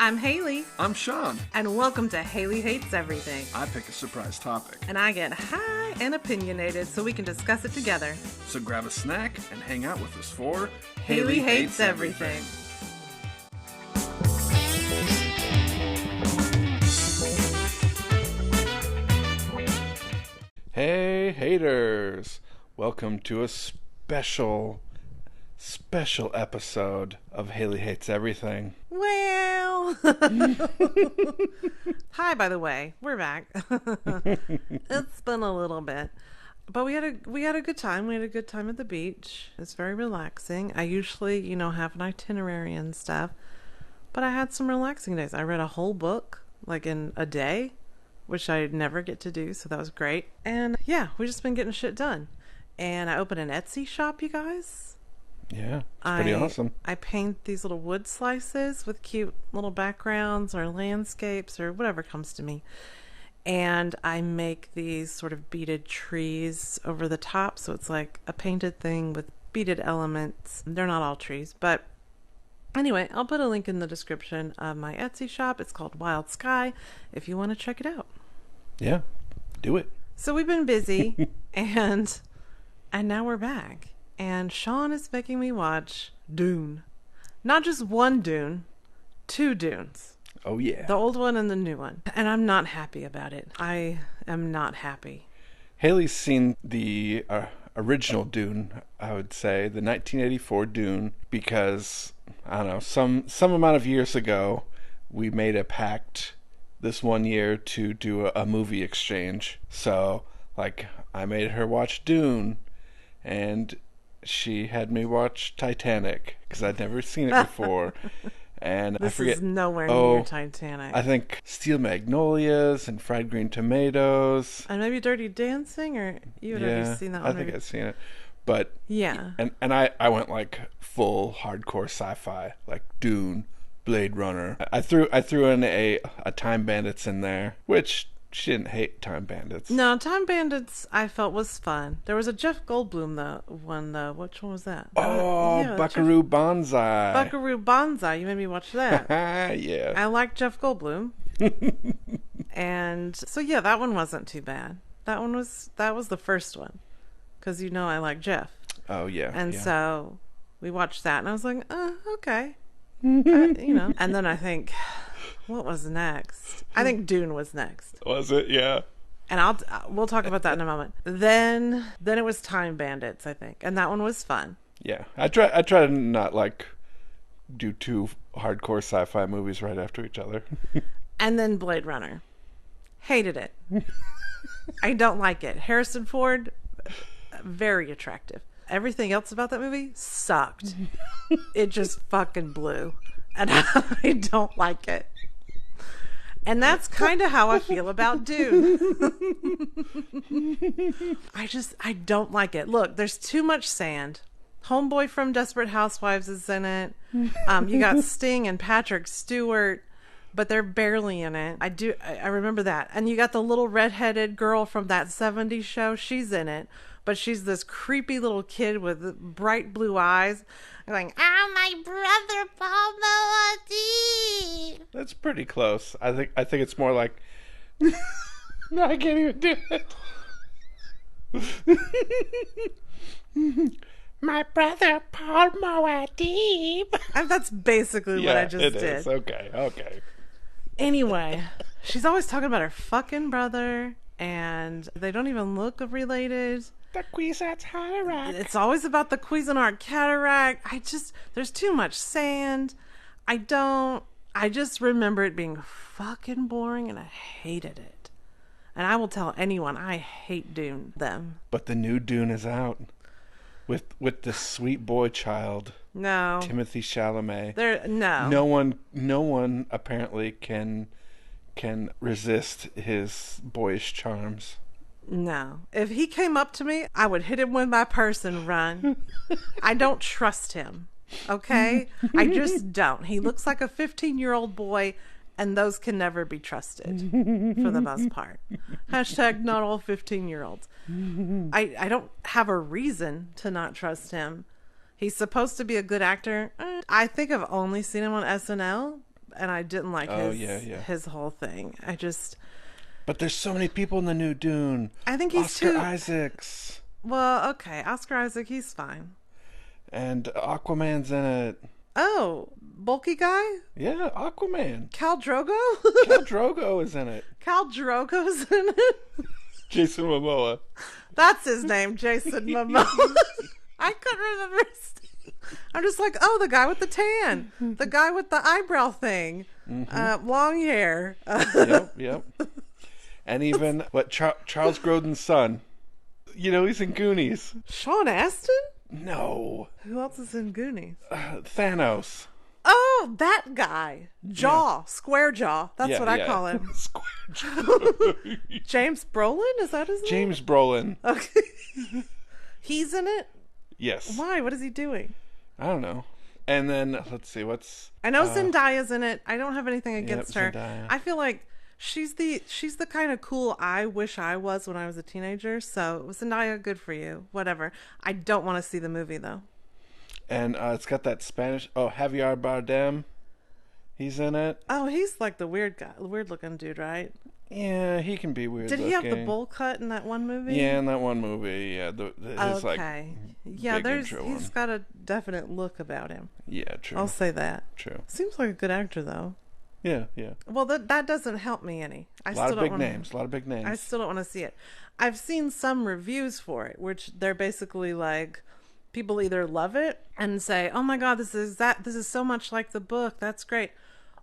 I'm Hailey. I'm Sean. And welcome to Hailey Hates Everything. I pick a surprise topic. And I get high and opinionated so we can discuss it together. So grab a snack and hang out with us for Hailey Hates Everything. Hey haters! Welcome to a special episode of Hailey Hates Everything. Well, hi, by the way, we're back. It's been a little bit, but we had a good time. We had a good time at the beach. It's very relaxing. I usually, have an itinerary and stuff, but I had some relaxing days. I read a whole book like in a day, which I never get to do, so that was great. And yeah, we just been getting shit done. And I opened an Etsy shop, you guys. Yeah, it's pretty awesome. I paint these little wood slices with cute little backgrounds or landscapes or whatever comes to me. And I make these sort of beaded trees over the top. So it's like a painted thing with beaded elements. They're not all trees, but anyway, I'll put a link in the description of my Etsy shop. It's called Wild Sky if you want to check it out. Yeah, do it. So we've been busy and now we're back. And Sean is making me watch Dune. Not just one Dune, two Dunes. Oh, yeah. The old one and the new one. And I'm not happy about it. I am not happy. Hailey's seen the original Dune, I would say, the 1984 Dune, because, I don't know, some amount of years ago, we made a pact this one year to do a movie exchange. So, like, I made her watch Dune, and she had me watch Titanic because I'd never seen it before. And this I forget. Is nowhere near Titanic. I think Steel Magnolias and Fried Green Tomatoes. And maybe Dirty Dancing, or you had already seen that one? I think I'd seen it. But yeah. And I went like full hardcore sci-fi, like Dune, Blade Runner. I threw in a Time Bandits in there, which she didn't hate Time Bandits. No, Time Bandits I felt was fun. There was a Jeff Goldblum one though. Which one was that? Buckaroo Banzai. Buckaroo Banzai. You made me watch that. Yeah. I like Jeff Goldblum. And so yeah, that one wasn't too bad. That was the first one, because I like Jeff. Oh yeah. And so we watched that, and I was like, okay, And then I think, what was next? I think Dune was next. Was it? Yeah. And we'll talk about that in a moment. Then it was Time Bandits, I think, and that one was fun. Yeah, I try to not like do two hardcore sci-fi movies right after each other. And then Blade Runner, hated it. I don't like it. Harrison Ford, very attractive. Everything else about that movie sucked. It just fucking blew, and I don't like it. And that's kind of how I feel about Dune. I don't like it. Look, there's too much sand. Homeboy from Desperate Housewives is in it. You got Sting and Patrick Stewart, but they're barely in it. I remember that. And you got the little redheaded girl from that 70s show. She's in it, but she's this creepy little kid with bright blue eyes. Going, my brother Paul Moadi. That's pretty close. I think it's more like no, I can't even do it. My brother Paul Moadi. And that's basically what I just did. Is. Okay. Anyway, she's always talking about her fucking brother, and they don't even look related. The Cuisinart Cataract. It's always about the Cuisinart Cataract. There's too much sand. I just remember it being fucking boring, and I hated it. And I will tell anyone, I hate Dune, them. But the new Dune is out. With the sweet boy child. No. Timothy Chalamet. No one apparently can resist his boyish charms. No. If he came up to me, I would hit him with my purse and run. I don't trust him. Okay? I just don't. He looks like a 15-year-old boy, and those can never be trusted for the most part. Hashtag not all 15-year-olds. I don't have a reason to not trust him. He's supposed to be a good actor. I think I've only seen him on SNL, and I didn't like his whole thing. But there's so many people in the new Dune. I think he's Oscar Isaacs. Well, okay, Oscar Isaac, he's fine. And Aquaman's in it. Oh, bulky guy? Yeah, Aquaman. Khal Drogo? Khal Drogo is in it. Khal Drogo's in it? Jason Momoa. That's his name, Jason Momoa. I couldn't remember his name. I'm just like, oh, the guy with the tan. The guy with the eyebrow thing. Long hair. Yep. And even, Charles Grodin's son. You know, he's in Goonies. Sean Astin? No. Who else is in Goonies? Thanos. Oh, that guy. Square jaw. That's what I call him. Square jaw. James Brolin? Is that his name? James Brolin. Okay. He's in it? Yes. Why? What is he doing? I don't know. And then, let's see, I know Zendaya's in it. I don't have anything against her. Zendaya. I feel like she's the kind of cool I wish I was when I was a teenager. So Zendaya, good for you. Whatever. I don't want to see the movie though. And it's got that Spanish. Oh, Javier Bardem. He's in it. Oh, he's like the weird looking dude, right? Yeah, he can be weird. Did he have the bowl cut in that one movie? Yeah, in that one movie. Yeah, his he's got a definite look about him. Yeah, true. I'll say that. True. Seems like a good actor though. Yeah. Well, that doesn't help me any. A lot of big names. I still don't want to see it. I've seen some reviews for it, which they're basically like, people either love it and say, "Oh my god, this is so much like the book. That's great,"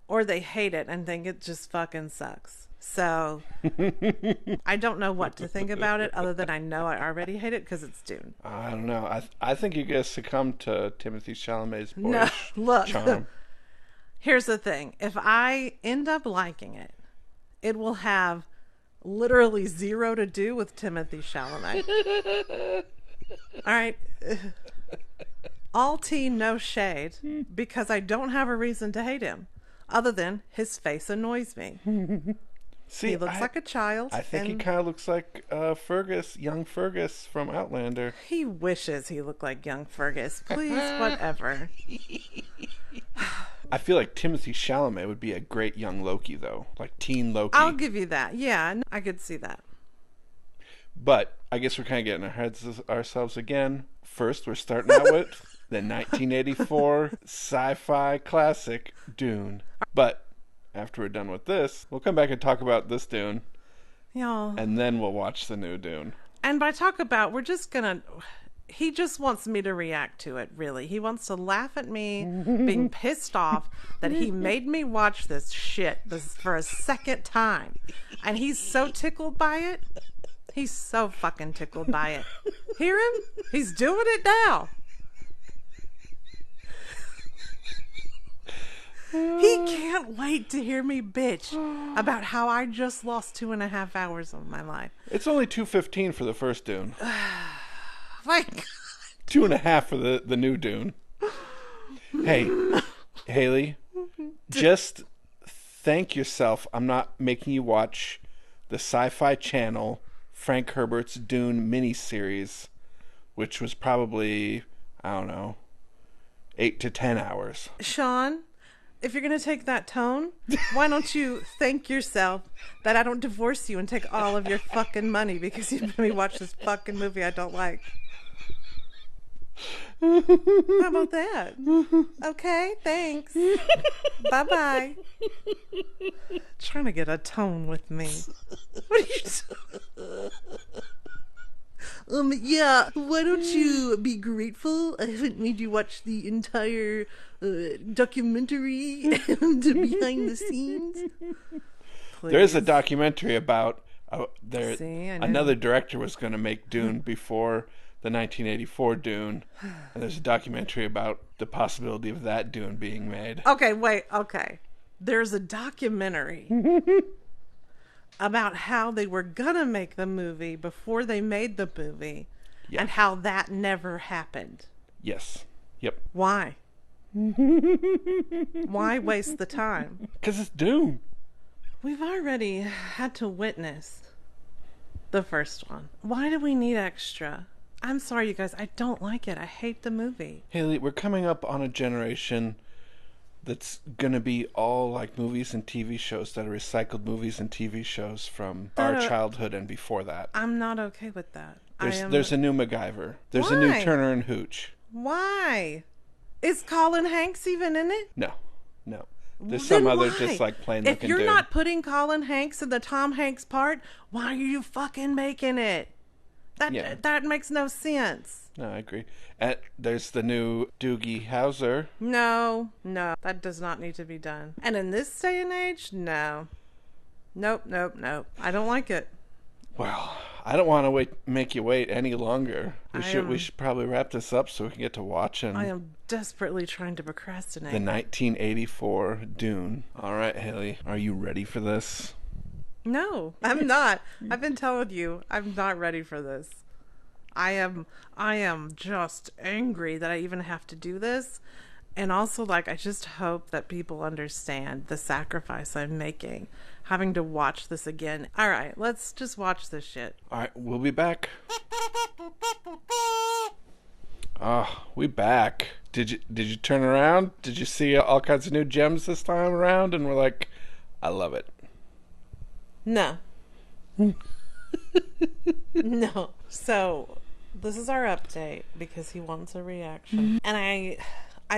or they hate it and think it just fucking sucks. So I don't know what to think about it, other than I know I already hate it because it's Dune. I don't know. I think you guys succumb to Timothy Chalamet's boyish charm. Here's the thing. If I end up liking it, it will have literally zero to do with Timothy Chalamet. All right. All tea, no shade, because I don't have a reason to hate him, other than his face annoys me. See, he looks like a child. I think he kind of looks like young Fergus from Outlander. He wishes he looked like young Fergus. Please, whatever. I feel like Timothy Chalamet would be a great young Loki, though. Like teen Loki. I'll give you that. Yeah, I could see that. But I guess we're kind of getting ourselves again. First, we're starting out with the 1984 sci-fi classic, Dune. But after we're done with this, we'll come back and talk about this Dune. Yeah. And then we'll watch the new Dune. And by talk about, we're just going to... He just wants me to react to it, really. He wants to laugh at me being pissed off that he made me watch this for a second time. And he's so tickled by it. He's so fucking tickled by it. Hear him? He's doing it now. He can't wait to hear me bitch about how I just lost 2.5 hours of my life. It's only 2:15 for the first Dune. My God. 2.5 for the new Dune. Hey, Hailey, just thank yourself. I'm not making you watch the Sci-Fi Channel Frank Herbert's Dune miniseries, which was probably, I don't know, 8 to 10 hours. Sean, if you're going to take that tone, why don't you thank yourself that I don't divorce you and take all of your fucking money because you made me watch this fucking movie I don't like? How about that? Okay, thanks. Bye-bye. Trying to get a tone with me. What are you yeah, why don't you be grateful I haven't made you watch the entire documentary and behind the scenes? Please. There is a documentary about another director was going to make Dune before the 1984 Dune, and there's a documentary about the possibility of that Dune being made. Okay, wait, okay. There's a documentary about how they were gonna make the movie before they made the movie, and how that never happened. Yes. Yep. Why? Why waste the time? Because it's Dune. We've already had to witness the first one. Why do we need extra? I'm sorry, you guys. I don't like it. I hate the movie. Hailey, we're coming up on a generation that's gonna be all like movies and TV shows that are recycled movies and TV shows from our childhood and before that. I'm not okay with that. There's a new MacGyver. There's a new Turner and Hooch. Why? Is Colin Hanks even in it? No. There's some other just like plain looking dude. If you're not putting Colin Hanks in the Tom Hanks part, why are you fucking making it? That makes no sense. No, I agree. There's the new Doogie Howser. No, that does not need to be done. And in this day and age, no. Nope. I don't like it. Well, I don't want to make you wait any longer. We should probably wrap this up so we can get to watching. I am desperately trying to procrastinate. The 1984 Dune. All right, Hailey, are you ready for this? No, I'm not. I've been telling you, I'm not ready for this. I am just angry that I even have to do this. And also, like, I just hope that people understand the sacrifice I'm making, having to watch this again. All right, let's just watch this shit. All right, we'll be back. We back. Did you turn around? Did you see all kinds of new gems this time around? And we're like, I love it. No. No. So, this is our update because he wants a reaction. And I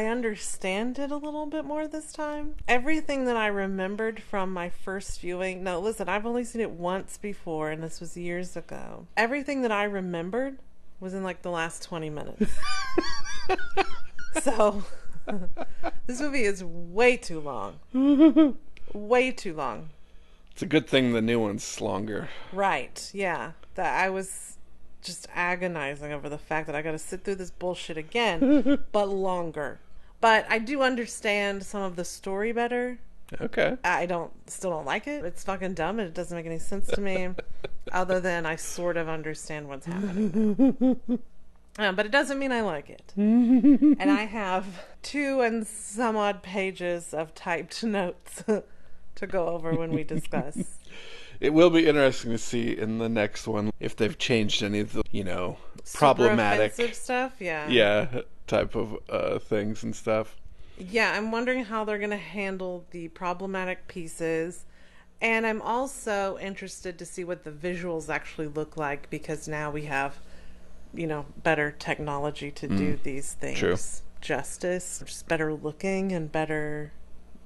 understand it a little bit more this time. Everything that I remembered from my first viewing... No, listen, I've only seen it once before, and this was years ago. Everything that I remembered was in, like, the last 20 minutes. So, this movie is way too long. Way too long. It's a good thing the new one's longer. Right, yeah. I was just agonizing over the fact that I gotta sit through this bullshit again, but longer. But I do understand some of the story better. Okay. I still don't like it. It's fucking dumb and it doesn't make any sense to me, other than I sort of understand what's happening. But it doesn't mean I like it. And I have 2 and some odd pages of typed notes to go over when we discuss. It will be interesting to see in the next one if they've changed any of the, problematic super offensive stuff. Yeah, type of things and stuff. Yeah, I'm wondering how they're going to handle the problematic pieces. And I'm also interested to see what the visuals actually look like, because now we have, better technology to do these things. True. Justice. Just better looking and better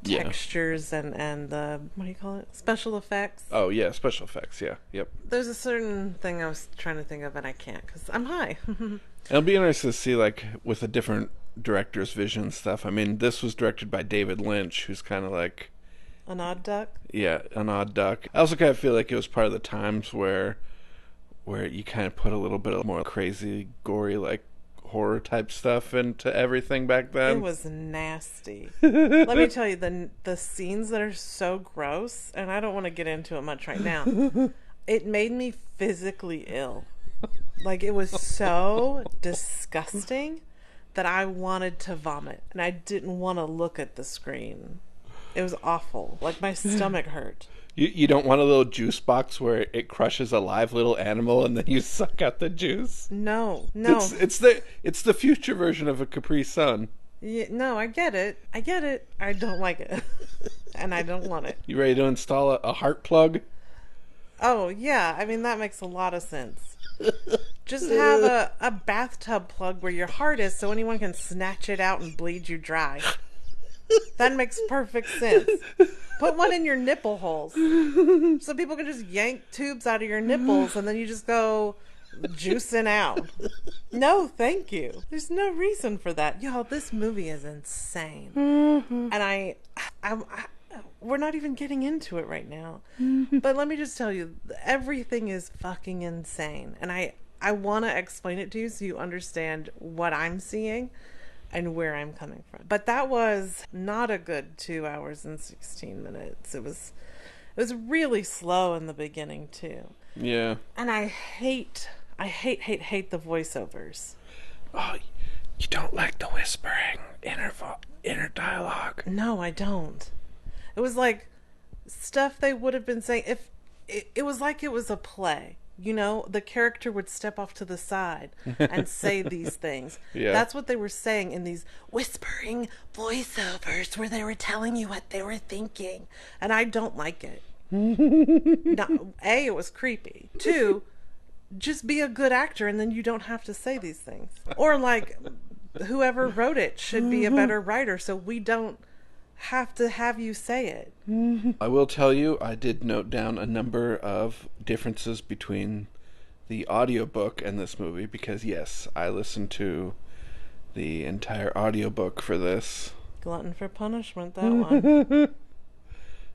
textures and the, what do you call it? Special effects. Oh, yeah, special effects, yeah. Yep. There's a certain thing I was trying to think of and I can't because I'm high. It'll be interesting to see, like, with a different director's vision and stuff. I mean, this was directed by David Lynch, who's kind of like... An odd duck? Yeah, an odd duck. I also kind of feel like it was part of the times where you kind of put a little bit of more crazy, gory, like, horror type stuff into everything back then. It was nasty. Let me tell you, the scenes that are so gross, and I don't want to get into it much right now, it made me physically ill. Like, it was so disgusting that I wanted to vomit, and I didn't want to look at the screen. It was awful. Like, my stomach hurt. You don't want a little juice box where it crushes a live little animal and then you suck out the juice? No. It's the future version of a Capri Sun. Yeah, no, I get it. I don't like it. And I don't want it. You ready to install a heart plug? Oh, yeah. I mean, that makes a lot of sense. Just have a bathtub plug where your heart is so anyone can snatch it out and bleed you dry. That makes perfect sense. Put one in your nipple holes so people can just yank tubes out of your nipples and then you just go juicing out. No, thank you. There's no reason for that. Y'all, this movie is insane. And we're not even getting into it right now. But let me just tell you, everything is fucking insane. And I want to explain it to you so you understand what I'm seeing and where I'm coming from. But that was not a good 2 hours and 16 minutes. It was really slow in the beginning too. Yeah. And I hate the voiceovers. Oh, you don't like the whispering inner dialogue? No, I don't. It was like stuff they would have been saying if it was like it was a play. the character would step off to the side and say these things. Yeah. That's what they were saying in these whispering voiceovers where they were telling you what they were thinking. And I don't like it. No, A, it was creepy. 2, just be a good actor and then you don't have to say these things. Or like whoever wrote it should be a better writer so we don't have to have you say it. I will tell you, I did note down a number of differences between the audiobook and this movie because, yes, I listened to the entire audiobook for this. Glutton for punishment, that one.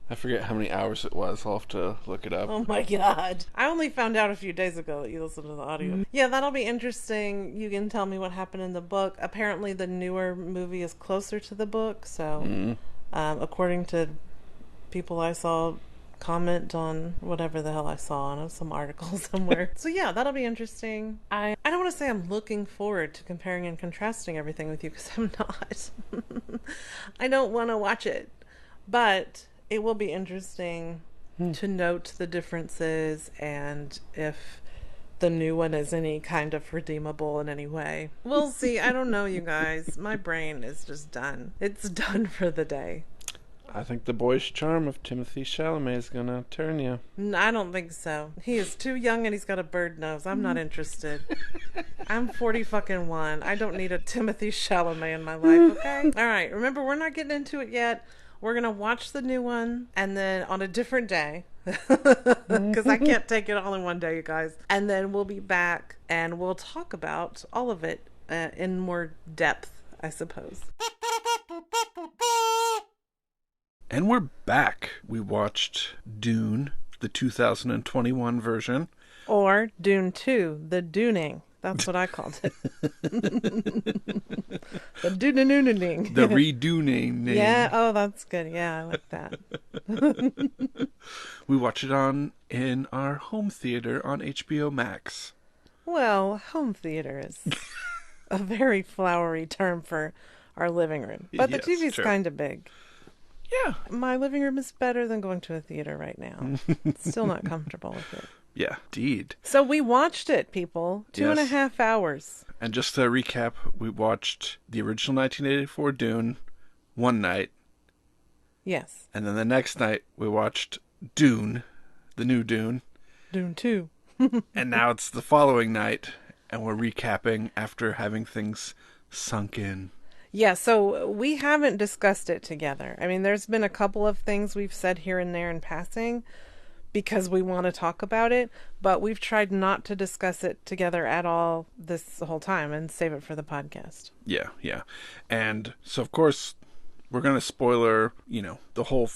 I forget how many hours it was. I'll have to look it up. Oh my God. I only found out a few days ago that you listened to the audio. Yeah, that'll be interesting. You can tell me what happened in the book. Apparently the newer movie is closer to the book, so according to people I saw comment on whatever the hell I saw on some article somewhere. So yeah, that'll be interesting. I don't want to say I'm looking forward to comparing and contrasting everything with you because I'm not. I don't want to watch it. But it will be interesting to note the differences and if the new one is any kind of redeemable in any way. We'll see. I don't know, you guys. My brain is just done. It's done for the day. I think the boyish charm of Timothy Chalamet is going to turn you. I don't think so. He is too young and he's got a bird nose. I'm not interested. I'm 40-fucking-1. I don't need a Timothy Chalamet in my life, okay? All right. Remember, we're not getting into it yet. We're going to watch the new one and then on a different day because I can't take it all in one day, you guys. And then we'll be back and we'll talk about all of it in more depth, I suppose. And we're back. We watched Dune, the 2021 version. Or Dune 2, the Duning. That's what I called it. The Dune-a-nooning. The reduning. Yeah, oh, that's good. Yeah, I like that. We watched it in our home theater on HBO Max. Well, home theater is a very flowery term for our living room. But the Yes, TV's true. kind of big. Yeah. My living room is better than going to a theater right now. Still not comfortable with it. Yeah, indeed. So we watched it, people. Two and a Yes. half hours. And just to recap, we watched the original 1984 Dune one night. Yes. And then the next night, we watched Dune, the new Dune. Dune 2. And now it's the following night, and we're recapping after having things sunk in. Yeah, so we haven't discussed it together. I mean, there's been a couple of things we've said here and there in passing because we want to talk about it, but we've tried not to discuss it together at all this whole time and save it for the podcast. Yeah, yeah. And so, of course, we're going to spoiler, the whole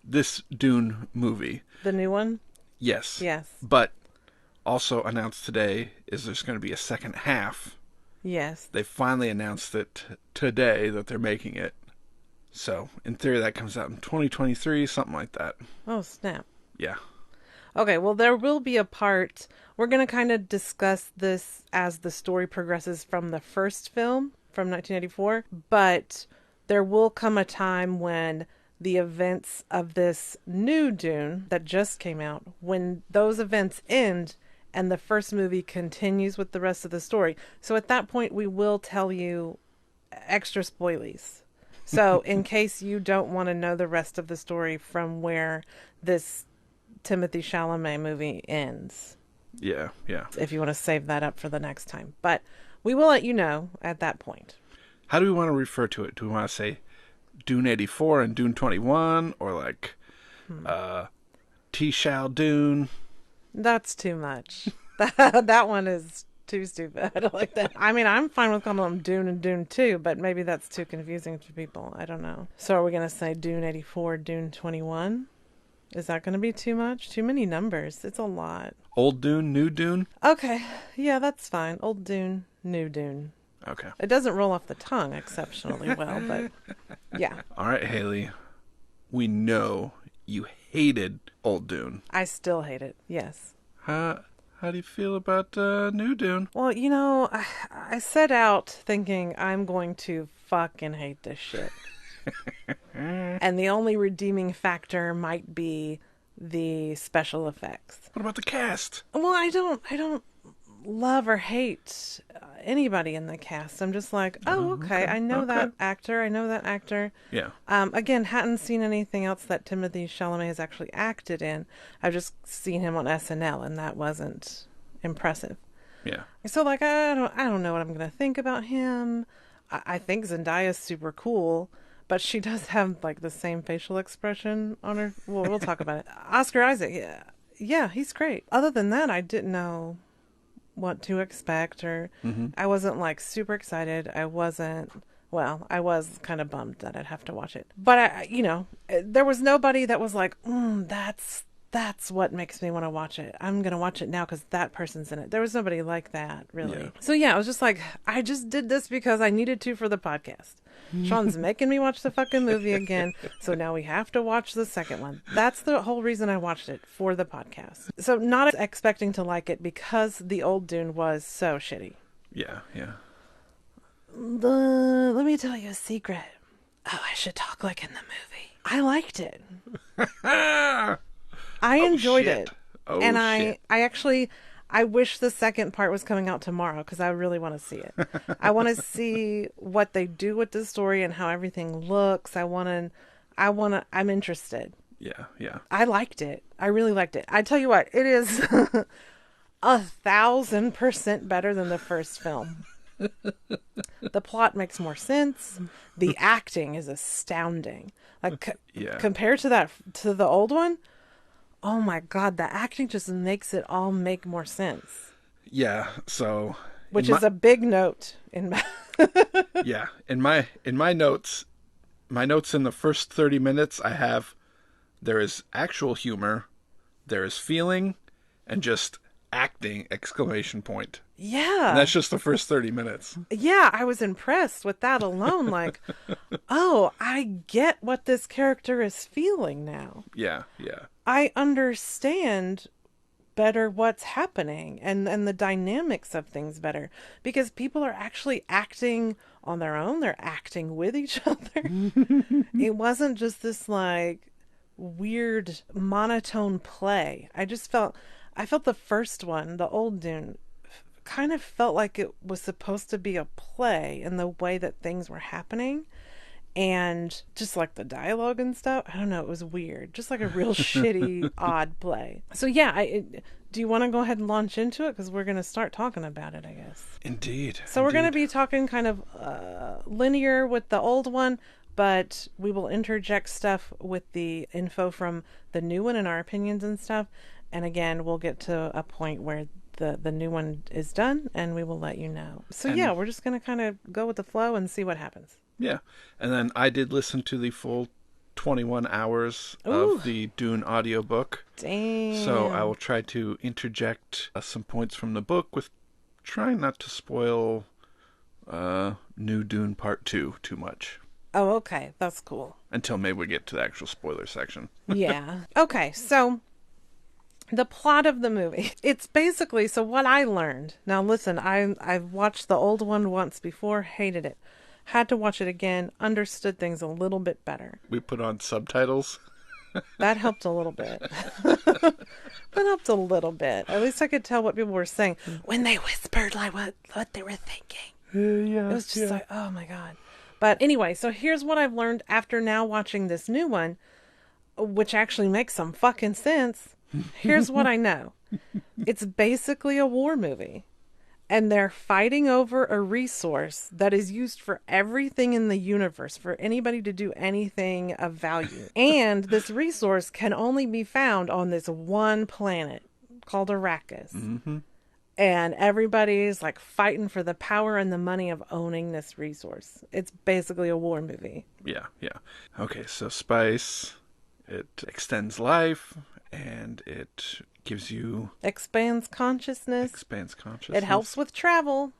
this Dune movie. The new one? Yes. Yes. But also announced today is there's going to be a second half. Yes. They finally announced it today that they're making it. So, in theory, that comes out in 2023, something like that. Oh, snap. Yeah. Okay, well, there will be a part. We're going to kind of discuss this as the story progresses from the first film from 1984. But there will come a time when the events of this new Dune that just came out, when those events end and the first movie continues with the rest of the story. So at that point, we will tell you extra spoilies. So in case you don't want to know the rest of the story from where this Timothy Chalamet movie ends. Yeah, yeah. If you want to save that up for the next time. But we will let you know at that point. How do we want to refer to it? Do we want to say Dune 84 and Dune 21? Or like T-Shall Dune? That's too much. That one is too stupid. I don't like that. I mean, I'm fine with calling them Dune and Dune 2, but maybe that's too confusing to people. I don't know. So are we going to say Dune 84, Dune 21? Is that going to be too much? Too many numbers. It's a lot. Old Dune, New Dune? Okay. Yeah, that's fine. Old Dune, New Dune. Okay. It doesn't roll off the tongue exceptionally well, but yeah. All right, Hailey. We know you hated Old Dune. I still hate it. Yes. How do you feel about New Dune? Well, I set out thinking I'm going to fucking hate this shit. And the only redeeming factor might be the special effects. What about the cast? Well, I don't love or hate anybody in the cast. I'm just like, oh, okay. I know that actor. I know that actor. Yeah. Again, hadn't seen anything else that Timothée Chalamet has actually acted in. I've just seen him on SNL, and that wasn't impressive. Yeah. So, like, I don't know what I'm gonna think about him. I think Zendaya's super cool, but she does have like the same facial expression on her. Well, we'll talk about it. Oscar Isaac, yeah, he's great. Other than that, I didn't know what to expect, or I wasn't like super excited. I was kind of bummed that I'd have to watch it. But there was nobody that was like, that's what makes me want to watch it. I'm going to watch it now because that person's in it. There was nobody like that, really. Yeah. So yeah, I was just like, I just did this because I needed to for the podcast. Sean's making me watch the fucking movie again, so now we have to watch the second one. That's the whole reason I watched it, for the podcast. So not expecting to like it because the old Dune was so shitty. Yeah, yeah. Let me tell you a secret. Oh, I should talk like in the movie. I liked it. I enjoyed it. Oh, and shit. I wish the second part was coming out tomorrow because I really want to see it. I want to see what they do with the story and how everything looks. I'm interested. Yeah, yeah. I liked it. I really liked it. I tell you what, it is 1,000% better than the first film. The plot makes more sense. The acting is astounding. Like compared to the old one, oh my God, the acting just makes it all make more sense. Yeah, so which is a big note in my yeah, in my notes, in the first 30 minutes I have, there is actual humor, there is feeling, and just acting, exclamation point. Yeah. And that's just the first 30 minutes. Yeah, I was impressed with that alone. Like, oh, I get what this character is feeling now. Yeah, yeah. I understand better what's happening and the dynamics of things better because people are actually acting on their own. They're acting with each other. It wasn't just this like weird monotone play. I felt the first one, the old Dune, kind of felt like it was supposed to be a play in the way that things were happening. And just like the dialogue and stuff, I don't know, it was weird. Just like a real shitty, odd play. So yeah, do you want to go ahead and launch into it? Because we're going to start talking about it, I guess. Indeed. So we're going to be talking kind of linear with the old one, but we will interject stuff with the info from the new one and our opinions and stuff. And again, we'll get to a point where the new one is done and we will let you know. So yeah, we're just going to kind of go with the flow and see what happens. Yeah. And then I did listen to the full 21 hours of the Dune audiobook. Damn. So I will try to interject some points from the book with trying not to spoil New Dune Part 2 too much. Oh, okay. That's cool. Until maybe we get to the actual spoiler section. Yeah. Okay, so the plot of the movie. It's basically, so what I learned. Now listen, I've watched the old one once before, hated it. Had to watch it again, understood things a little bit better. We put on subtitles. That helped a little bit. That helped a little bit. At least I could tell what people were saying when they whispered like what they were thinking. Yeah, it was just like, oh my God. But anyway, so here's what I've learned after now watching this new one, which actually makes some fucking sense. Here's what I know. It's basically a war movie. And they're fighting over a resource that is used for everything in the universe, for anybody to do anything of value. And this resource can only be found on this one planet called Arrakis. Mm-hmm. And everybody's like fighting for the power and the money of owning this resource. It's basically a war movie. Yeah, yeah. Okay, so spice, it extends life, and it gives you... Expands consciousness. It helps with travel.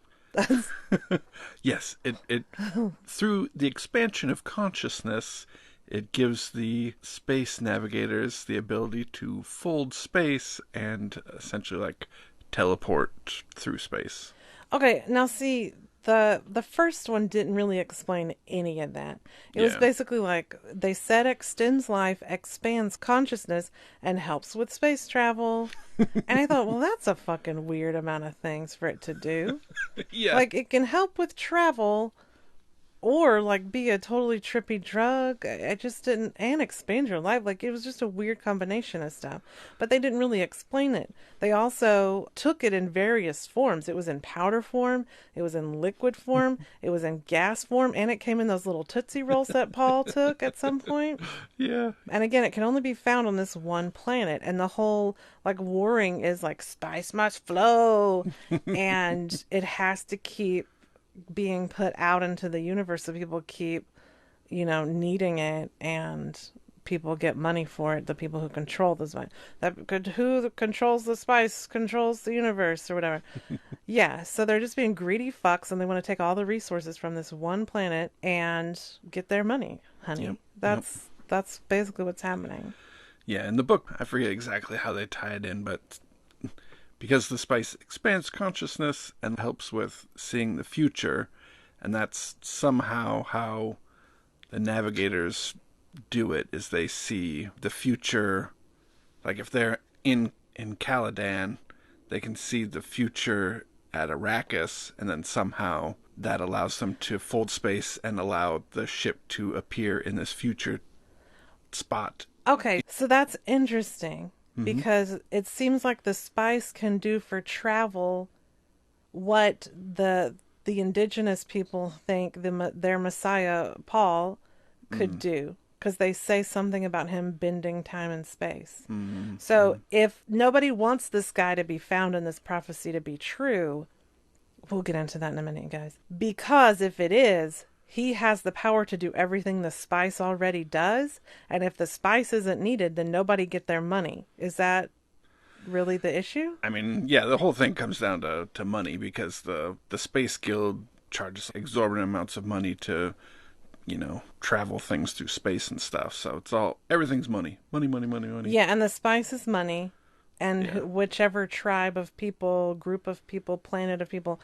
Yes, it through the expansion of consciousness, it gives the space navigators the ability to fold space and essentially like teleport through space. Okay, now see, the first one didn't really explain any of that. It was Yeah. basically like they said extends life, expands consciousness, and helps with space travel. And I thought, well, that's a fucking weird amount of things for it to do. Yeah. Like it can help with travel, or like be a totally trippy drug. I just didn't, and expand your life. Like it was just a weird combination of stuff. But they didn't really explain it. They also took it in various forms. It was in powder form, it was in liquid form, it was in gas form, and it came in those little Tootsie Rolls that Paul took at some point. Yeah. And again, it can only be found on this one planet. And the whole like warring is like spice must flow, and it has to keep being put out into the universe so people keep, needing it, and people get money for it. The people who control the spice, who controls the spice controls the universe or whatever. Yeah, so they're just being greedy fucks, and they want to take all the resources from this one planet and get their money, Yep. honey. Yep. That's basically what's happening. Yeah. In the book, I forget exactly how they tie it in, but because the spice expands consciousness and helps with seeing the future, and that's somehow how the navigators do it, is they see the future. Like if they're in Caladan, they can see the future at Arrakis, and then somehow that allows them to fold space and allow the ship to appear in this future spot. Okay, so that's interesting Mm-hmm. because it seems like the spice can do for travel what the indigenous people think their Messiah Paul could Mm-hmm. do, because they say something about him bending time and space. Mm-hmm. So if nobody wants this guy to be found in this prophecy to be true, we'll get into that in a minute, guys. Because if it is, he has the power to do everything the spice already does, and if the spice isn't needed, then nobody get their money. Is that really the issue? I mean, yeah, the whole thing comes down to money, because the Space Guild charges exorbitant amounts of money to, travel things through space and stuff. So everything's money. Money, money, money, money. Yeah, and the spice is money, and Yeah. whichever tribe of people, group of people, planet of people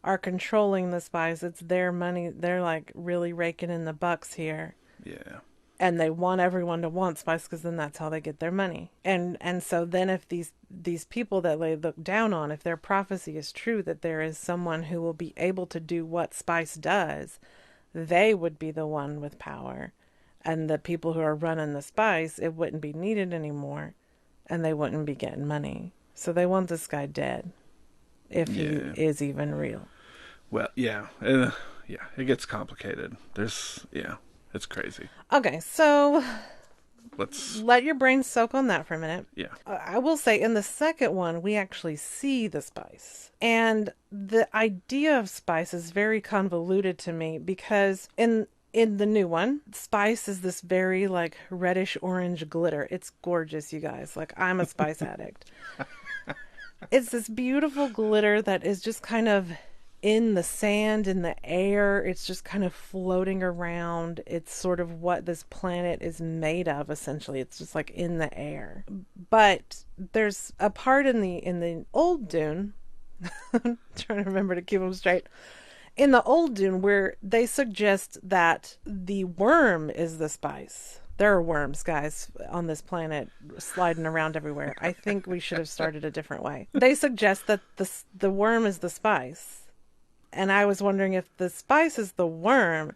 are controlling the spice, it's their money. They're like really raking in the bucks here. Yeah. And they want everyone to want spice because then that's how they get their money. And so then if these people that they look down on, if their prophecy is true that there is someone who will be able to do what spice does, they would be the one with power. And the people who are running the spice, it wouldn't be needed anymore, and they wouldn't be getting money. So they want this guy dead, if he Yeah. is even real. Well, yeah. Yeah, it gets complicated. It's crazy. Okay, so Let's, let your brain soak on that for a minute. yeah. I will say in the second one, we actually see the spice. And the idea of spice is very convoluted to me because in the new one, spice is this very like reddish orange glitter. It's gorgeous, you guys. Like I'm a spice addict. It's this beautiful glitter that is just kind of in the sand, in the air. It's just kind of floating around. It's sort of what this planet is made of, essentially. It's just like in the air. But there's a part in the old Dune, I'm trying to remember to keep them straight. In the old Dune, where they suggest that the worm is the spice. There are worms, guys, on this planet sliding around everywhere. I think we should have started a different way. They suggest that the worm is the spice. And I was wondering if the spice is the worm,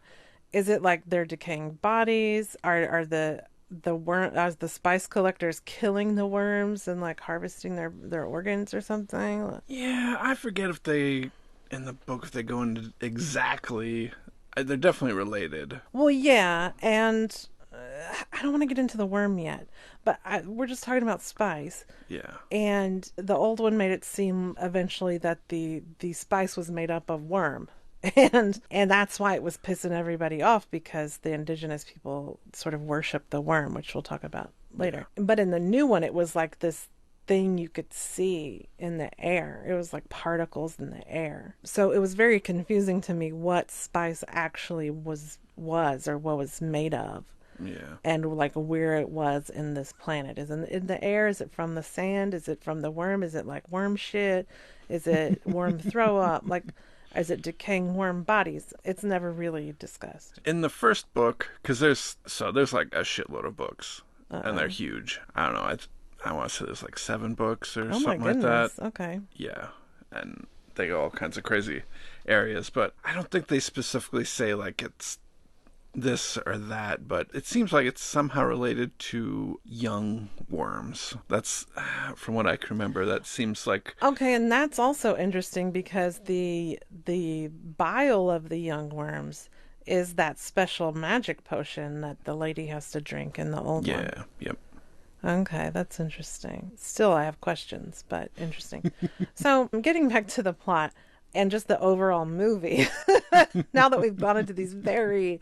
is it like their decaying bodies? Are the worm, as the spice collectors killing the worms and like harvesting their organs or something? Yeah, I forget if they, in the book, if they go into exactly. They're definitely related. Well, yeah, and I don't want to get into the worm yet, but we're just talking about spice. Yeah. And the old one made it seem eventually that the spice was made up of worm. And that's why it was pissing everybody off, because the indigenous people sort of worship the worm, which we'll talk about later. Yeah. But in the new one, it was like this thing you could see in the air. It was like particles in the air. So it was very confusing to me what spice actually was or what was made of. Yeah. and like where it was in this planet. Is it in the air? Is it from the sand? Is it from the worm? Is it like worm shit? Is it worm throw up? Like, is it decaying worm bodies? It's never really discussed. In the first book, because there's like a shitload of books, and they're Uh-oh. huge. I don't know. I want to say there's like 7 books or Oh my something like that. goodness. Okay. Yeah, and they go all kinds of crazy areas, but I don't think they specifically say like it's this or that, but it seems like it's somehow related to young worms. That's from what I can remember. That seems like Okay, and that's also interesting because the bile of the young worms is that special magic potion that the lady has to drink in the old one. yeah, yep. Okay, that's interesting. Still, I have questions, but interesting. So, getting back to the plot and just the overall movie, now that we've gone into these very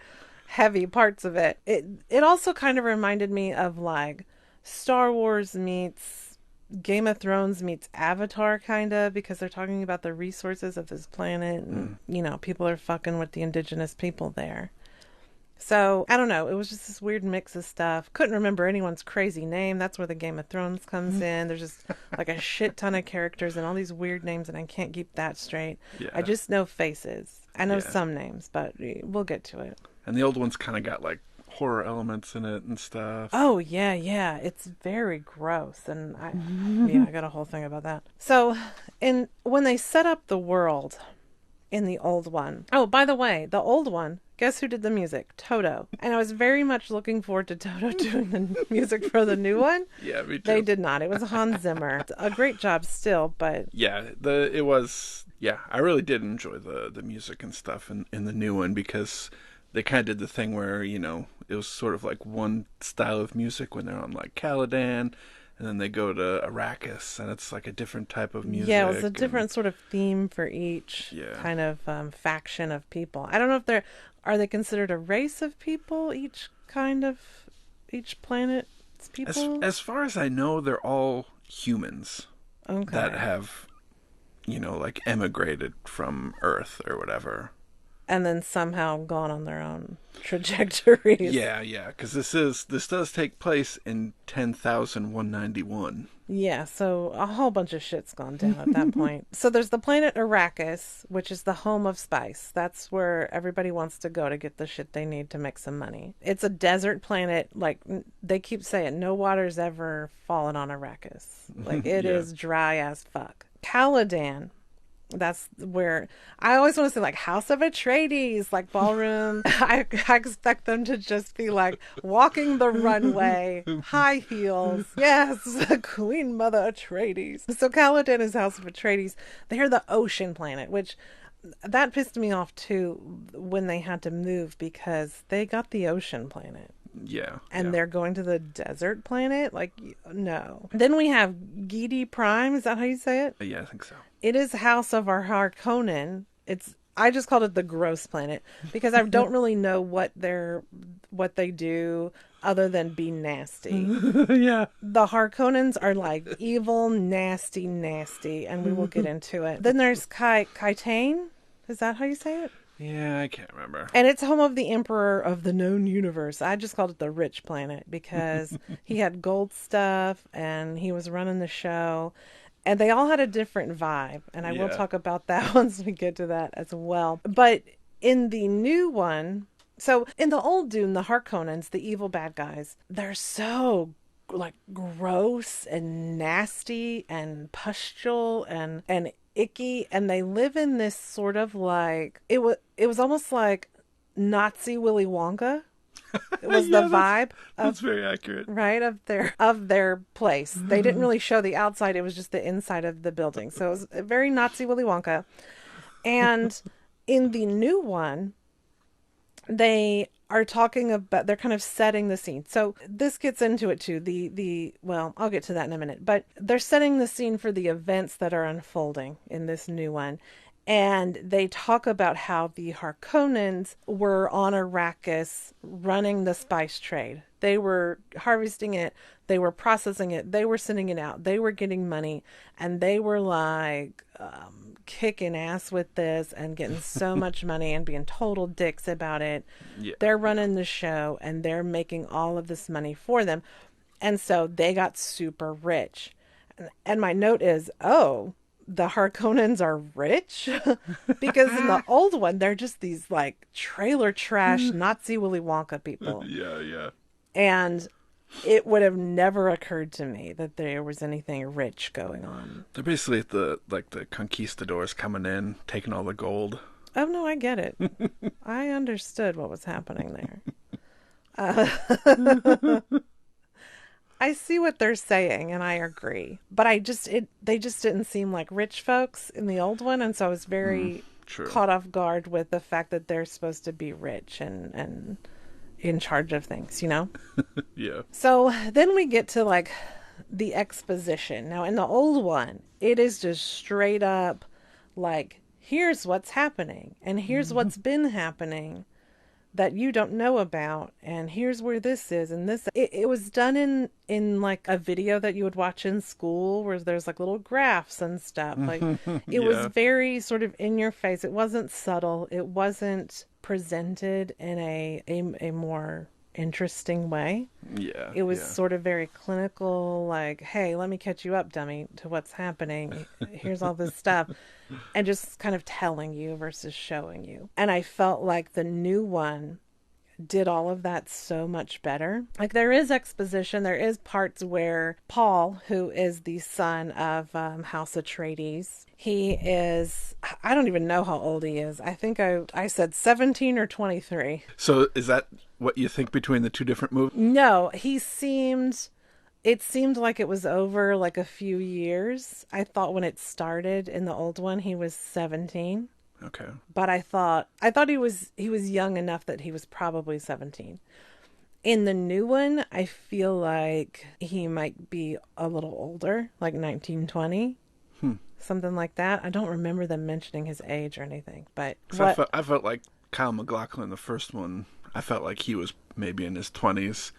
heavy parts of it, it also kind of reminded me of like Star Wars meets Game of Thrones meets Avatar, kind of, because they're talking about the resources of this planet and, people are fucking with the indigenous people there. So, I don't know. It was just this weird mix of stuff. Couldn't remember anyone's crazy name. That's where the Game of Thrones comes in. There's just like a shit ton of characters and all these weird names, and I can't keep that straight. Yeah. I just know faces. I know Yeah. some names, but we'll get to it. And the old one's kind of got like horror elements in it and stuff. Oh, yeah, yeah. It's very gross. And I got a whole thing about that. So, when they set up the world in the old one. Oh, by the way, the old one, guess who did the music? Toto. And I was very much looking forward to Toto doing the music for the new one. Yeah, me too. They did not. It was Hans Zimmer. A great job still, but Yeah, it was. Yeah, I really did enjoy the music and stuff in the new one, because they kind of did the thing where it was sort of like one style of music when they're on like Caladan, and then they go to Arrakis, and it's like a different type of music. yeah, it was a different sort of theme for each kind of faction of people. I don't know if are they considered a race of people, each planet's people? As far as I know, they're all humans that have, like emigrated from Earth or whatever. And then somehow gone on their own trajectories. Yeah, because this does take place in 10,191. Yeah, so a whole bunch of shit's gone down at that point. So there's the planet Arrakis, which is the home of spice. That's where everybody wants to go to get the shit they need to make some money. It's a desert planet. Like, they keep saying, no water's ever fallen on Arrakis. Like, it is dry as fuck. Caladan. That's where I always want to say, like, House of Atreides, like ballroom. I expect them to just be like walking the runway, high heels. Yes, Queen Mother Atreides. So Caladan is House of Atreides. They're the ocean planet, which that pissed me off too when they had to move, because they got the ocean planet. Yeah. And they're going to the desert planet? Like, no. Then we have Gidi Prime. Is that how you say it? Yeah, I think so. It is House of our Harkonnen. I just called it the gross planet because I don't really know what they do other than be nasty. Yeah. The Harkonnens are like evil, nasty, and we will get into it. Then there's Kaitane. Is that how you say it? Yeah, I can't remember. And it's home of the Emperor of the known universe. I just called it the rich planet because he had gold stuff and he was running the show. And they all had a different vibe. And I will talk about that once we get to that as well. But in the new one, so in the old Dune, the Harkonnens, the evil bad guys, they're so like gross and nasty and pustule and icky, and they live in this sort of like it was almost like Nazi Willy Wonka. It was the vibe. That's very accurate. Right, of their place. They didn't really show the outside, it was just the inside of the building. So it was very Nazi Willy Wonka. And in the new one, they are talking about, they're kind of setting the scene. So this gets into it too. Well, I'll get to that in a minute, but they're setting the scene for the events that are unfolding in this new one. And they talk about how the Harkonnens were on Arrakis running the spice trade. They were harvesting it, they were processing it, they were sending it out, they were getting money, and they were like kicking ass with this and getting so much money and being total dicks about it. Yeah. They're running the show and they're making all of this money for them. And so they got super rich. And my note is, oh, the Harkonnens are rich? Because in the old one, they're just these like trailer trash Nazi Willy Wonka people. Yeah. And it would have never occurred to me that there was anything rich going on. They're basically the conquistadors coming in, taking all the gold. Oh, no, I get it. I understood what was happening there. I see what they're saying, and I agree. But they just didn't seem like rich folks in the old one, and so I was very caught off guard with the fact that they're supposed to be rich and in charge of things, you know? Yeah. So then we get to like the exposition. Now in the old one, it is just straight up like, here's what's happening, and here's what's been happening that you don't know about, and here's where this is, and this it was done in like a video that you would watch in school where there's like little graphs and stuff. Like it was very sort of in your face. It wasn't subtle. It wasn't presented in a more interesting way. Yeah. It was sort of very clinical, like, hey, let me catch you up, dummy, to what's happening. Here's all this stuff. And just kind of telling you versus showing you. And I felt like the new one did all of that so much better. Like there is exposition. There is parts where Paul, who is the son of House Atreides, he is, I don't even know how old he is. I think I said 17 or 23. So is that what you think between the two different movies? No, it seemed like it was over like a few years. I thought when it started in the old one, he was 17. Okay. But I thought he was young enough that he was probably 17. In the new one, I feel like he might be a little older, like 19, 20. Something like that. I don't remember them mentioning his age or anything. But I felt like Kyle MacLachlan, the first one, I felt like he was maybe in his 20s,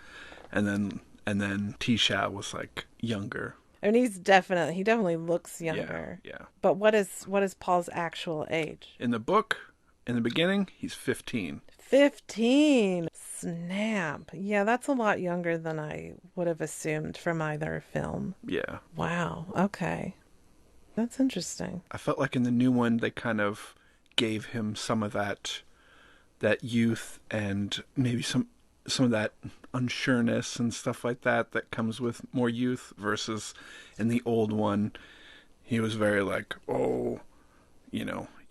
and then Tisha was like younger. I mean, he definitely looks younger. Yeah. But what is Paul's actual age? In the book, in the beginning, he's 15. 15. Snap. Yeah, that's a lot younger than I would have assumed from either film. Yeah. Wow. Okay. That's interesting. I felt like in the new one, they kind of gave him some of that youth and maybe some of that unsureness and stuff like that comes with more youth, versus in the old one, he was very like,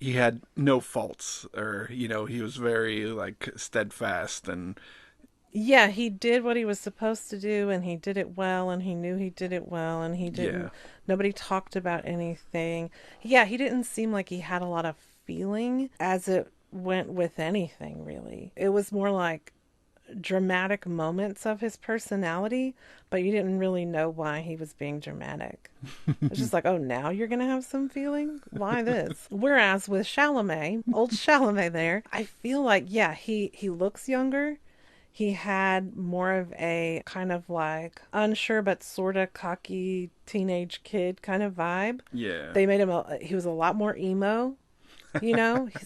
he had no faults, or, he was very like steadfast, and yeah, he did what he was supposed to do, and he did it well, and he knew he did it well, and he didn't. Yeah. Nobody talked about anything. Yeah, he didn't seem like he had a lot of feeling as it went with anything, really. It was more like dramatic moments of his personality, but you didn't really know why he was being dramatic. It's just like, oh, now you're gonna have some feeling? Why this? Whereas with Chalamet, old Chalamet there, I feel like, yeah, he looks younger. He had more of a kind of like unsure but sort of cocky teenage kid kind of vibe. Yeah. They made him, he was a lot more emo,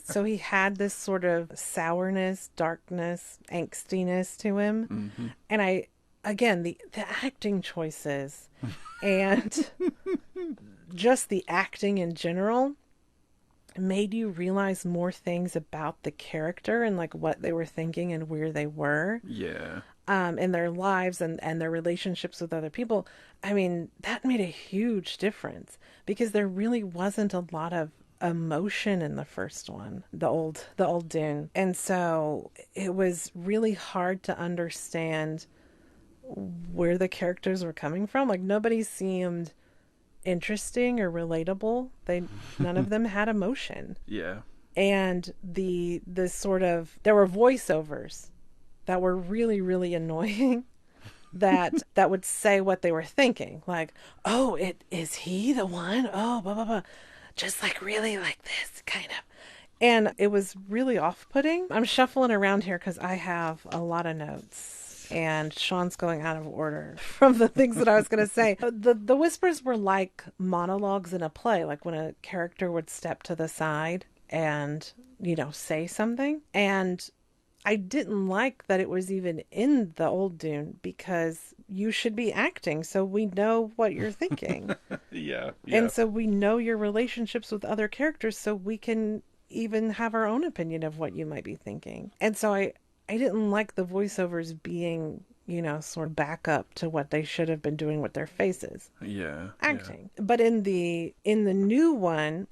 so he had this sort of sourness, darkness, angstiness to him. Mm-hmm. And again, the acting choices and just the acting in general made you realize more things about the character and like what they were thinking and where they were. Yeah. In their lives and their relationships with other people. I mean, that made a huge difference because there really wasn't a lot of emotion in the first one, the old Dune. And so it was really hard to understand where the characters were coming from. Like nobody seemed interesting or relatable. None of them had emotion. Yeah. And the sort of, there were voiceovers that were really, really annoying that would say what they were thinking. Like, oh, is he the one? Oh, blah, blah, blah. Just like really like this kind of. And it was really off-putting. I'm shuffling around here because I have a lot of notes. And Sean's going out of order from the things that I was going to say. The whispers were like monologues in a play, like when a character would step to the side and, say something. And I didn't like that it was even in the old Dune because you should be acting so we know what you're thinking. Yeah, And yeah. so we know your relationships with other characters so we can even have our own opinion of what you might be thinking. And so I didn't like the voiceovers being, sort of back up to what they should have been doing with their faces. Yeah, yeah. Acting. But in the new one,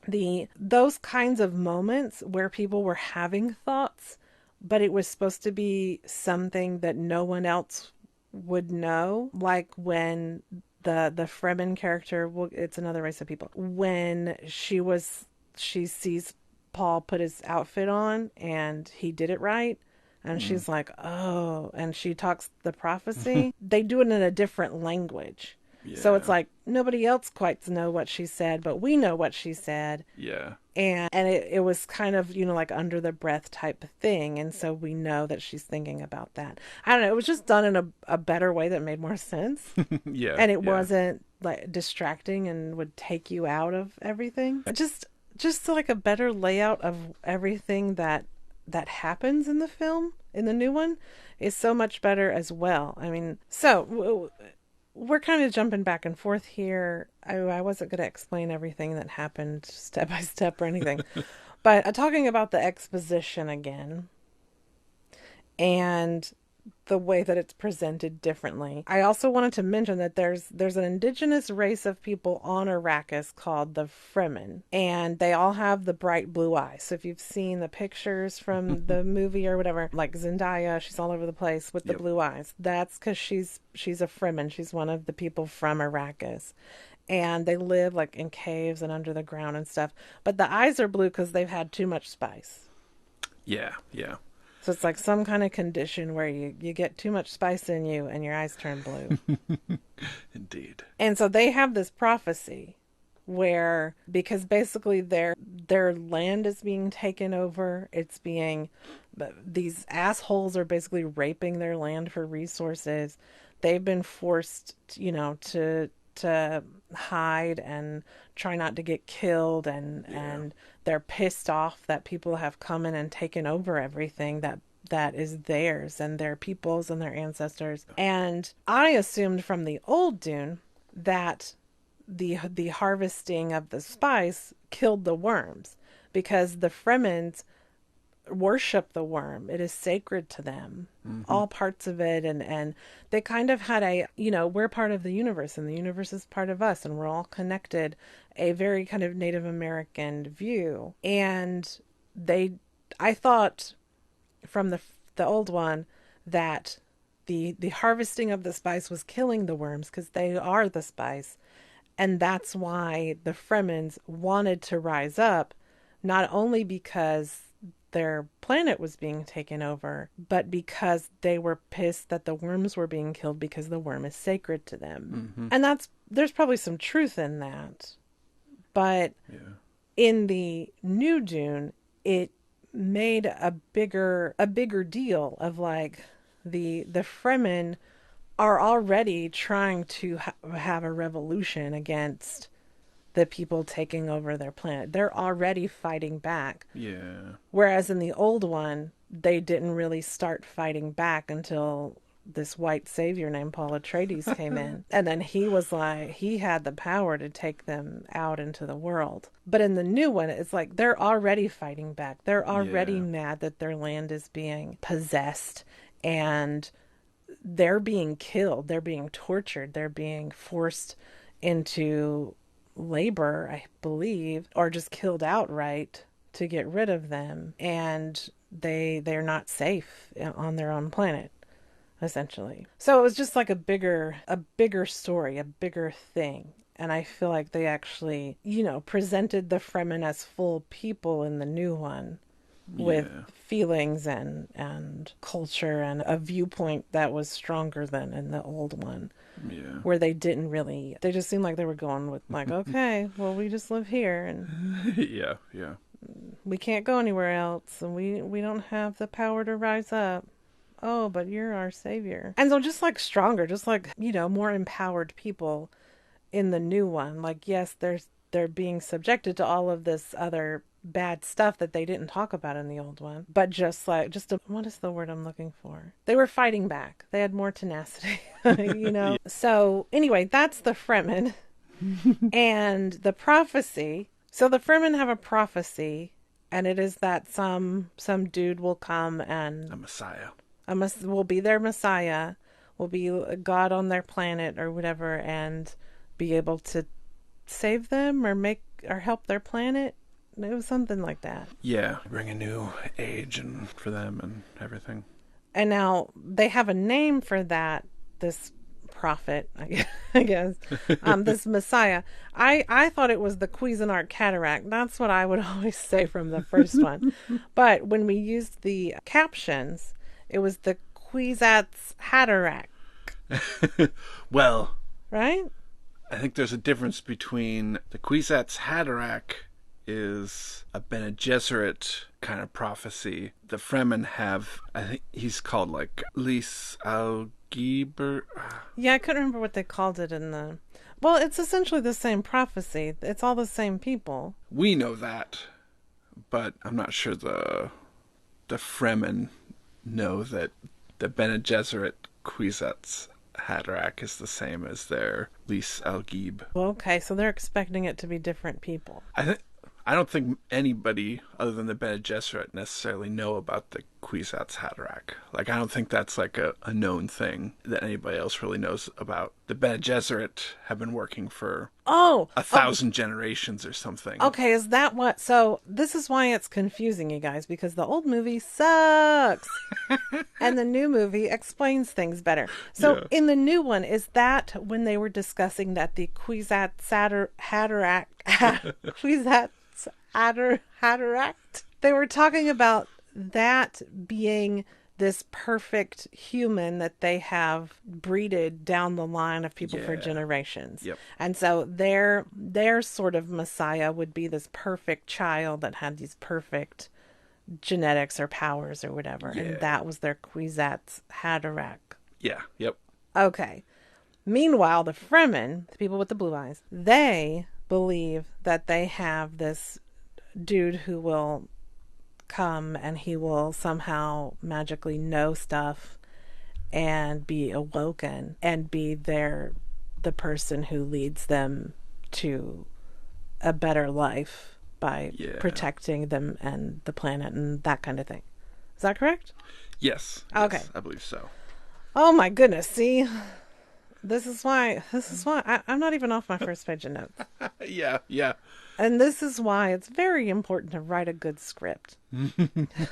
those kinds of moments where people were having thoughts, but it was supposed to be something that no one else would know, like when the Fremen character, well, it's another race of people, when she sees Paul put his outfit on and he did it right, and she's like, oh, and she talks the prophecy. They do it in a different language. So it's Yeah, like nobody else quite know what she said, but we know what she said. yeah. And it was kind of, like under the breath type of thing. And so we know that she's thinking about that. I don't know. It was just done in a better way that made more sense. Yeah, And it yeah. wasn't like distracting and would take you out of everything. Just like a better layout of everything that happens in the film, in the new one, is so much better as well. I mean, so we're kind of jumping back and forth here. I wasn't going to explain everything that happened step by step or anything. But talking about the exposition again and the way that it's presented differently. I also wanted to mention that there's an indigenous race of people on Arrakis called the Fremen, and they all have the bright blue eyes. So if you've seen the pictures from the movie or whatever, like Zendaya, she's all over the place with the Yep. blue eyes. That's because she's a Fremen. She's one of the people from Arrakis. And they live like in caves and under the ground and stuff. But the eyes are blue because they've had too much spice. Yeah, yeah. So it's like some kind of condition where you get too much spice in you and your eyes turn blue. Indeed. And so they have this prophecy where, because basically their land is being taken over, these assholes are basically raping their land for resources. They've been forced, to hide and try not to get killed, and they're pissed off that people have come in and taken over everything that is theirs and their peoples and their ancestors. And I assumed from the old Dune that the harvesting of the spice killed the worms, because the Fremens worship the worm. It is sacred to them, all parts of it. And they kind of had we're part of the universe and the universe is part of us and we're all connected, a very kind of Native American view. And I thought from the old one that the harvesting of the spice was killing the worms because they are the spice. And that's why the Fremens wanted to rise up, not only because their planet was being taken over, but because they were pissed that the worms were being killed because the worm is sacred to them. And there's probably some truth in that. But in the new Dune, it made a bigger deal of like the Fremen are already trying to have a revolution against the people taking over their planet. They're already fighting back. Yeah. Whereas in the old one, they didn't really start fighting back until this white savior named Paul Atreides came in. And then he was like, he had the power to take them out into the world. But in the new one, it's like they're already fighting back. They're already mad that their land is being possessed and they're being killed. They're being tortured. They're being forced into labor, I believe, or just killed outright to get rid of them. And they're not safe on their own planet, essentially. So it was just like a bigger story, a bigger thing. And I feel like they actually, presented the Fremen as full people in the new one with feelings and culture and a viewpoint that was stronger than in the old one. Yeah. Where they just seemed like they were going with like, okay, well, we just live here and Yeah, yeah. we can't go anywhere else and we don't have the power to rise up. oh, but you're our savior. And so just like stronger, just like, more empowered people in the new one. Like, yes, they're being subjected to all of this other bad stuff that they didn't talk about in the old one. But what is the word I'm looking for? They were fighting back. They had more tenacity, Yeah. So anyway, that's the Fremen. And the prophecy. So the Fremen have a prophecy, and it is that some dude will come and A Messiah. will be their Messiah, will be God on their planet or whatever, and be able to save them or help their planet. It was something like that. Yeah, bring a new age and for them and everything. And now they have a name for that. This prophet, I guess, this Messiah. I thought it was the Cuisinart cataract. That's what I would always say from the first one. But when we used the captions, it was the Kwisatz Haderach. Well, Right? I think there's a difference between the Kwisatz Haderach is a Bene Gesserit kind of prophecy. The Fremen have, I think he's called like Lys Algiber. Yeah, I couldn't remember what they called it in the... Well, it's essentially the same prophecy. It's all the same people. We know that, but I'm not sure the Fremen know that the Bene Gesserit Kwisatz Haderach is the same as their Lys Algib. Well, okay, so they're expecting it to be different people. I don't think anybody other than the Bene Gesserit necessarily know about the Kwisatz Haderach. Like, I don't think that's like a known thing that anybody else really knows about. The Bene Gesserit have been working for 1,000 generations or something. Okay, is that what? So this is why it's confusing, you guys, because the old movie sucks. And the new movie explains things better. So Yeah. in the new one, is that when they were discussing that the Kwisatz Haderach, Kwisatz Haderach, they were talking about that being this perfect human that they have breeded down the line of people for Yeah. generations. Yep. And so their sort of Messiah would be this perfect child that had these perfect genetics or powers or whatever. Yeah. And that was their Kwisatz Haderach. Yeah, yep. Okay. Meanwhile, the Fremen, the people with the blue eyes, they believe that they have this dude who will come and he will somehow magically know stuff and be awoken and be the person who leads them to a better life by protecting them and the planet and that kind of thing. Is that correct? Yes. Okay. Yes, I believe so. Oh my goodness, see? This is why I'm not even off my first page of notes. Yeah. And this is why it's very important to write a good script.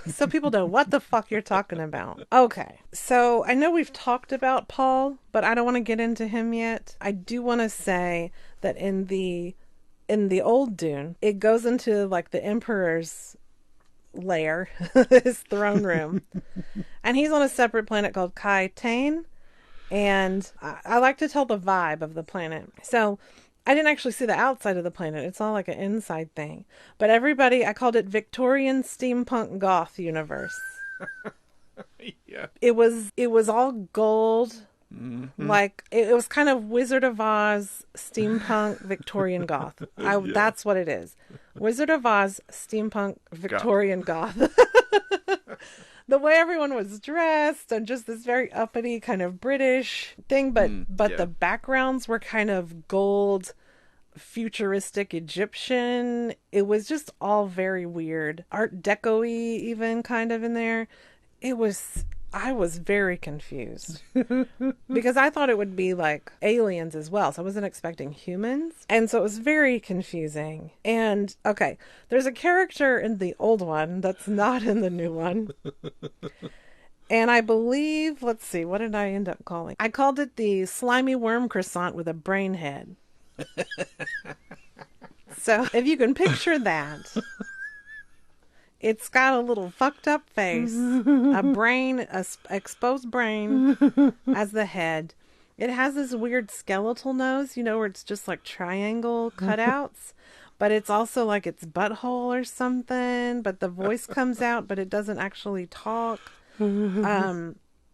So people know what the fuck you're talking about. Okay. So I know we've talked about Paul, but I don't want to get into him yet. I do want to say that in the old Dune, it goes into like the Emperor's lair, his throne room. And he's on a separate planet called Kai Tane. And I like to tell the vibe of the planet. So I didn't actually see the outside of the planet. It's all like an inside thing. But I called it Victorian Steampunk Goth Universe. Yeah. It was all gold. Mm-hmm. Like it was kind of Wizard of Oz steampunk Victorian goth. That's what it is. Wizard of Oz steampunk Victorian goth. The way everyone was dressed and just this very uppity kind of British thing, but the backgrounds were kind of gold, futuristic Egyptian. It was just all very weird. Art Deco-y even kind of in there. I was very confused because I thought it would be like aliens as well. So I wasn't expecting humans. And so it was very confusing. And okay, there's a character in the old one that's not in the new one. And I believe, let's see, what did I end up calling? I called it the slimy worm croissant with a brain head. So if you can picture that. It's got a little fucked up face, a brain, exposed brain as the head. It has this weird skeletal nose, where it's just like triangle cutouts, but it's also like its butthole or something, but the voice comes out, but it doesn't actually talk.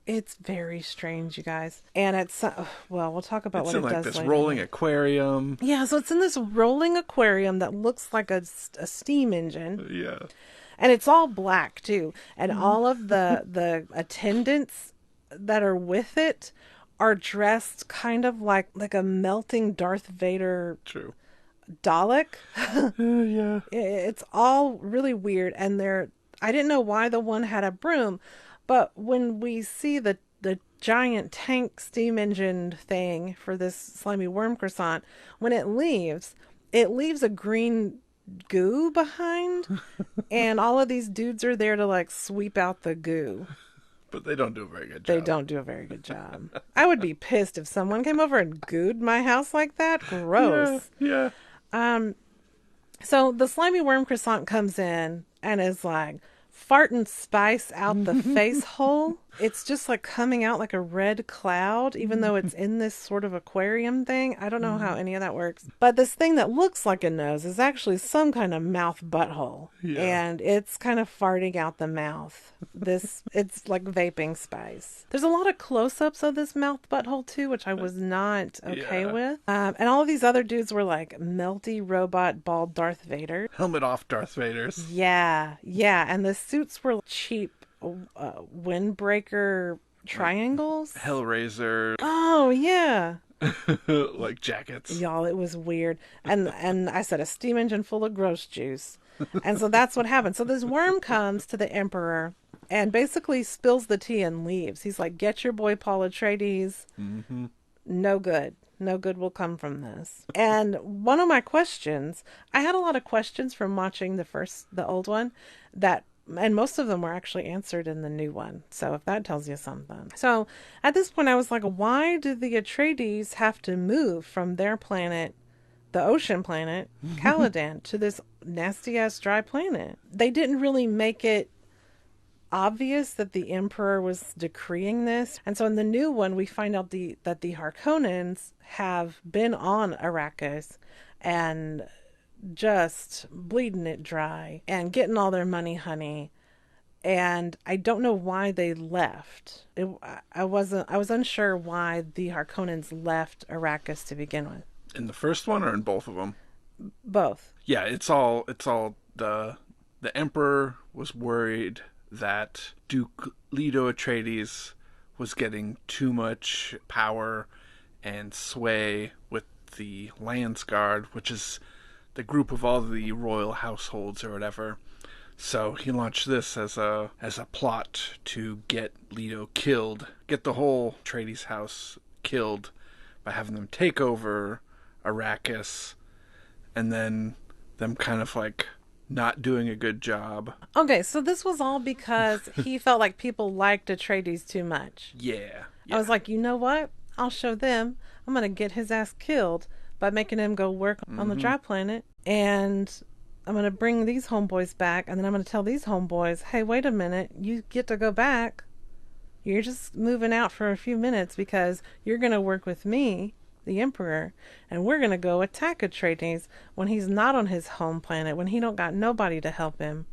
It's very strange, you guys. And it's, well, we'll talk about It's what in it like does this later. rolling aquarium. Yeah, so it's in this rolling aquarium that looks like a steam engine. Yeah. And it's all black, too. And all of the attendants that are with it are dressed kind of like a melting Darth Vader True. Dalek. Yeah. It's all really weird. And I didn't know why the one had a broom, but when we see the giant tank steam engine thing for this slimy worm croissant, when it leaves a green goo behind, and all of these dudes are there to like sweep out the goo. But they don't do a very good job. They don't do a very good job. I would be pissed if someone came over and gooed my house like that. Gross. Yeah. So the slimy worm croissant comes in and is like farting spice out the face hole. It's just like coming out like a red cloud, even though it's in this sort of aquarium thing. I don't know how any of that works. But this thing that looks like a nose is actually some kind of mouth butthole. Yeah. And it's kind of farting out the mouth. It's like vaping spice. There's a lot of close-ups of this mouth butthole too, which I was not okay Yeah. with. And all of these other dudes were like melty robot bald Darth Vader. Helmet off Darth Vader's. Yeah. And the suits were cheap windbreaker triangles. Hellraiser. Oh, yeah. Like jackets. Y'all, it was weird. And I said a steam engine full of gross juice. And so that's what happened. So this worm comes to the Emperor and basically spills the tea and leaves. He's like, get your boy Paul Atreides. Mm-hmm. No good. No good will come from this. And one of my questions, I had a lot of questions from watching the old one, and most of them were actually answered in the new one. So if that tells you something. So at this point I was like, why do the Atreides have to move from their planet, the ocean planet, Caladan, to this nasty ass dry planet? They didn't really make it obvious that the Emperor was decreeing this. And so in the new one, we find out that the Harkonnens have been on Arrakis and just bleeding it dry and getting all their money, honey. And I don't know why they left. I was unsure why the Harkonnens left Arrakis to begin with. In the first one or in both of them? Both. Yeah, it's all the Emperor was worried that Duke Leto Atreides was getting too much power and sway with the Landsguard, which is the group of all the royal households or whatever. So he launched this as a plot to get Leto killed, get the whole Atreides house killed by having them take over Arrakis, and then them kind of like not doing a good job. Okay, so this was all because he felt like people liked Atreides too much. Yeah. I was like, you know what? I'll show them. I'm going to get his ass killed by making him go work on the dry planet. And I'm going to bring these homeboys back. And then I'm going to tell these homeboys, hey, wait a minute. You get to go back. You're just moving out for a few minutes because you're going to work with me, the Emperor, and we're going to go attack Atreides when he's not on his home planet, when he don't got nobody to help him.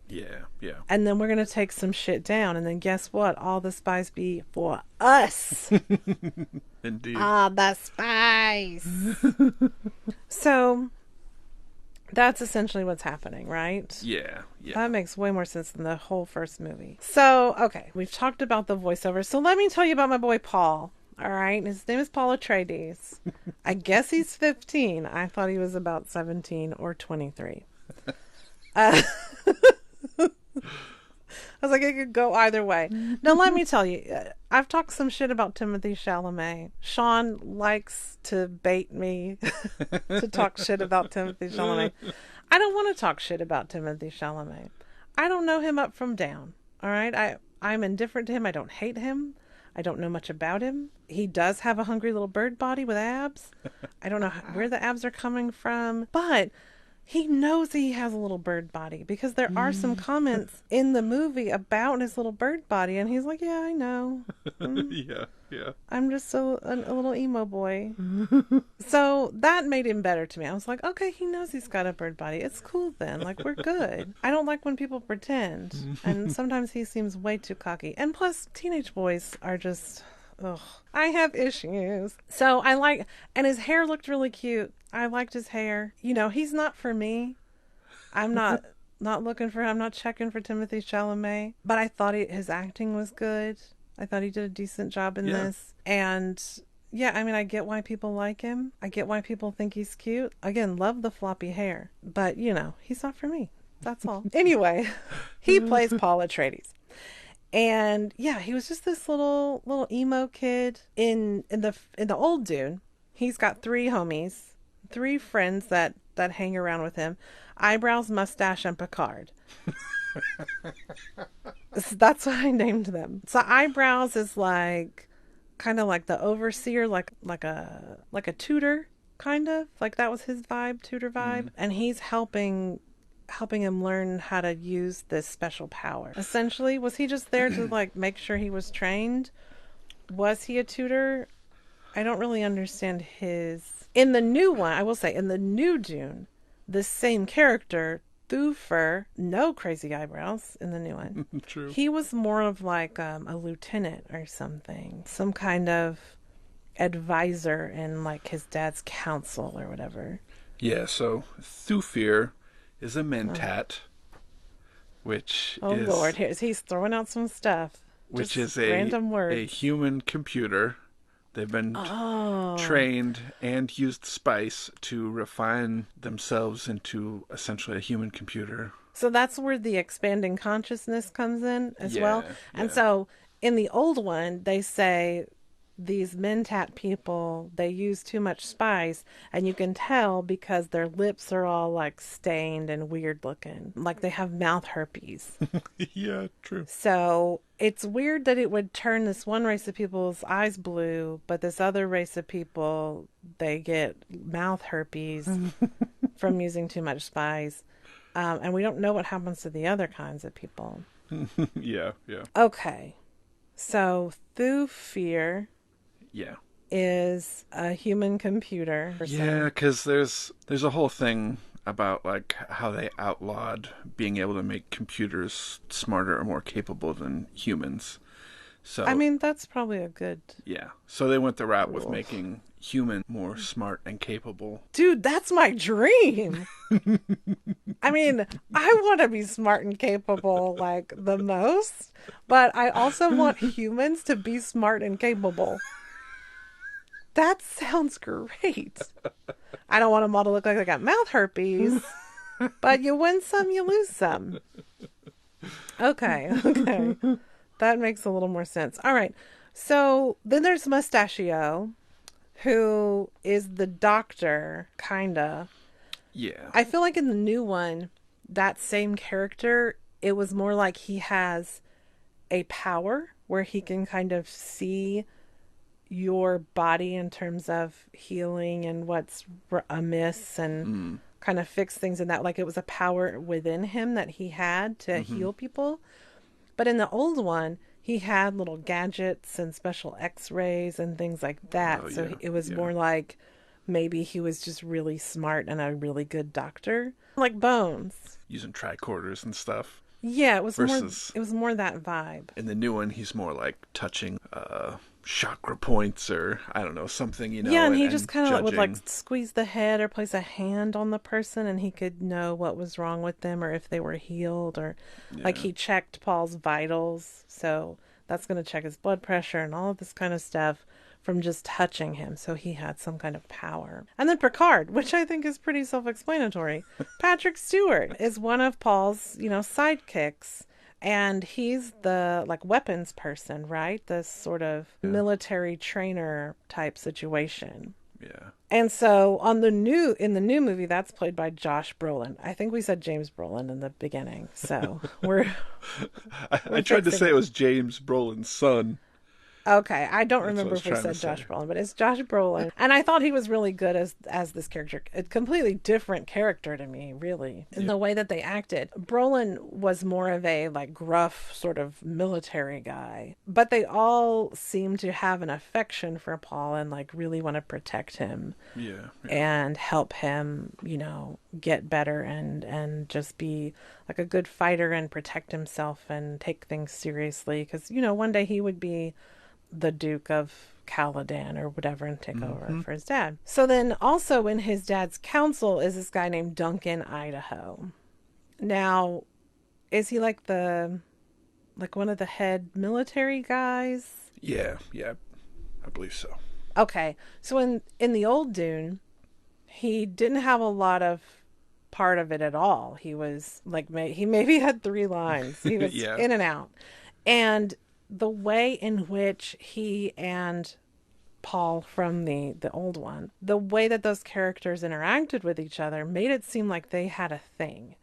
Yeah. And then we're going to take some shit down. And then guess what? All the spies be for us. Indeed. All the spies. So that's essentially what's happening, right? Yeah. That makes way more sense than the whole first movie. So, okay, we've talked about the voiceover. So let me tell you about my boy Paul. All right, his name is Paul Atreides. I guess he's 15. I thought he was about 17 or 23. I was like, it could go either way. Now, let me tell you, I've talked some shit about Timothée Chalamet. Sean likes to bait me to talk shit about Timothée Chalamet. I don't want to talk shit about Timothée Chalamet. I don't know him up from down. All right, I'm indifferent to him. I don't hate him. I don't know much about him. He does have a hungry little bird body with abs. I don't know where the abs are coming from, but He knows he has a little bird body because there are some comments in the movie about his little bird body, and he's like, "Yeah, I know. Yeah, yeah. I'm just a little emo boy." So that made him better to me. I was like, "Okay, he knows he's got a bird body. It's cool then. Like, we're good." I don't like when people pretend, and sometimes he seems way too cocky. And plus, teenage boys are just. Ugh, I have issues. So I like, and his hair looked really cute. I liked his hair. You know, he's not for me. I'm not looking for. I'm not checking for Timothy Chalamet. But I thought his acting was good. I thought he did a decent job in this. And yeah, I mean, I get why people like him. I get why people think he's cute. Again, love the floppy hair. But you know, he's not for me. That's all. Anyway, he plays Paul Atreides. And yeah, he was just this little emo kid in the old Dune. He's got 3 homies, 3 friends that hang around with him: Eyebrows, Mustache, and Picard. So that's what I named them. So Eyebrows is like kind of like the overseer, like a tutor, kind of like that was his vibe, tutor vibe, and he's helping him learn how to use this special power. Essentially, was he just there to like make sure he was trained? Was he a tutor? I don't really understand his. In the new one, I will say, in the new Dune, the same character, Thufir, no crazy eyebrows in the new one. True. He was more of like a lieutenant or something, some kind of advisor in like his dad's council or whatever. Yeah, so Thufir is a mentat, which is... Oh, Lord, he's throwing out some stuff. Which Just is random words. a human computer. They've been trained and used spice to refine themselves into essentially a human computer. So that's where the expanding consciousness comes in as well. And yeah. so in the old one, they say these mentat people, they use too much spice, and you can tell because their lips are all like stained and weird looking, like they have mouth herpes. Yeah, true. So it's weird that it would turn this one race of people's eyes blue, but this other race of people, they get mouth herpes from using too much spice. And we don't know what happens to the other kinds of people. Yeah. Okay. So Thufir is a human computer. Yeah, because there's a whole thing about like how they outlawed being able to make computers smarter or more capable than humans. So I mean, that's probably a good... Yeah. So they went the route with making human more smart and capable. Dude, that's my dream. I mean, I want to be smart and capable like the most, but I also want humans to be smart and capable. That sounds great. I don't want them all to look like they got mouth herpes, but you win some, you lose some. Okay. That makes a little more sense. All right. So then there's Mustachio, who is the doctor, kinda. Yeah. I feel like in the new one, that same character, it was more like he has a power where he can kind of see your body in terms of healing and what's amiss and kind of fix things in that. Like it was a power within him that he had to heal people. But in the old one, he had little gadgets and special x-rays and things like that. It was more like maybe he was just really smart and a really good doctor. Like Bones. Using tricorders and stuff. Yeah, it was more that vibe. In the new one, he's more like touching chakra points or, I don't know, something, you know. Yeah, and he just kind of would like squeeze the head or place a hand on the person and he could know what was wrong with them or if they were healed or like he checked Paul's vitals. So that's going to check his blood pressure and all of this kind of stuff from just touching him. So he had some kind of power. And then Picard, which I think is pretty self-explanatory. Patrick Stewart is one of Paul's, sidekicks. And he's the like weapons person, right? This sort of military trainer type situation. Yeah. And so in the new movie, that's played by Josh Brolin. I think we said James Brolin in the beginning. So we're I tried to say it was James Brolin's son. Okay, I don't That's what I remember was if we trying to said say. Josh Brolin, but it's Josh Brolin, and I thought he was really good as this character. A completely different character to me, really, in Yeah. the way that they acted. Brolin was more of a like gruff sort of military guy, but they all seem to have an affection for Paul and like really want to protect him Yeah. Yeah. and help him, get better and just be like a good fighter and protect himself and take things seriously because one day he would be the Duke of Caladan or whatever and take over for his dad. So then also in his dad's council is this guy named Duncan Idaho. Now, is he like one of the head military guys? Yeah. Yeah. I believe so. Okay. So in the old Dune, he didn't have a lot of part of it at all. He was like he maybe had 3 lines. He was Yeah. in and out. And the way in which he and Paul from the old one, the way that those characters interacted with each other made it seem like they had a thing.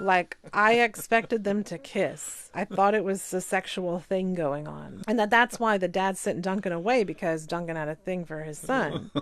Like I expected them to kiss. I thought it was a sexual thing going on. And that's why the dad sent Duncan away because Duncan had a thing for his son.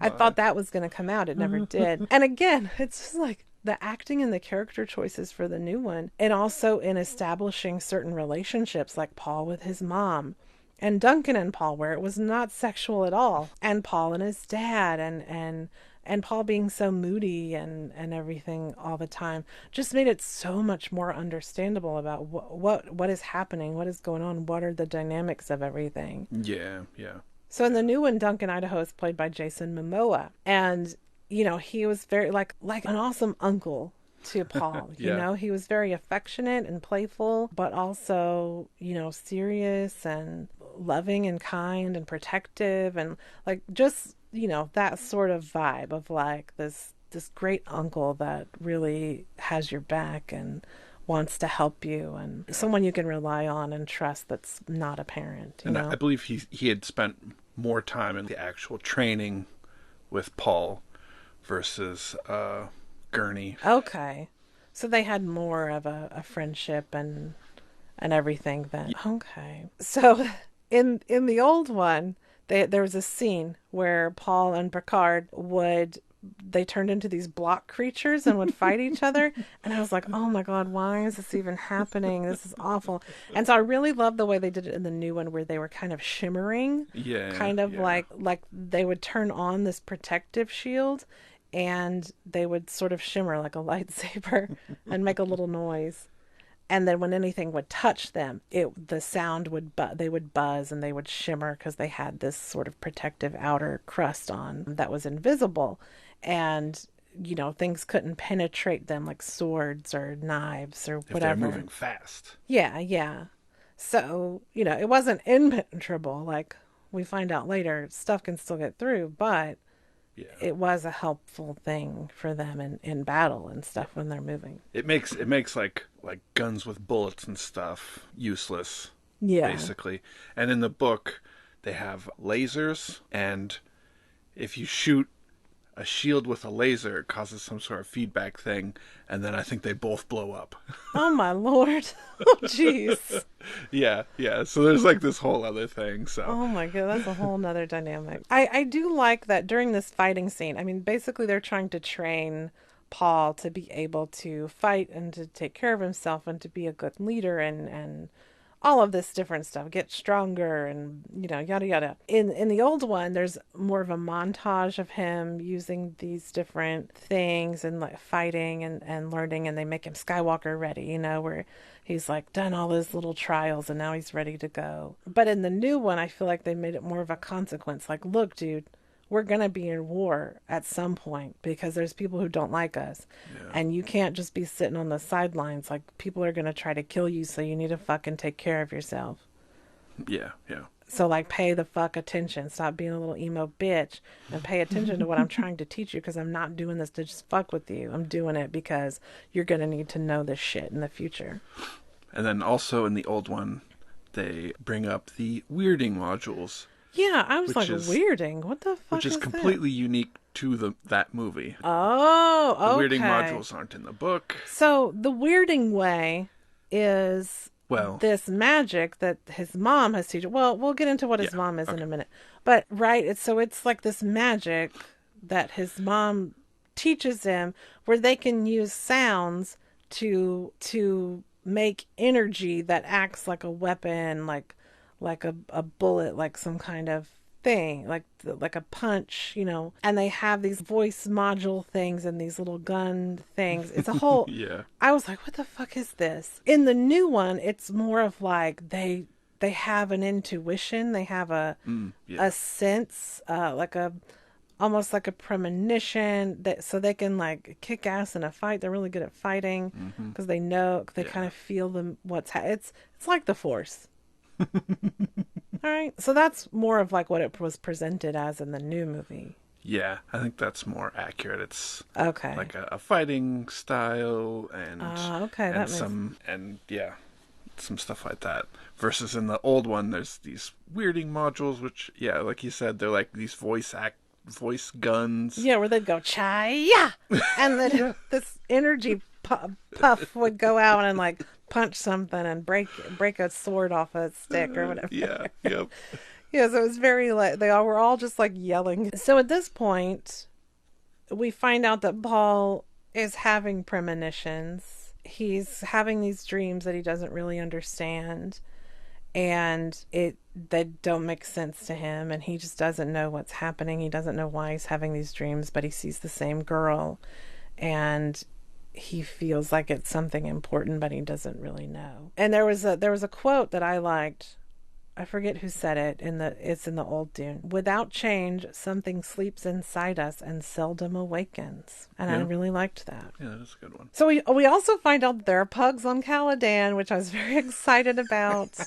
I thought that was going to come out. It never did. And again, it's just like the acting and the character choices for the new one, and also in establishing certain relationships like Paul with his mom and Duncan and Paul, where it was not sexual at all, and Paul and his dad, and Paul being so moody and everything all the time, just made it so much more understandable about what is happening, what is going on, what are the dynamics of everything. Yeah. Yeah. So in the new one, Duncan Idaho is played by Jason Momoa, and he was very like an awesome uncle to Paul. Yeah. He was very affectionate and playful, but also serious and loving and kind and protective, and like just that sort of vibe of like this great uncle that really has your back and wants to help you, and someone you can rely on and trust that's not a parent. And I believe he had spent more time in the actual training with Paul versus Gurney. Okay. So they had more of a friendship and everything then. Okay. So in the old one, there was a scene where Paul and Picard they turned into these block creatures and would fight each other. And I was like, oh my God, why is this even happening? This is awful. And so I really love the way they did it in the new one where they were kind of shimmering. Yeah. Kind of yeah. like they would turn on this protective shield and they would sort of shimmer like a lightsaber and make a little noise. And then when anything would touch them, the sound they would buzz and they would shimmer because they had this sort of protective outer crust on that was invisible. And, things couldn't penetrate them like swords or knives or whatever. If they're moving fast. Yeah, yeah. So, it wasn't impenetrable. Like we find out later, stuff can still get through, but Yeah. it was a helpful thing for them in battle and stuff when they're moving. It makes like guns with bullets and stuff useless. Yeah. Basically. And in the book they have lasers, and if you shoot a shield with a laser, it causes some sort of feedback thing, and then I think they both blow up. Oh my Lord. Oh jeez. Yeah. So there's like this whole other thing. So Oh my God, that's a whole nother dynamic. I do like that during this fighting scene. I mean, basically they're trying to train Paul to be able to fight and to take care of himself and to be a good leader and all of this different stuff, get stronger and, yada, yada. In the old one, there's more of a montage of him using these different things and like fighting and learning, and they make him Skywalker ready, where he's like done all his little trials and now he's ready to go. But in the new one, I feel like they made it more of a consequence. Like, look, dude, we're going to be in war at some point because there's people who don't like us. Yeah. And you can't just be sitting on the sidelines. Like, people are going to try to kill you, so you need to fucking take care of yourself. Yeah. So, like, pay the fuck attention. Stop being a little emo bitch and pay attention to what I'm trying to teach you, because I'm not doing this to just fuck with you. I'm doing it because you're going to need to know this shit in the future. And then also in the old one, they bring up the weirding modules. Yeah, I was like, weirding? What the fuck Which is completely unique to that movie. Oh, okay. The weirding modules aren't in the book. So the weirding way is Well, this magic that his mom has teach. Well, we'll get into what his yeah. mom is in Okay. a minute. But right, it's like this magic that his mom teaches him where they can use sounds to make energy that acts like a weapon, like a bullet, like some kind of thing, like a punch, and they have these voice module things and these little gun things. It's a whole Yeah. I was like, what the fuck is this? In the new one, it's more of like they have an intuition, they have a Yeah. sense, like a almost like a premonition that so they can like kick ass in a fight. They're really good at fighting because they know they kind Yeah. of feel it's like the Force. All right, so that's more of like what it was presented as in the new movie. Yeah. I think that's more accurate. It's Okay. like a fighting style Okay, that makes and yeah, some stuff like that. Versus in the old one, there's these weirding modules, which yeah, like you said, they're like these voice guns. yeah, where they'd go chaya, and then Yeah. this energy puff would go out and like punch something and break a sword off a stick or whatever. Yeah. Yep. Yeah, so it was very like they all were all just like yelling. So at this point, we find out that Paul is having premonitions. He's having these dreams that he doesn't really understand, and they don't make sense to him, and he just doesn't know what's happening. He doesn't know why he's having these dreams, but he sees the same girl, and he feels like it's something important, but he doesn't really know. And there was a quote that I liked. I forget who said it it's in the old Dune. Without change, something sleeps inside us and seldom awakens. And I Yeah. really liked that. Yeah, that's a good one. So we also find out that there are pugs on Caladan, which I was very excited about.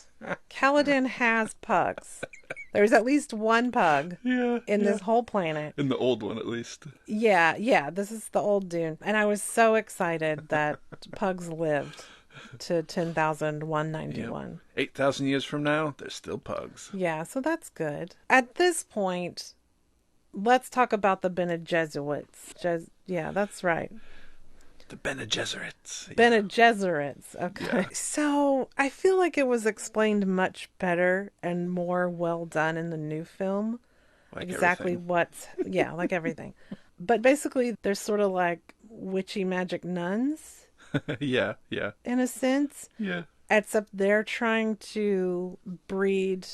Caladan has pugs. There's at least one pug Yeah. in Yeah. this whole planet. In the old one, at least. Yeah, this is the old Dune. And I was so excited that pugs lived to 10,191. 8,000 years from now, they're still pugs. Yeah, so that's good. At this point, let's talk about the Bene Gesserits. Yeah, that's right. The Bene Gesserits. Bene Gesserits. Okay. Yeah. So I feel like it was explained much better and more well done in the new film. Like Exactly everything. yeah, like everything. But basically, they're sort of like witchy magic nuns Yeah. Yeah. in a sense. Yeah. Except they're trying to breed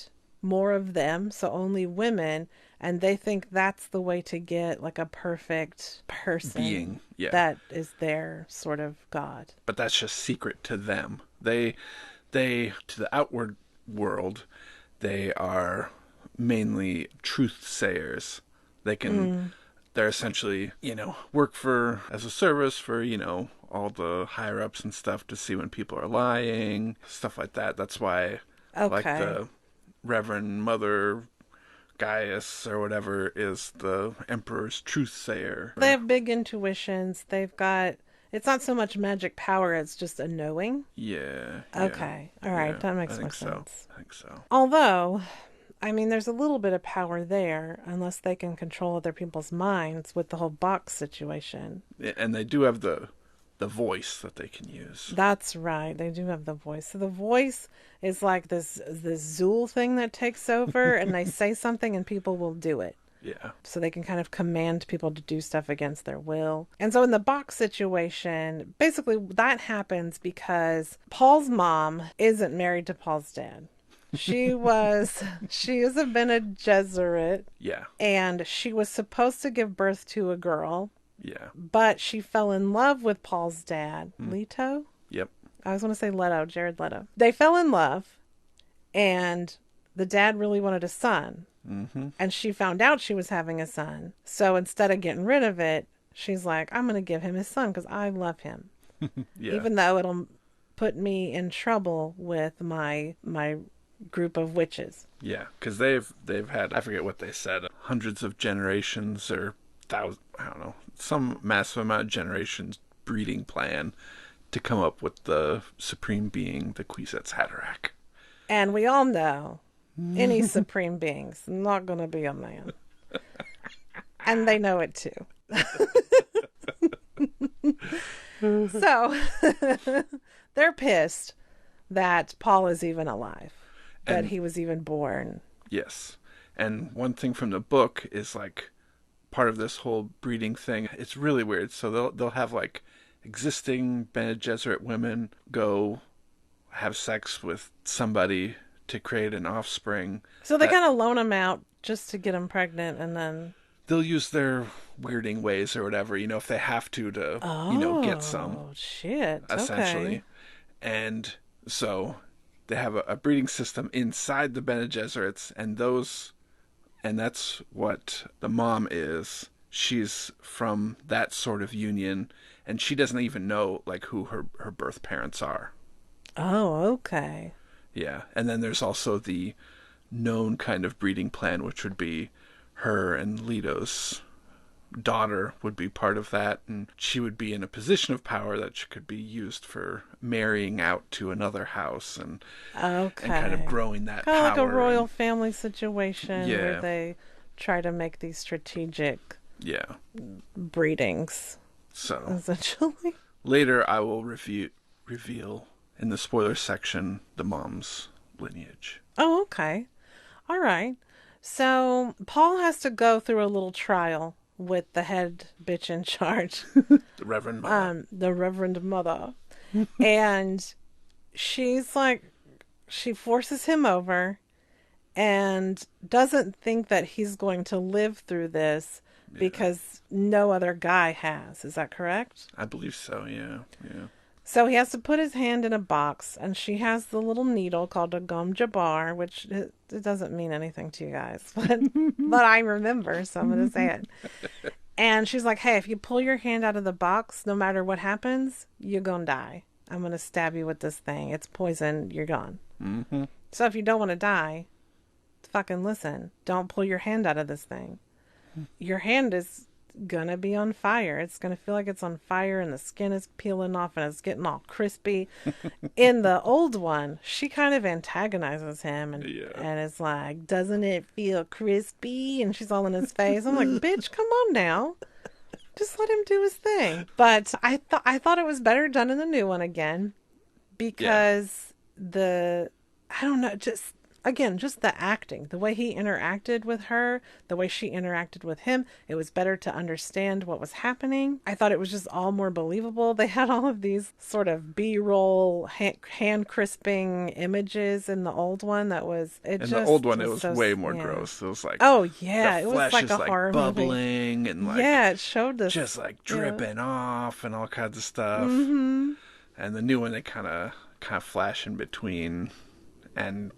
more of them, so only women, and they think that's the way to get like a perfect person Being. Yeah. that is their sort of god. But that's just secret to them. They to the outward world, they are mainly truth sayers. They can they're essentially, work for as a service for, all the higher ups and stuff to see when people are lying, stuff like that. That's why like Okay. the Reverend Mother Gaius or whatever is the Emperor's truth sayer. They have big intuitions. It's not so much magic power, it's just a knowing. Yeah. Okay. All right, Yeah, that makes I more think so. sense. I think so. Although, I mean, there's a little bit of power there, unless they can control other people's minds with the whole box situation. And they do have the voice that they can use. That's right. They do have the voice. So the voice is like this Zool thing that takes over, and they say something, and people will do it. Yeah. So they can kind of command people to do stuff against their will. And so in the box situation, basically that happens because Paul's mom isn't married to Paul's dad. She has been a Gesserit, Yeah. and she was supposed to give birth to a girl, Yeah. but she fell in love with Paul's dad, Leto. Yep. I always want to say Leto, Jared Leto. They fell in love, and the dad really wanted a son. Mm-hmm. And she found out she was having a son. So instead of getting rid of it, she's like, I'm going to give him his son because I love him. Yeah. Even though it'll put me in trouble with my group of witches. Yeah, because they've had, I forget what they said, hundreds of generations or thousands, I don't know, some massive amount of generations breeding plan to come up with the supreme being, the Kwisatz Haderach. And we all know any supreme being's not going to be a man. And they know it too. So they're pissed that Paul is even alive, that And he was even born. yes. And one thing from the book is like part of this whole breeding thing. It's really weird. So they'll have like existing Bene Gesserit women go have sex with somebody to create an offspring. So they That kind of loan him out just to get him pregnant, and then they'll use their weirding ways or whatever, if they have to get some, oh shit, essentially. okay. And so they have a breeding system inside the Bene Gesserits, and that's what the mom is. She's from that sort of union, and she doesn't even know like who her birth parents are. Oh, okay. Yeah, and then there's also the known kind of breeding plan, which would be her and Leto's daughter would be part of that, and she would be in a position of power that she could be used for marrying out to another house and Okay. kind of growing that Kind of like power. a royal family situation Yeah. where they try to make these strategic Yeah. breedings, So essentially. later I will reveal in the spoiler section the mom's lineage. Oh, okay. All right. So Paul has to go through a little trial with the head bitch in charge, The Reverend Mother. the Reverend Mother. And she's like, she forces him over and doesn't think that he's going to live through this because no other guy has. Is that correct? I believe so, yeah. Yeah. So he has to put his hand in a box, and she has the little needle called a gum jabar, which it doesn't mean anything to you guys, but I remember, so I'm going to say it. And she's like, hey, if you pull your hand out of the box, no matter what happens, you're going to die. I'm going to stab you with this thing. It's poison. You're gone. Mm-hmm. So if you don't want to die, fucking listen. Don't pull your hand out of this thing. Your hand is gonna be on fire. It's gonna feel like it's on fire, and the skin is peeling off and it's getting all crispy. In the old one, she kind of antagonizes him and is like, doesn't it feel crispy? And she's all in his face. I'm like, bitch, come on now. Just let him do his thing. But I thought it was better done in the new one again, because I don't know, just the acting, the way he interacted with her, the way she interacted with him, it was better to understand what was happening. I thought it was just all more believable. They had all of these sort of B-roll hand crisping images in the old one. That was it. In the old one, it was way more gross. It was like, oh yeah, the it flesh was like is a like horror bubbling movie. and like it showed this just like dripping off and all kinds of stuff. Mm-hmm. And the new one, they kind of flash in between and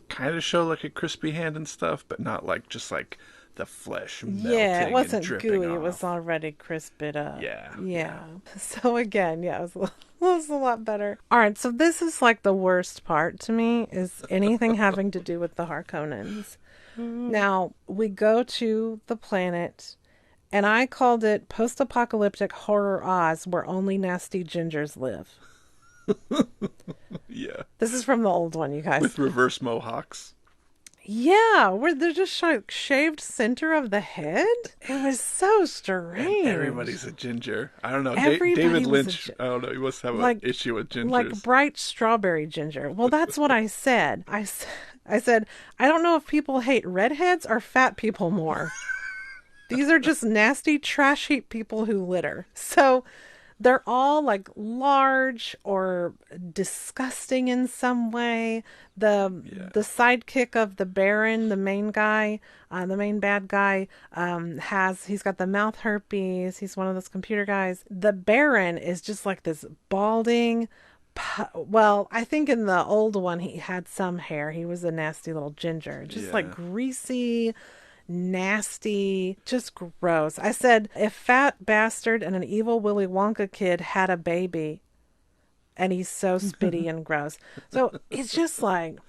kind of show like a crispy hand and stuff, but not like just like the flesh melting. Yeah, it wasn't and gooey. off. It was already crisped up. Yeah. So again, it was a lot better. All right, so this is like the worst part to me, is anything having to do with the Harkonnens. Now, we go to the planet, and I called it post-apocalyptic horror Oz, where only nasty gingers live. Yeah. This is from the old one, you guys. With reverse mohawks. Yeah, where they're just shaved center of the head. It was so strange. And everybody's a ginger. I don't know. Everybody David was Lynch, I don't know. He must have an issue with gingers. Like bright strawberry ginger. Well, that's what I said. I said, I don't know if people hate redheads or fat people more. These are just nasty trash heap people who litter. So they're all like large or disgusting in some way. The sidekick of the Baron, the main guy, the main bad guy, he's got the mouth herpes. He's one of those computer guys. The Baron is just like this balding. Well, I think in the old one he had some hair. He was a nasty little ginger, just like greasy, nasty, just gross. I said, if Fat Bastard and an evil Willy Wonka kid had a baby, and he's so spitty and gross. So it's just like,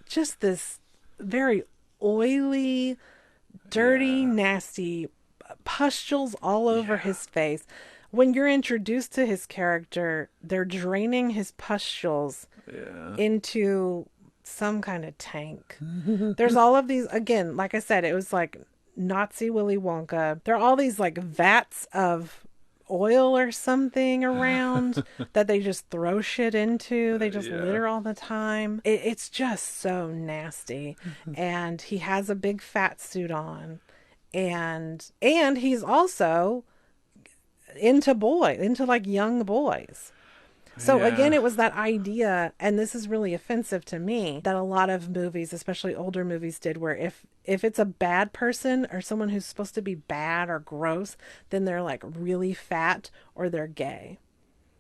just this very oily, dirty, nasty pustules all over his face. When you're introduced to his character, they're draining his pustules into some kind of tank. There's all of these, again, like I said, it was like Nazi Willy Wonka. There are all these like vats of oil or something around that they just throw shit into. They just Yeah. litter all the time. It's just so nasty. And he has a big fat suit on. And he's also into like young boys. So again, Yeah. it was that idea, and this is really offensive to me, that a lot of movies, especially older movies, did, where if it's a bad person or someone who's supposed to be bad or gross, then they're like really fat or they're gay.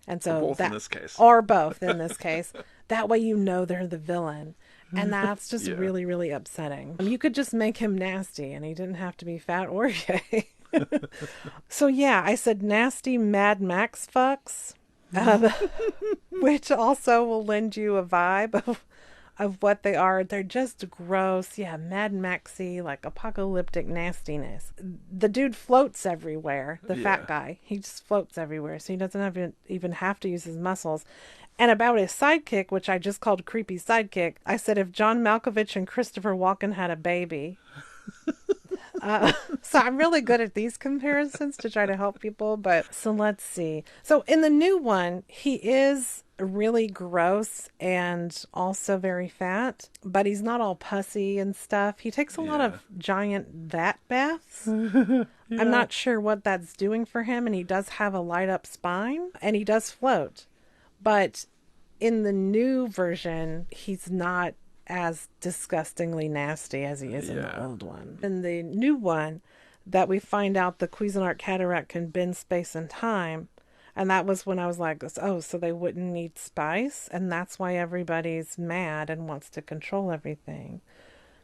And Or so both in this case. or both in this case, that way you know they're the villain. And that's just Yeah. really, really upsetting. You could just make him nasty and he didn't have to be fat or gay. So yeah, I said nasty Mad Max fucks. Um, which also will lend you a vibe of what they are. They're just gross. Yeah, Mad Maxy, like apocalyptic nastiness. The dude floats everywhere. The fat guy. He just floats everywhere. So he doesn't even have to use his muscles. And about his sidekick, which I just called creepy sidekick, I said if John Malkovich and Christopher Walken had a baby. So I'm really good at these comparisons to try to help people. But so let's see. So in the new one, he is really gross and also very fat, but he's not all pussy and stuff. He takes a lot of giant vat baths. I'm not sure what that's doing for him. And he does have a light up spine and he does float. But in the new version, he's not as disgustingly nasty as he is in the old one. In the new one, that we find out the Cuisinart cataract can bend space and time. And that was when I was like, oh, so they wouldn't need spice? And that's why everybody's mad and wants to control everything.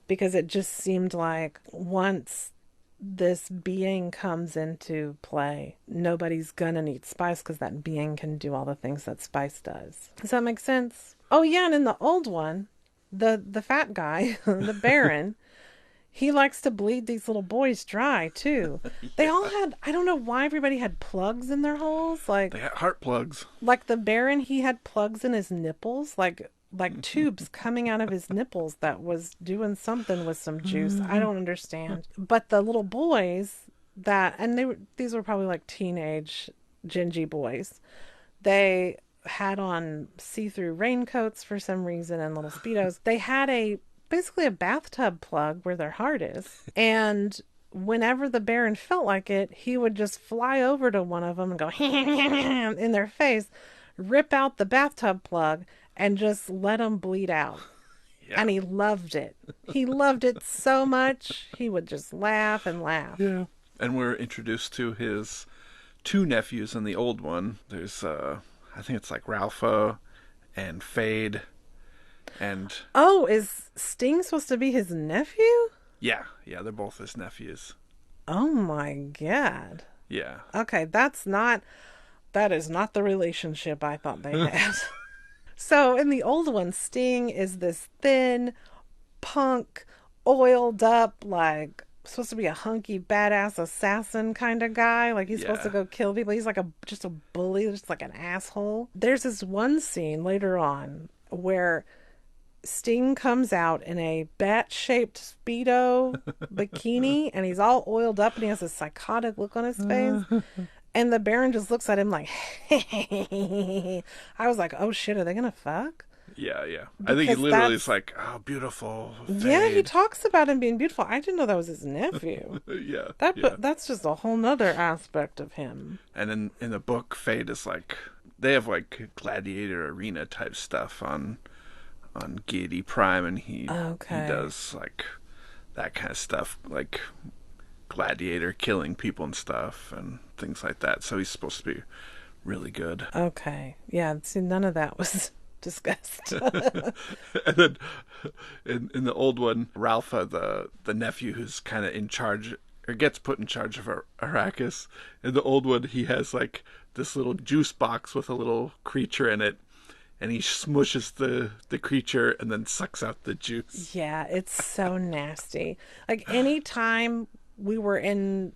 Because it just seemed like once this being comes into play, nobody's gonna need spice because that being can do all the things that spice does. Does that make sense? Oh yeah, and in the old one, the fat guy, the Baron, he likes to bleed these little boys dry too. They all had, I don't know why everybody had plugs in their holes. Like They had heart plugs. Like the Baron, he had plugs in his nipples, like tubes coming out of his nipples that was doing something with some juice. I don't understand. But the little boys these were probably like teenage gingy boys. They had on see-through raincoats for some reason and little Speedos. They had basically a bathtub plug where their heart is. And whenever the Baron felt like it, he would just fly over to one of them and go in their face, rip out the bathtub plug, and just let them bleed out. Yeah. And he loved it. He loved it so much. He would just laugh and laugh. Yeah. And we're introduced to his two nephews in the old one. There's, I think it's like Ralpha and Fade. And oh, is Sting supposed to be his nephew? Yeah, they're both his nephews. Oh my God. Yeah. Okay, that is not the relationship I thought they had. So in the old one, Sting is this thin, punk, oiled up, like supposed to be a hunky, badass assassin kind of guy. Like he's supposed to go kill people. He's like just a bully, just like an asshole. There's this one scene later on where Sting comes out in a bat-shaped Speedo bikini and he's all oiled up and he has a psychotic look on his face. And the Baron just looks at him like, I was like, oh shit, are they gonna fuck? Yeah. I think he literally is like, oh, beautiful. Fade. Yeah, he talks about him being beautiful. I didn't know that was his nephew. Yeah. That's just a whole nother aspect of him. And in the book, Fade is like, they have like gladiator arena type stuff on Gaiety Prime, and he does like that kind of stuff, like gladiator killing people and stuff and things like that. So he's supposed to be really good. Okay. Yeah, see, none of that was discussed. And then in the old one, Ralpha, the nephew who's kind of in charge, or gets put in charge of Arrakis. In the old one, he has like this little juice box with a little creature in it, and he smushes the creature and then sucks out the juice. Yeah, it's so nasty. Like anytime we were in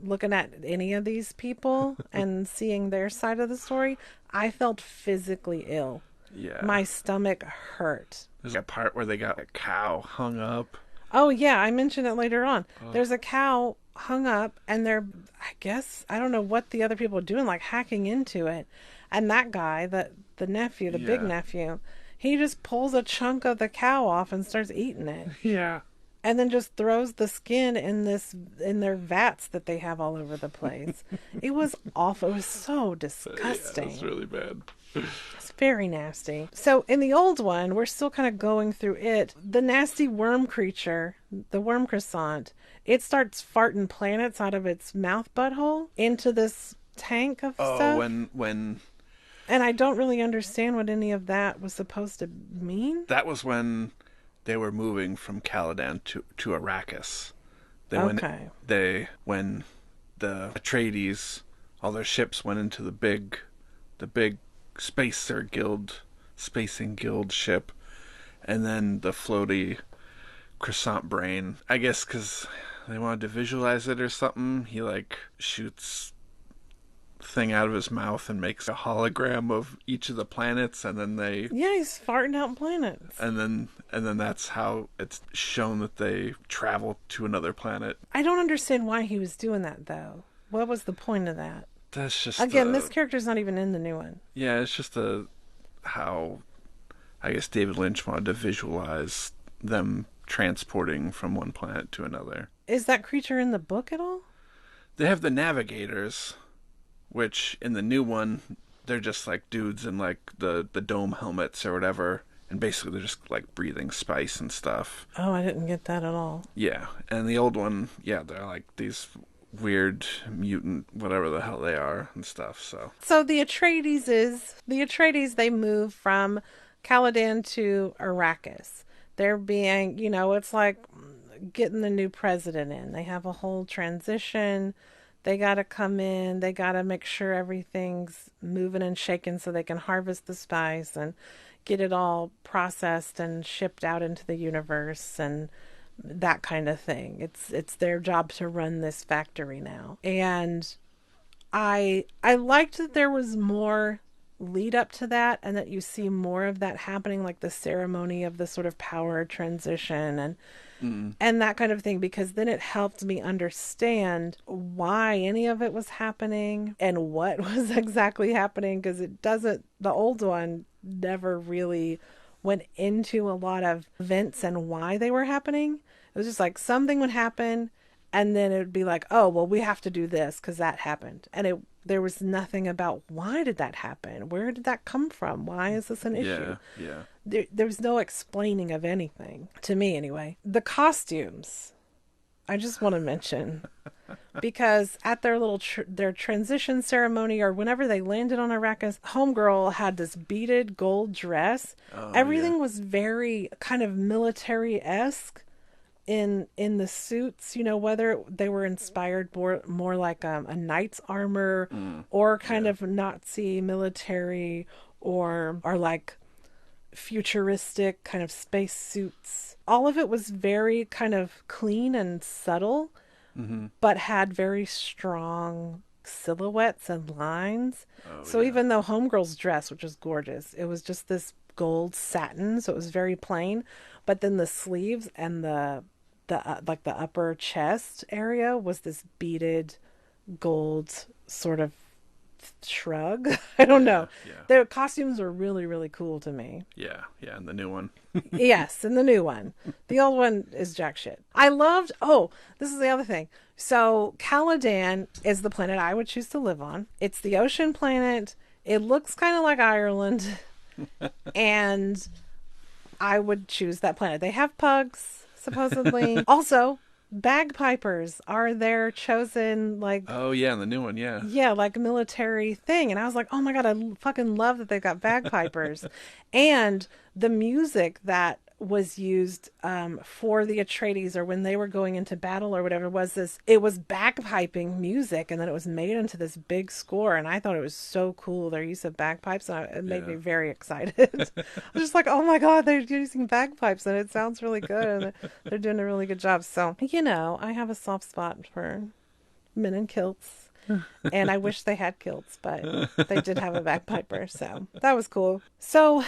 looking at any of these people and seeing their side of the story, I felt physically ill. Yeah. My stomach hurt. There's a part where they got a cow hung up. Oh yeah, I mentioned it later on. There's a cow hung up, and they're, I guess, I don't know what the other people are doing, like hacking into it. And that guy, the nephew, the big Yeah. nephew, he just pulls a chunk of the cow off and starts eating it. Yeah. And then just throws the skin in their vats that they have all over the place. It was awful. It was so disgusting. Yeah, it's really bad. It's very nasty. So in the old one, we're still kind of going through it. The nasty worm creature, the worm croissant, it starts farting planets out of its mouth butthole into this tank of stuff. When And I don't really understand what any of that was supposed to mean. that was when they were moving from Caladan to Arrakis. Okay. When the Atreides, all their ships went into the big spacing guild ship, and then the floaty croissant brain, I guess because they wanted to visualize it or something, he like shoots thing out of his mouth and makes a hologram of each of the planets, and then he's farting out planets. and then that's how it's shown that they travel to another planet. I don't understand why he was doing that, though. What was the point of that? That's just Again, this character's not even in the new one. Yeah, it's just how I guess David Lynch wanted to visualize them transporting from one planet to another. Is that creature in the book at all? They have the navigators, which in the new one, they're just like dudes in like the dome helmets or whatever, and basically they're just like breathing spice and stuff. Oh, I didn't get that at all. Yeah, and the old one, yeah, they're like these weird mutant whatever the hell they are and stuff. So the Atreides, they move from Caladan to Arrakis. They're being, it's like getting the new president in. They have a whole transition. They got to come in. They got to make sure everything's moving and shaking so they can harvest the spice and get it all processed and shipped out into the universe and that kind of thing. It's their job to run this factory now. And I liked that there was more lead up to that, and that you see more of that happening, like the ceremony of the sort of power transition and that kind of thing, because then it helped me understand why any of it was happening and what was exactly happening, because the old one never really went into a lot of events and why they were happening. It was just like something would happen, and then it would be like, oh, well, we have to do this because that happened. And there was nothing about why did that happen? Where did that come from? Why is this an issue? Yeah. There was no explaining of anything, to me anyway. The costumes, I just want to mention, because at their little their transition ceremony, or whenever they landed on Arrakis, Homegirl had this beaded gold dress. Everything was very kind of military-esque in the suits, whether they were inspired more like a knight's armor or kind of Nazi military or like futuristic kind of space suits. All of it was very kind of clean and subtle, but had very strong silhouettes and lines. Even though Homegirl's dress, which was gorgeous, it was just this gold satin, so it was very plain, but then the sleeves and the upper chest area was this beaded gold sort of shrug. I don't know. Yeah. Their costumes were really, really cool to me. Yeah, and the new one. Yes, in the new one. The old one is jack shit. This is the other thing. So Caladan is the planet I would choose to live on. It's the ocean planet. It looks kind of like Ireland. And I would choose that planet. They have pugs, supposedly. Also, bagpipers are their chosen, like... Oh, yeah, in the new one, yeah. Yeah, like military thing. And I was like, oh my God, I fucking love that they've got bagpipers. And the music that was used for the Atreides, or when they were going into battle or whatever, it was bagpiping music, and then it was made into this big score, and I thought it was so cool, their use of bagpipes, and it made me very excited. I was just like, oh my God, they're using bagpipes, and it sounds really good, and they're doing a really good job. So, I have a soft spot for men in kilts. And I wish they had kilts, but they did have a bagpiper, so that was cool. So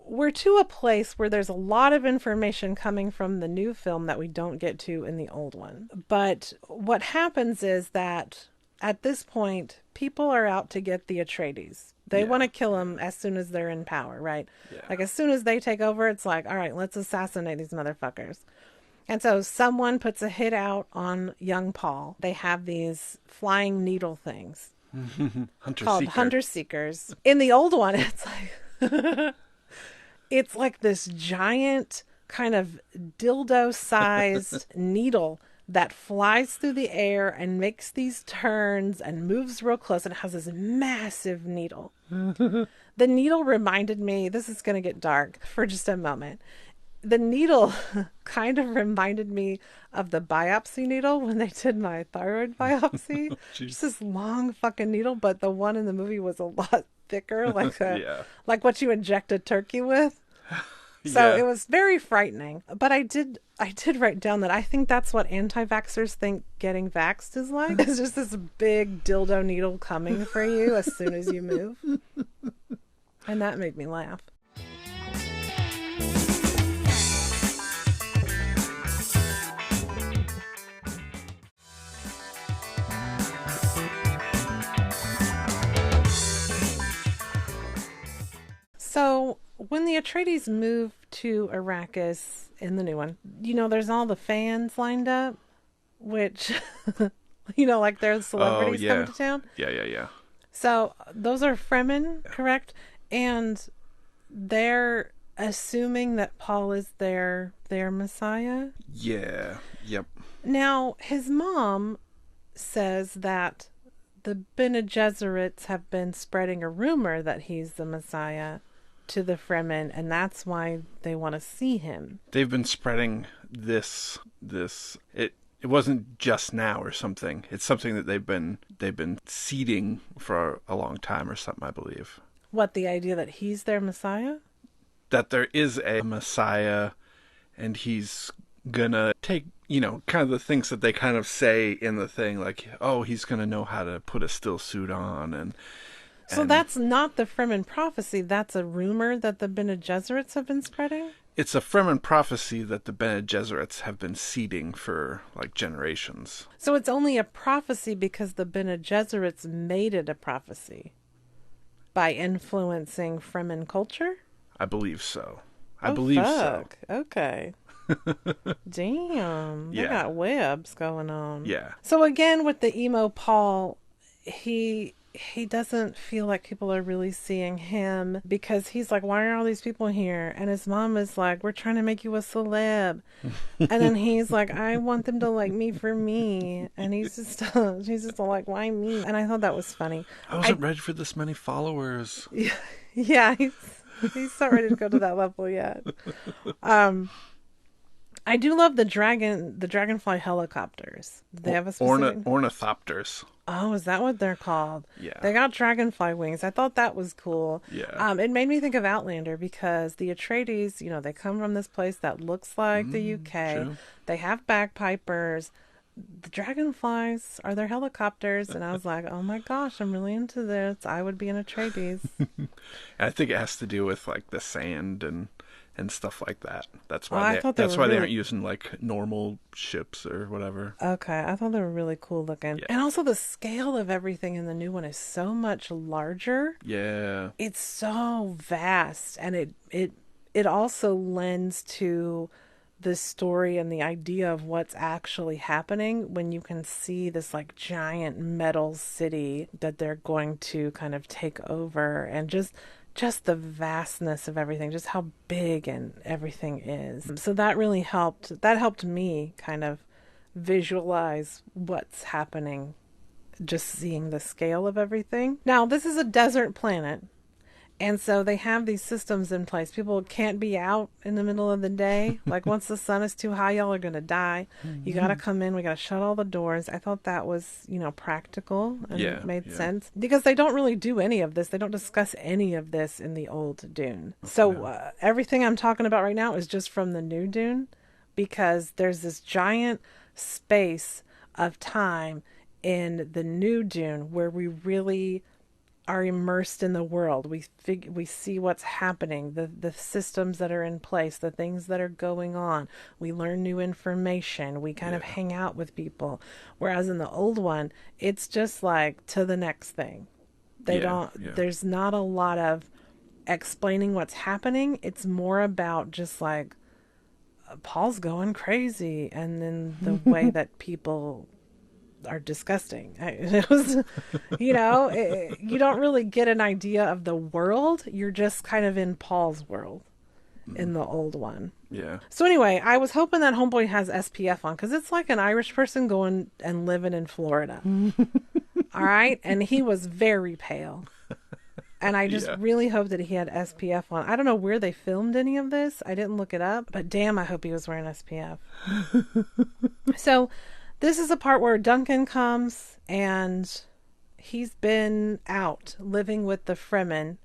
we're to a place where there's a lot of information coming from the new film that we don't get to in the old one. But what happens is that at this point, people are out to get the Atreides. They want to kill them as soon as they're in power, right? Yeah. Like as soon as they take over, it's like, all right, let's assassinate these motherfuckers. And so someone puts a hit out on young Paul. They have these flying needle things called Hunter Seekers. In the old one, it's like it's like this giant kind of dildo-sized needle that flies through the air and makes these turns and moves real close, and it has this massive needle. The needle reminded me, this is going to get dark for just a moment. The needle kind of reminded me of the biopsy needle when they did my thyroid biopsy. Just this long fucking needle, but the one in the movie was a lot thicker, like what you inject a turkey with. So it was very frightening. But I did write down that I think that's what anti-vaxxers think getting vaxxed is like. It's just this big dildo needle coming for you as soon as you move. And that made me laugh. So when the Atreides move to Arrakis in the new one, there's all the fans lined up, which, like there's celebrities coming to town. Yeah. So those are Fremen, correct? And they're assuming that Paul is their Messiah. Yeah. Yep. Now, his mom says that the Bene Gesserits have been spreading a rumor that he's the Messiah to the Fremen, and that's why they want to see him. They've been spreading this. It wasn't just now or something. It's something that they've been seeding for a long time or something, I believe. What, the idea that he's their Messiah? That there is a Messiah, and he's gonna take, kind of the things that they kind of say in the thing, like, oh, he's gonna know how to put a still suit on, and so that's not the Fremen prophecy. That's a rumor that the Bene Gesserits have been spreading? It's a Fremen prophecy that the Bene Gesserits have been seeding for, like, generations. So it's only a prophecy because the Bene Gesserits made it a prophecy by influencing Fremen culture? I believe so. I believe fuck. So. Okay. Damn. They got webs going on. Yeah. So again, with the emo Paul, he doesn't feel like people are really seeing him because he's like, why are all these people here? And his mom is like, we're trying to make you a celeb. And then he's like, I want them to like me for me. And she's just like, why me? And I thought that was funny. I wasn't ready for this many followers. Yeah, he's not ready to go to that level yet. I do love the dragonfly helicopters. They have a specific ornithopters. Oh, is that what they're called? Yeah. They got dragonfly wings. I thought that was cool. Yeah. It made me think of Outlander because the Atreides, they come from this place that looks like the UK. True. They have bagpipers. The dragonflies are their helicopters. And I was like, oh my gosh, I'm really into this. I would be an Atreides. I think it has to do with like the sand and stuff like that. That's why they aren't using like normal ships or whatever. Okay, I thought they were really cool looking. Yeah. And also the scale of everything in the new one is so much larger. Yeah. It's so vast, and it also lends to the story and the idea of what's actually happening when you can see this like giant metal city that they're going to kind of take over, and just the vastness of everything, just how big and everything is. So that really helped. That helped me kind of visualize what's happening, just seeing the scale of everything. Now, this is a desert planet, and so they have these systems in place. People can't be out in the middle of the day. Like once the sun is too high, y'all are going to die. You got to come in. We got to shut all the doors. I thought that was, practical and it made sense because they don't really do any of this. They don't discuss any of this in the old Dune. So everything I'm talking about right now is just from the new Dune because there's this giant space of time in the new Dune where we really are immersed in the world. We see what's happening, the systems that are in place, the things that are going on. We learn new information. We kind of hang out with people. Whereas in the old one, it's just like to the next thing. There's not a lot of explaining what's happening. It's more about just like Paul's going crazy, and then the way that people are disgusting. It was, you don't really get an idea of the world. You're just kind of in Paul's world in the old one. Yeah. So anyway, I was hoping that homeboy has SPF on, because it's like an Irish person going and living in Florida. All right? And he was very pale. And I just really hope that he had SPF on. I don't know where they filmed any of this. I didn't look it up. But damn, I hope he was wearing SPF. So this is a part where Duncan comes, and he's been out living with the Fremen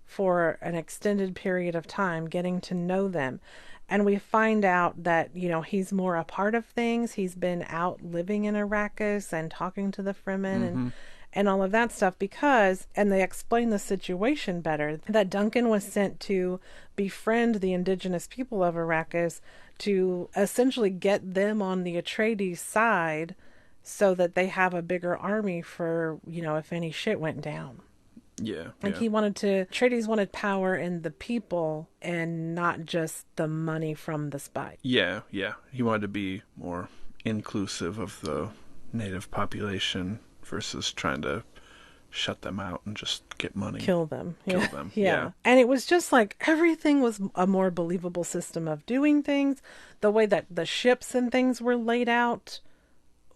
for an extended period of time, getting to know them. And we find out that, he's more a part of things. He's been out living in Arrakis and talking to the Fremen and all of that stuff and they explain the situation better, that Duncan was sent to befriend the indigenous people of Arrakis to essentially get them on the Atreides side so that they have a bigger army for, if any shit went down. Yeah. Like Atreides wanted power in the people and not just the money from the spy. Yeah. He wanted to be more inclusive of the native population versus trying to shut them out and just get money. Kill them. Yeah. And it was just like everything was a more believable system of doing things. The way that the ships and things were laid out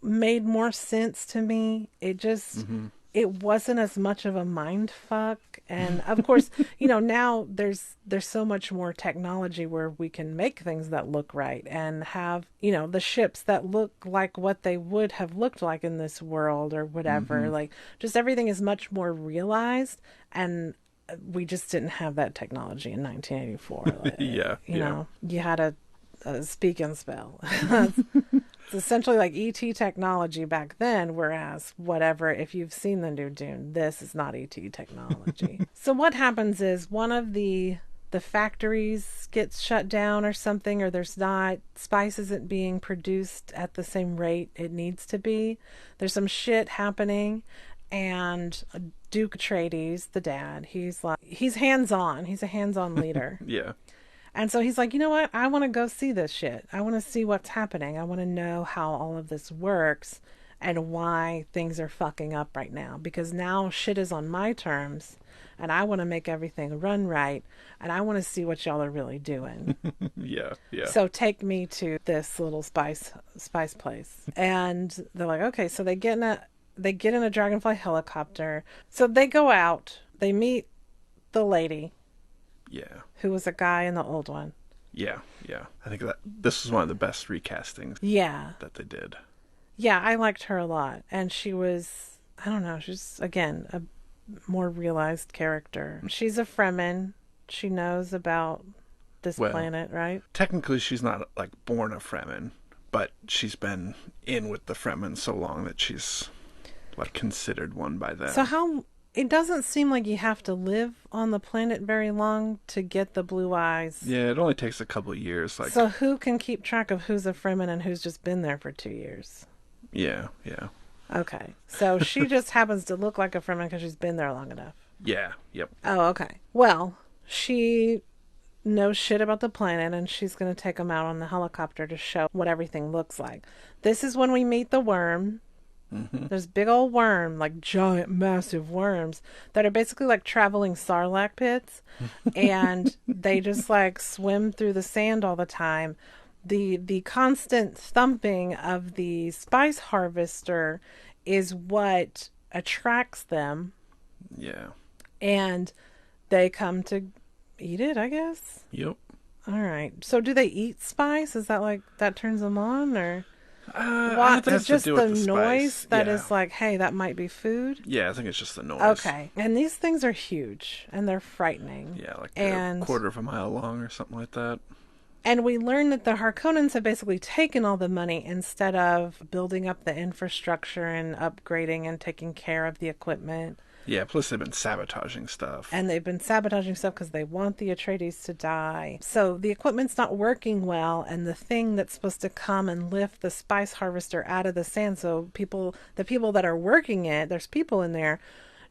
made more sense to me. It just... It wasn't as much of a mind fuck. And of course, now there's so much more technology where we can make things that look right and have, the ships that look like what they would have looked like in this world or whatever. Like, just everything is much more realized, and we just didn't have that technology in 1984. You had a speak and spell. It's essentially like ET technology back then, whereas if you've seen the new Dune, this is not ET technology. So what happens is one of the factories gets shut down or something, or spice isn't being produced at the same rate it needs to be. There's some shit happening, and Duke Atreides, the dad, he's hands-on. He's a hands-on leader. Yeah. And so he's like, you know what? I want to go see this shit. I want to see what's happening. I want to know how all of this works and why things are fucking up right now. Because now shit is on my terms, and I want to make everything run right, and I want to see what y'all are really doing. Yeah. So take me to this little spice place. And they're like, okay. So they get in a Dragonfly helicopter. So they go out. They meet the lady. Yeah. Who was a guy in the old one. Yeah. I think that this was one of the best recastings that they did. Yeah, I liked her a lot. And she was, I don't know, she's, again, a more realized character. She's a Fremen. She knows about this planet, right? Technically, she's not, born a Fremen, but she's been in with the Fremen so long that she's, considered one by them. So it doesn't seem like you have to live on the planet very long to get the blue eyes. Yeah, it only takes a couple of years. So who can keep track of who's a Fremen and who's just been there for 2 years? Yeah. Okay. So she just happens to look like a Fremen because she's been there long enough. Yeah, yep. Oh, okay. Well, she knows shit about the planet, and she's going to take them out on the helicopter to show what everything looks like. This is when we meet the worm. There's big old worm, giant, massive worms that are basically like traveling sarlacc pits, and they just swim through the sand all the time. The constant thumping of the spice harvester is what attracts them. Yeah. And they come to eat it, I guess. Yep. All right. So do they eat spice? Is that that turns them on, or? It's just the noise spice. that is hey, that might be food. Yeah, I think it's just the noise. Okay, and these things are huge and they're frightening. Yeah, a quarter of a mile long or something like that. And we learn that the Harkonnens have basically taken all the money instead of building up the infrastructure and upgrading and taking care of the equipment. Yeah, plus they've been sabotaging stuff. And they've been sabotaging stuff because they want the Atreides to die. So the equipment's not working well, and the thing that's supposed to come and lift the spice harvester out of the sand so the people that are working it, there's people in there,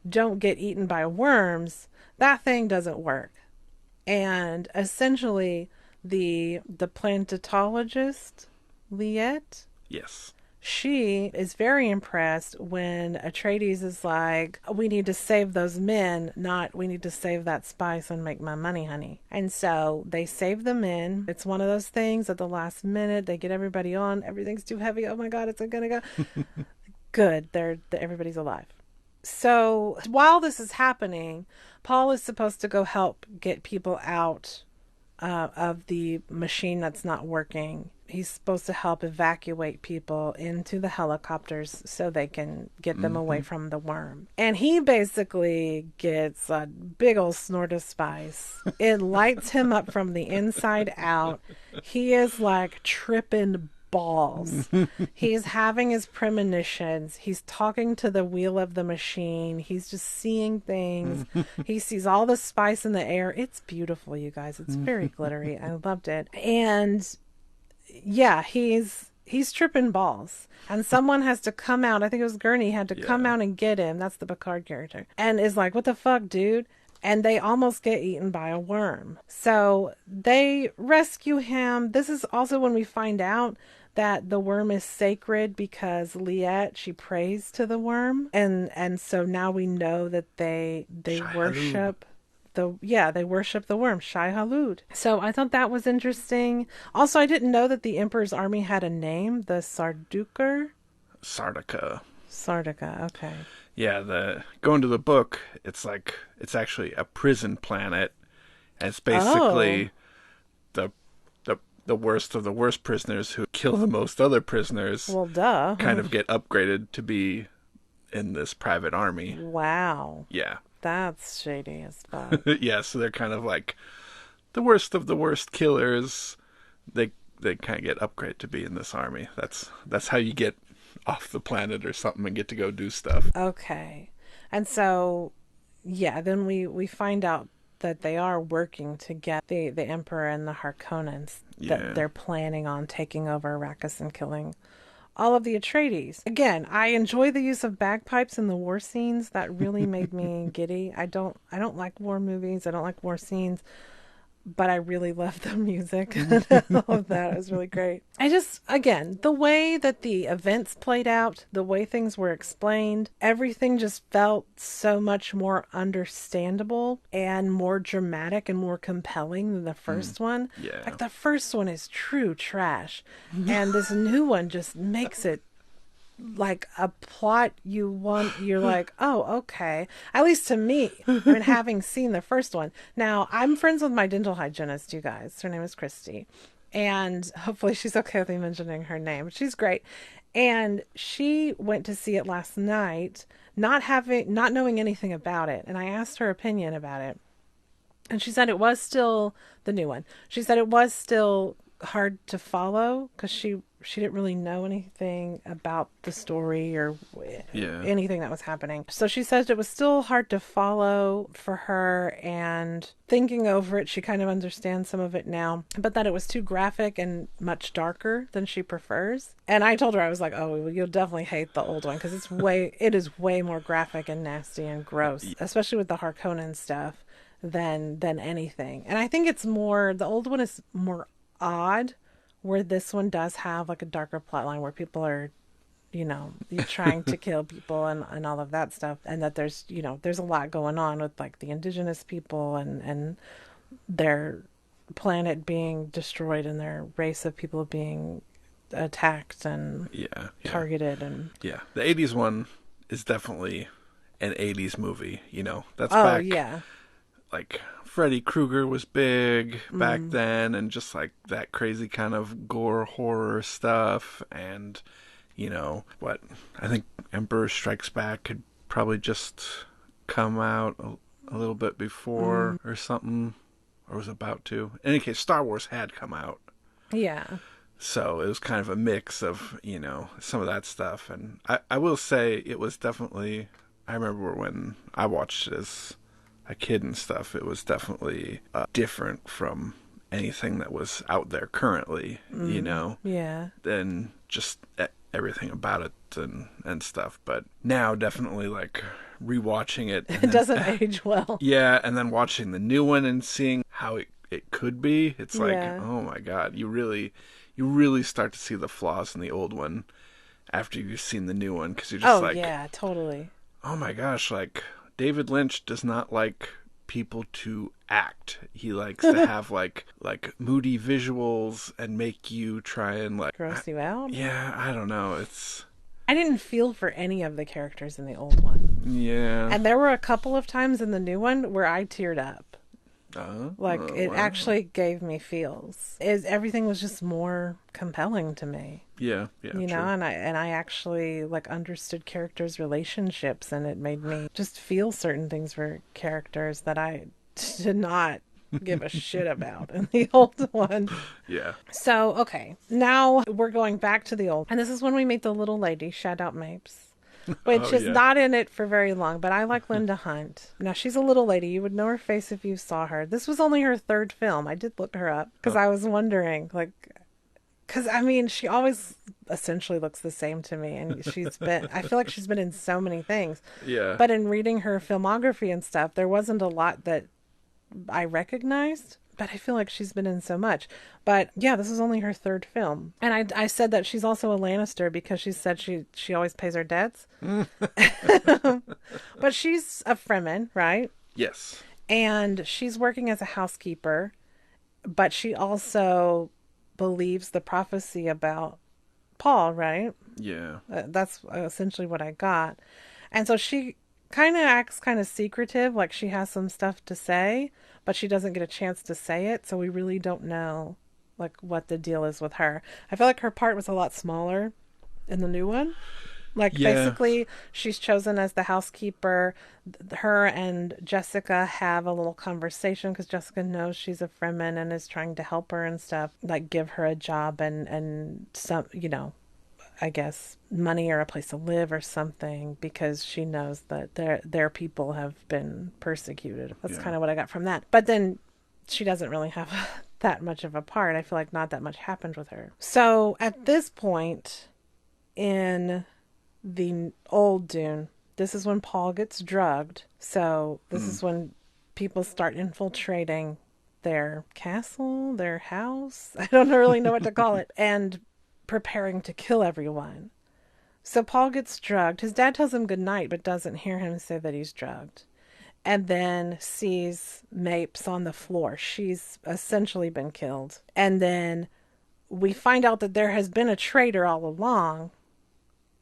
don't get eaten by worms, that thing doesn't work. And essentially the plantologist, Liette, Yes. she is very impressed when Atreides is like, we need to save those men, not we need to save that spice and make my money, honey. And so they save the men. It's one of those things at the last minute, they get everybody on, everything's too heavy, oh my god, it's gonna go. Good, everybody's alive. So while this is happening, Paul is supposed to go help get people out of the machine that's not working. He's supposed to help evacuate people into the helicopters so they can get them away from the worm. And he basically gets a big old snort of spice. It lights him up from the inside out. He is like tripping balls. He's having his premonitions. He's talking to the wheel of the machine. He's just seeing things. He sees all the spice in the air. It's beautiful, you guys. It's very glittery. I loved it. And yeah, he's tripping balls. And someone has to come out. I think it was Gurney had to come out and get him. That's the Picard character. And is like, what the fuck, dude? And they almost get eaten by a worm. So they rescue him. This is also when we find out that the worm is sacred because Liette, she prays to the worm. And so now we know that they worship they worship the worm, Shai Hulud. So I thought that was interesting. Also, I didn't know that the Emperor's army had a name, the Sardaukar. Sardaukar, okay. Yeah, going to the book, it's actually a prison planet. And it's basically the worst of the worst prisoners who kill the most other prisoners. Well, duh. Kind of get upgraded to be in this private army. Wow. Yeah. That's shady as fuck. Yeah, so they're kind of like the worst of the worst killers. They kind of get upgraded to be in this army. That's how you get off the planet or something and get to go do stuff. Okay. And so, yeah, then we find out that they are working to get the Emperor and the Harkonnens. That they're planning on taking over Arrakis and killing all of the Atreides. Again, I enjoy the use of bagpipes in the war scenes. That really made me giddy. I don't like war movies. I don't like war scenes. But I really love the music. All of that. It was really great. Again, the way that the events played out, the way things were explained, everything just felt so much more understandable and more dramatic and more compelling than the first one. Yeah. Like the first one is true trash. And this new one just makes it like a plot you're like, oh, okay. At least to me, I mean, having seen the first one. Now, I'm friends with my dental hygienist, you guys. Her name is Christy. And hopefully she's okay with me mentioning her name. She's great. And she went to see it last night, not knowing anything about it. And I asked her opinion about it. And she said it was still the new one. She said it was still hard to follow because she didn't really know anything about the story or anything that was happening. So she says it was still hard to follow for her, and thinking over it, she kind of understands some of it now, but that it was too graphic and much darker than she prefers. And I told her, I was like, oh, well, you'll definitely hate the old one because it is way more graphic and nasty and gross, especially with the Harkonnen stuff than anything. And I think it's more, the old one is more odd, where this one does have like a darker plot line where people are, you're trying to kill people and all of that stuff. And that there's a lot going on with like the indigenous people and their planet being destroyed and their race of people being attacked and targeted. And the 80s one is definitely an 80s movie, that's oh, back. Yeah. Like Freddy Krueger was big back then, and just like that crazy kind of gore horror stuff. And I think Emperor Strikes Back had probably just come out a little bit before or something, or was about to. In any case, Star Wars had come out. Yeah. So it was kind of a mix of, some of that stuff. And I will say it was definitely I remember when I watched it as a kid and stuff, it was definitely different from anything that was out there currently, Yeah. than just everything about it and stuff. But now, definitely, like, rewatching it. And It doesn't age well. yeah, and then watching the new one and seeing how it could be, it's like, Yeah. oh my God, you really start to see the flaws in the old one after you've seen the new one, because you're just like, Yeah, totally. oh my gosh, like, David Lynch does not like people to act. He likes to have like moody visuals and make you try and like Gross you out? yeah, I don't know. It's I didn't feel for any of the characters in the old one. yeah. And there were a couple of times in the new one where I teared up. It wow. actually gave me feels. Everything was just more compelling to me. Yeah, You true. know, and I actually like understood characters' relationships, and it made me just feel certain things for characters that I did not give a shit about in the old one. Yeah. So, okay, now we're going back to the old, and this is when we meet the little lady, shout out Mapes, which Oh is yeah. not in it for very long, but I like Linda Hunt. Now, she's a little lady. You would know her face if you saw her. This was only her third film. I did look her up because I was wondering, like, because I mean, she always essentially looks the same to me, and I feel like she's been in so many things. Yeah. But in reading her filmography and stuff, there wasn't a lot that I recognized, but I feel like she's been in so much. But yeah, this is only her third film. And I said that she's also a Lannister because she said she always pays her debts. But she's a Fremen, right? Yes. And she's working as a housekeeper, but she also believes the prophecy about Paul, right? Yeah. That's essentially what I got. And so she kind of acts kind of secretive, like she has some stuff to say, but she doesn't get a chance to say it. So we really don't know like what the deal is with her. I feel like her part was a lot smaller in the new one. Like Yeah. basically she's chosen as the housekeeper. Her and Jessica have a little conversation because Jessica knows she's a Fremen and is trying to help her and stuff, like give her a job and some, I guess money or a place to live or something, because she knows that their people have been persecuted. That's kind of what I got from that. But then she doesn't really have that much of a part. I feel like not that much happened with her. So at this point in the old Dune, this is when Paul gets drugged. So this is when people start infiltrating their castle, their house. I don't really know what to call it. And preparing to kill everyone. So Paul gets drugged. His dad tells him goodnight, but doesn't hear him say that he's drugged. And then sees Mapes on the floor. She's essentially been killed. And then we find out that there has been a traitor all along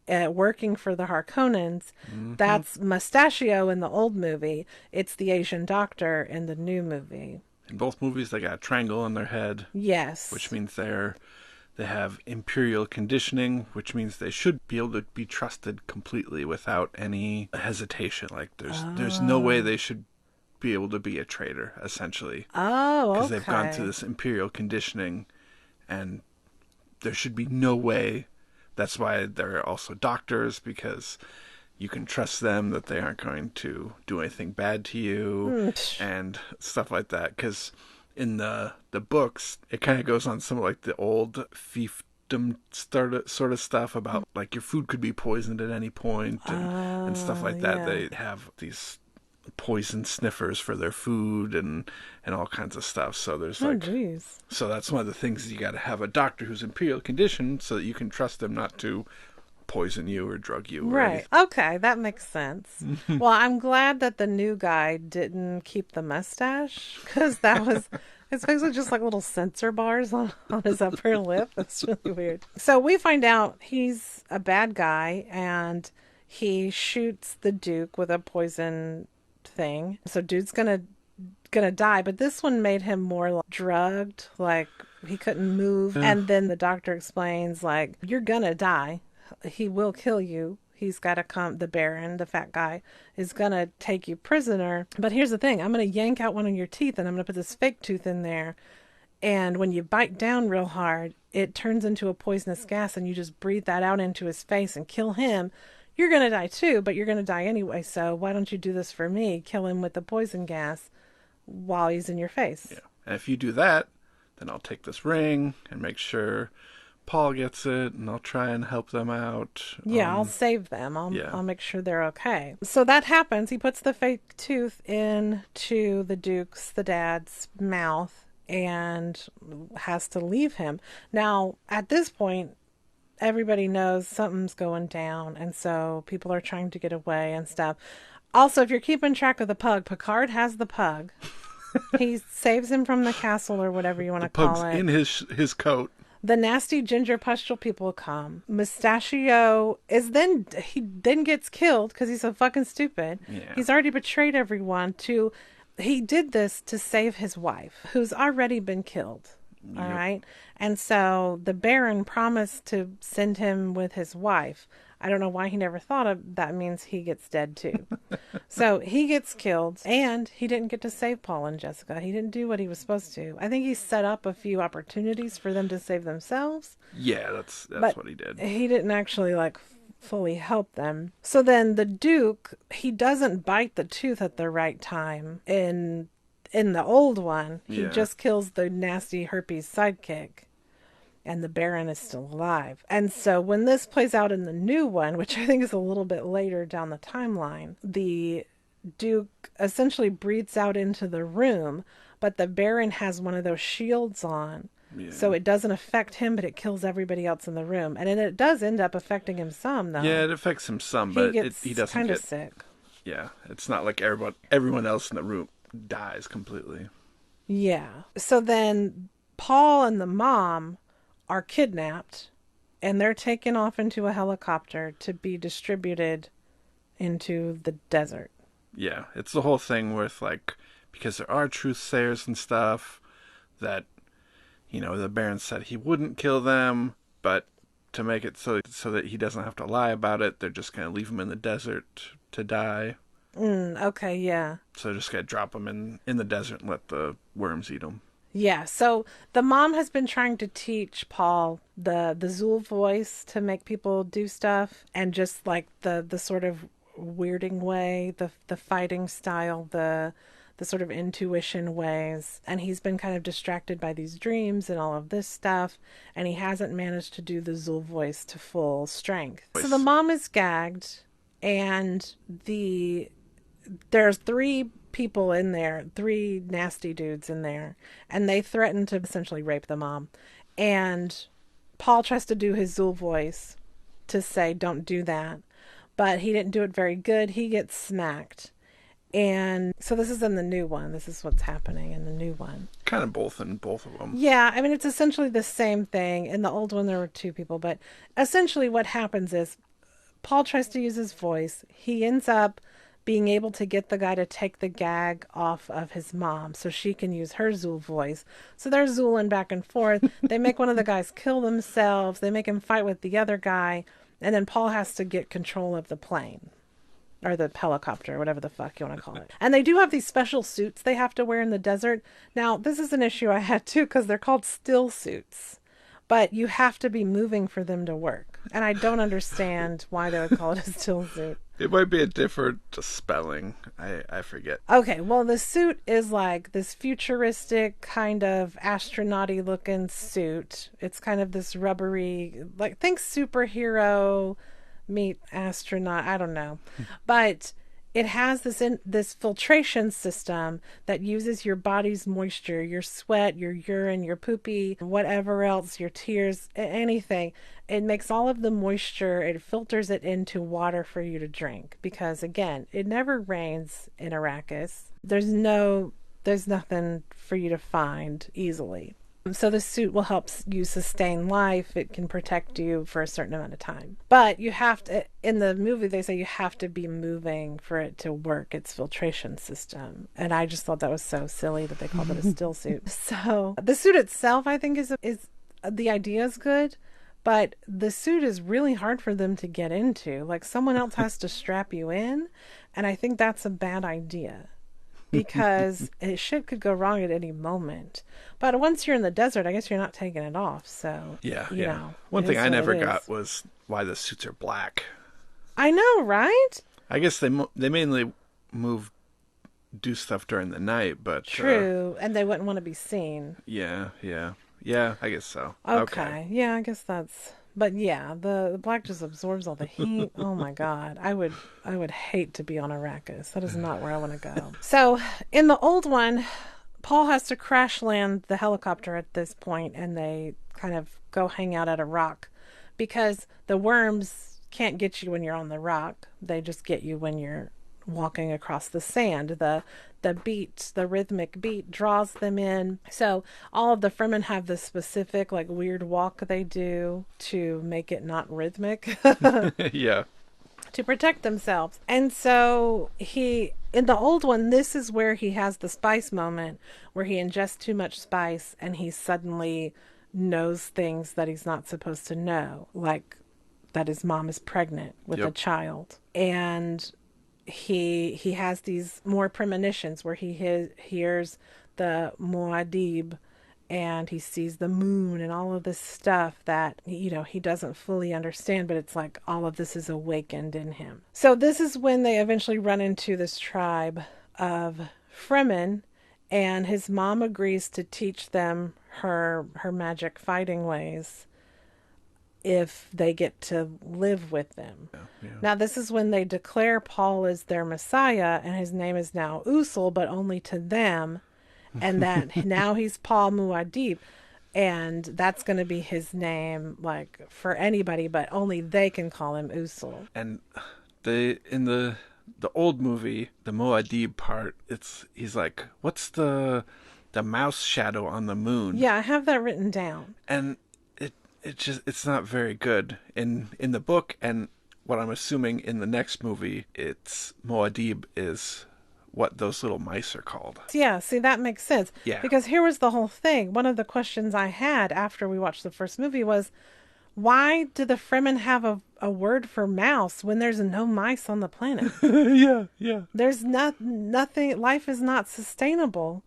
working for the Harkonnens. Mm-hmm. That's Mustachio in the old movie. It's the Asian doctor in the new movie. In both movies, they got a triangle on their head. Yes. Which means they have imperial conditioning, which means they should be able to be trusted completely without any hesitation. Like there's no way they should be able to be a traitor, essentially. Oh, okay. Because they've gone through this imperial conditioning, and there should be no way. That's why they're also doctors, because you can trust them that they aren't going to do anything bad to you and stuff like that. Because in the books, it kind of goes on some of like the old fiefdom sort of stuff about like your food could be poisoned at any point and stuff like that. Yeah. They have these poison sniffers for their food and all kinds of stuff. So there's so that's one of the things, you got to have a doctor who's imperial conditioned so that you can trust them not to poison you or drug you. Right. Okay, that makes sense. Well, I'm glad that the new guy didn't keep the mustache, because it's basically just like little sensor bars on his upper lip. That's really weird. So we find out he's a bad guy, and he shoots the Duke with a poison thing. So dude's gonna die, but this one made him more like drugged, like he couldn't move. And then the doctor explains, like, you're gonna die. He will kill you. He's got to come. The Baron, the fat guy, is going to take you prisoner. But here's the thing. I'm going to yank out one of your teeth, and I'm going to put this fake tooth in there. And when you bite down real hard, it turns into a poisonous gas, and you just breathe that out into his face and kill him. you're going to die too, but you're going to die anyway. So why don't you do this for me? Kill him with the poison gas while he's in your face. Yeah. And if you do that, then I'll take this ring and make sure Paul gets it, and I'll try and help them out. Yeah, I'll save them. Yeah. I'll make sure they're okay. So that happens. He puts the fake tooth into the dad's mouth and has to leave him. Now, at this point, everybody knows something's going down, and so people are trying to get away and stuff. Also, if you're keeping track of the pug, Picard has the pug. He saves him from the castle or whatever you want to call it. In his coat. The nasty ginger pustule people come. Mustachio he then gets killed because he's so fucking stupid. Yeah. He's already betrayed everyone he did this to save his wife, who's already been killed. All right. And so the Baron promised to send him with his wife. I don't know why he never thought of that. Means he gets dead too. So he gets killed, and he didn't get to save Paul and Jessica. He didn't do what he was supposed to. I think he set up a few opportunities for them to save themselves. Yeah, that's what he did. He didn't actually fully help them. So then the Duke, he doesn't bite the tooth at the right time in the old one. He just kills the nasty herpes sidekick. And the Baron is still alive. And so when this plays out in the new one, which I think is a little bit later down the timeline, the Duke essentially breathes out into the room, but the Baron has one of those shields on. Yeah. So it doesn't affect him, but it kills everybody else in the room. And then it does end up affecting him some, though. Yeah, it affects him some, but he doesn't kind of get sick. Yeah, it's not like everyone else in the room dies completely. Yeah. So then Paul and the mom are kidnapped, and they're taken off into a helicopter to be distributed into the desert. Yeah, it's the whole thing with because there are truthsayers and stuff that, the Baron said he wouldn't kill them, but to make it so that he doesn't have to lie about it, they're just going to leave him in the desert to die. Okay, yeah. So they're just going to drop him in the desert and let the worms eat him. Yeah, so the mom has been trying to teach Paul the Zool voice to make people do stuff, and just the sort of weirding way, the fighting style, the sort of intuition ways. And he's been kind of distracted by these dreams and all of this stuff, and he hasn't managed to do the Zool voice to full strength. So the mom is gagged, and there's 3 people in there, 3 nasty dudes in there, and they threaten to essentially rape the mom. And Paul tries to do his Zool voice to say, don't do that. But he didn't do it very good. He gets smacked. And so this is in the new one. This is what's happening in the new one. Kind of both in both of them. Yeah, I mean, it's essentially the same thing. In the old one, there were 2 people. But essentially what happens is Paul tries to use his voice. He ends up being able to get the guy to take the gag off of his mom so she can use her Zool voice. So they're Zooling back and forth. They make one of the guys kill themselves. They make him fight with the other guy. And then Paul has to get control of the plane. Or the helicopter, whatever the fuck you want to call it. And they do have these special suits they have to wear in the desert. Now, this is an issue I had too, because they're called still suits. But you have to be moving for them to work. And I don't understand why they would call it a still suit. It might be a different spelling. I forget. Okay, well, the suit is like this futuristic kind of astronaut-y looking suit. It's kind of this rubbery, think superhero meet astronaut. I don't know. But it has this filtration system that uses your body's moisture, your sweat, your urine, your poopy, whatever else, your tears, anything. It makes all of the moisture, it filters it into water for you to drink. Because again, it never rains in Arrakis. There's nothing for you to find easily. So the suit will help you sustain life. It can protect you for a certain amount of time. But you have to, in the movie, they say you have to be moving for it to work, its filtration system. And I just thought that was so silly that they called it a still suit. So the suit itself, I think, is the idea is good, but the suit is really hard for them to get into. Someone else has to strap you in, and I think that's a bad idea. Because shit could go wrong at any moment. But once you're in the desert, I guess you're not taking it off. So yeah. One thing I never got was why the suits are black. I know, right? I guess they mainly do stuff during the night, but True. And they wouldn't want to be seen. yeah, I guess so. Okay. Okay. Yeah, I guess that's. But yeah, the black just absorbs all the heat. Oh my God. I would hate to be on Arrakis. That is not where I want to go. So in the old one, Paul has to crash land the helicopter at this point, and they kind of go hang out at a rock because the worms can't get you when you're on the rock. They just get you when you're walking across the sand. The rhythmic beat draws them in. So all of the Fremen have this specific like weird walk they do to make it not rhythmic. Yeah. To protect themselves. And so in the old one, this is where he has the spice moment where he ingests too much spice and he suddenly knows things that he's not supposed to know, like that his mom is pregnant with a child. And he has these more premonitions where he hears the Muad'Dib and he sees the moon and all of this stuff that, he doesn't fully understand, but it's like all of this is awakened in him. So this is when they eventually run into this tribe of Fremen, and his mom agrees to teach them her magic fighting ways if they get to live with them. Yeah. Now, this is when they declare Paul as their Messiah, and his name is now Usul, but only to them. And that now he's Paul Muad'Dib, and that's going to be his name, like for anybody, but only they can call him Usul. And in the old movie, the Muad'Dib part, he's like, what's the mouse shadow on the moon? Yeah, I have that written down. And it's not very good in the book, and what I'm assuming in the next movie, it's Muad'Dib is what those little mice are called. Yeah, see, that makes sense. Yeah. Because here was the whole thing. One of the questions I had after we watched the first movie was, why do the Fremen have a word for mouse when there's no mice on the planet? Yeah. There's nothing, life is not sustainable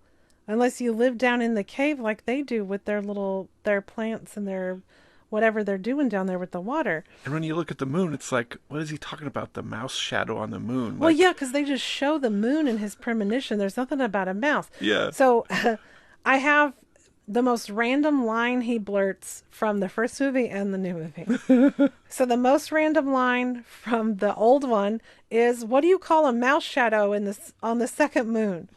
unless you live down in the cave like they do with their plants and their whatever they're doing down there with the water. And when you look at the moon, it's like, what is he talking about? The mouse shadow on the moon? Well, yeah, because they just show the moon in his premonition. There's nothing about a mouse. Yeah. So I have the most random line he blurts from the first movie and the new movie. So the most random line from the old one is, what do you call a mouse shadow on the second moon?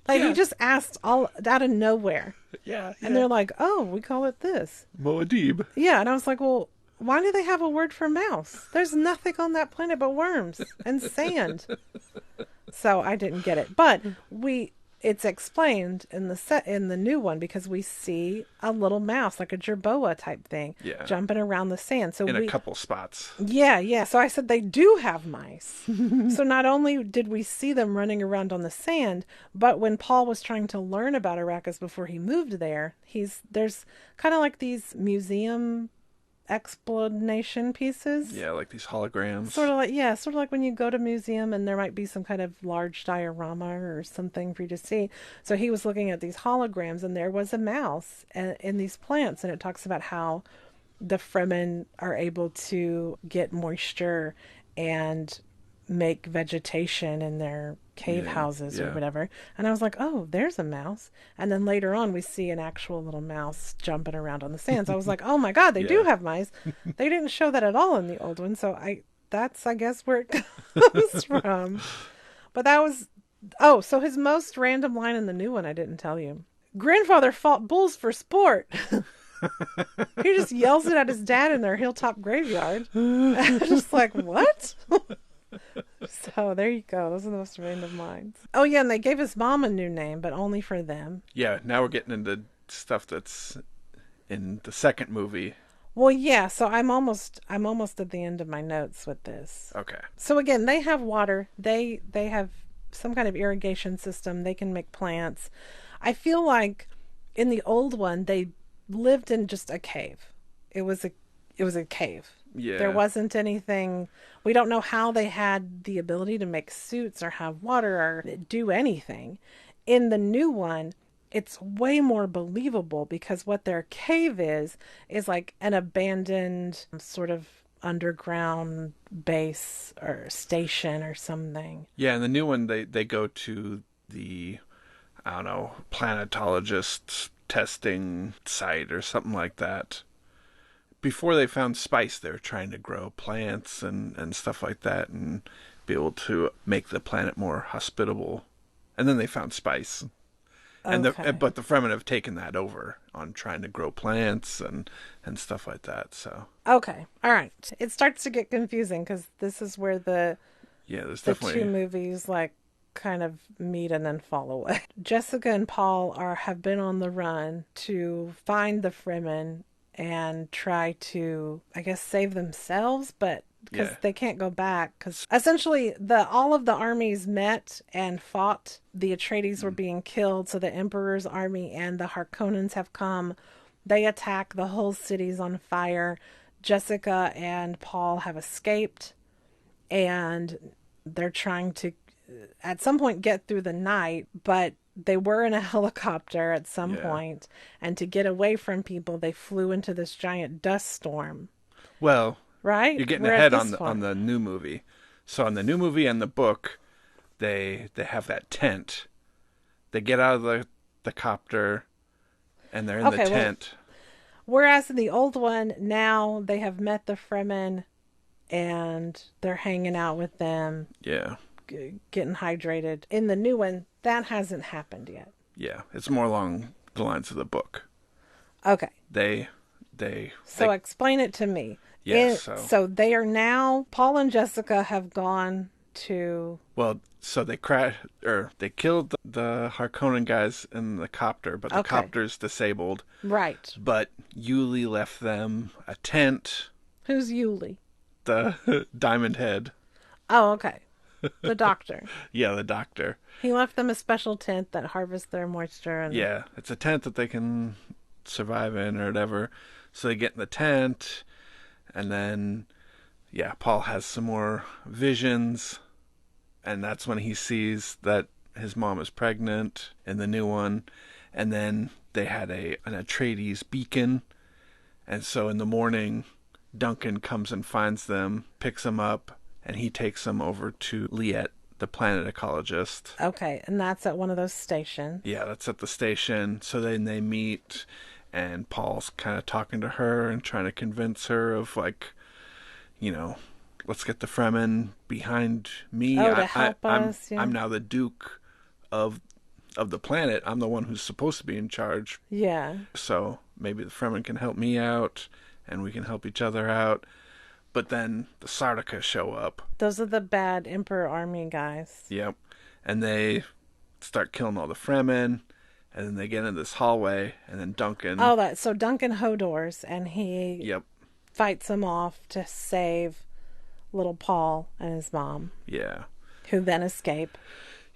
Like, he just asked all out of nowhere. Yeah. And they're like, oh, we call it this. Muad'Dib. Yeah, and I was like, well, why do they have a word for mouse? There's nothing on that planet but worms and sand. So I didn't get it. But it's explained in the new one, because we see a little mouse, like a jerboa type thing, jumping around the sand. So in a couple spots. Yeah. So I said they do have mice. So not only did we see them running around on the sand, but when Paul was trying to learn about Arrakis before he moved there, there's kind of like these museum explanation pieces. Yeah, like these holograms. Sort of like when you go to a museum and there might be some kind of large diorama or something for you to see. So he was looking at these holograms, and there was a mouse in these plants, and it talks about how the Fremen are able to get moisture and make vegetation in their cave houses or whatever. And I was like, oh, there's a mouse. And then later on we see an actual little mouse jumping around on the sands. I was like, oh my God, they do have mice. They didn't show that at all in the old one. So that's I guess where it comes from. But that was so his most random line in the new one I didn't tell you. Grandfather fought bulls for sport. He just yells it at his dad in their hilltop graveyard. I'm just like, what? So there you go. Those are the most random lines. Oh yeah, and they gave his mom a new name, but only for them. Yeah, now we're getting into stuff that's in the second movie. Well, yeah. So I'm almost at the end of my notes with this. Okay. So again, they have water. They have some kind of irrigation system. They can make plants. I feel like in the old one they lived in just a cave. It was a cave. Yeah. There wasn't anything. We don't know how they had the ability to make suits or have water or do anything. In the new one, it's way more believable, because what their cave is like an abandoned sort of underground base or station or something. Yeah, and the new one, they go to the, I don't know, planetologist testing site or something like that. Before they found spice, they were trying to grow plants and stuff like that and be able to make the planet more hospitable. And then they found spice. Okay. But the Fremen have taken that over on trying to grow plants and stuff like that. So Okay. All right. It starts to get confusing because this is where yeah, there's the two definitely movies like kind of meet and then fall away. Jessica and Paul have been on the run to find the Fremen and try to, I guess, save themselves, but because yeah. they can't go back, because essentially the all of the armies met and fought. The Atreides were being killed, so the Emperor's army and the Harkonnens have come. They attack, the whole city's on fire. Jessica and Paul have escaped, and they're trying to at some point get through the night, but they were in a helicopter at some Yeah. point, and to get away from people they flew into this giant dust storm, Well, right? you're getting We're at ahead this on point. the new movie. So on the new movie and the book, they have that tent. They get out of the copter and they're in the Okay, well, tent. whereas in the old one, now they have met the Fremen and they're hanging out with them, Yeah. getting hydrated. In the new one, that hasn't happened yet. Yeah. It's more along the lines of the book. Okay, They they so they explain it to me. yeah, so So they are now, Paul and Jessica have gone to. well, so they they killed the Harkonnen guys in the copter, but the Okay, copter's disabled. right. But Yuli left them a tent, Who's Yuli? the Diamond Head. Oh, okay. The doctor. Yeah, the doctor. He left them a special tent that harvests their moisture and. Yeah, it's a tent that they can survive in or whatever. So they get in the tent, and then, yeah, Paul has some more visions, and that's when he sees that his mom is pregnant in the new one. And then they had an Atreides beacon, and so in the morning, Duncan comes and finds them, picks them up, and he takes them over to Liet, the planet ecologist. Okay, and that's at one of those stations. Yeah, that's at the station. So then they meet, and Paul's kind of talking to her and trying to convince her of, like, let's get the Fremen behind me. Oh, to help us, yeah. I'm now the Duke of the planet. I'm the one who's supposed to be in charge. Yeah. So maybe the Fremen can help me out, and we can help each other out. But then the Sardaukar show up. Those are the bad Emperor Army guys. Yep. And they start killing all the Fremen, and then they get into this hallway, and then Duncan. Oh, so Duncan Hodors, and he Yep. fights them off to save little Paul and his mom, Yeah. who then escape.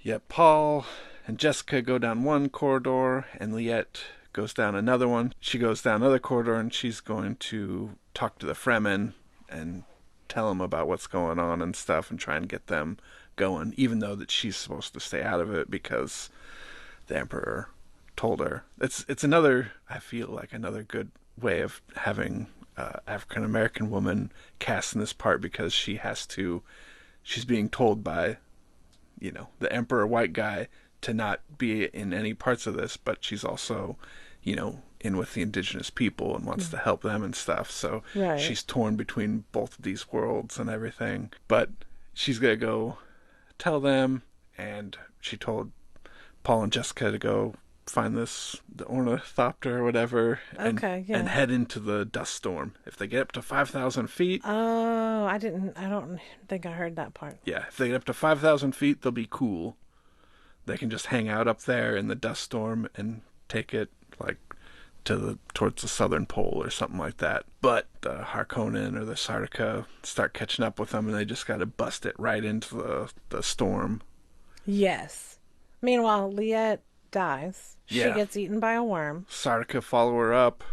Yep. Paul and Jessica go down one corridor, and Liet goes down another one. She goes down another corridor, and she's going to talk to the Fremen and tell them about what's going on and stuff and try and get them going, even though that she's supposed to stay out of it because the Emperor told her. It's another, I feel like, another good way of having African American woman cast in this part, because she's being told by the Emperor white guy to not be in any parts of this, but she's also in with the indigenous people and wants to help them and stuff. So Right. she's torn between both of these worlds and everything. But she's gonna go tell them, and she told Paul and Jessica to go find the ornithopter or whatever, and Yeah. and head into the dust storm. If they get up to 5,000 feet, Oh, I don't think I heard that part. yeah, if they get up to 5,000 feet, they'll be cool. They can just hang out up there in the dust storm and take it like towards the southern pole or something like that. But the Harkonnen or the Sardaukar start catching up with them, and they just got to bust it right into the storm. Yes. Meanwhile, Liet dies. She Yeah. gets eaten by a worm. Sardaukar follow her up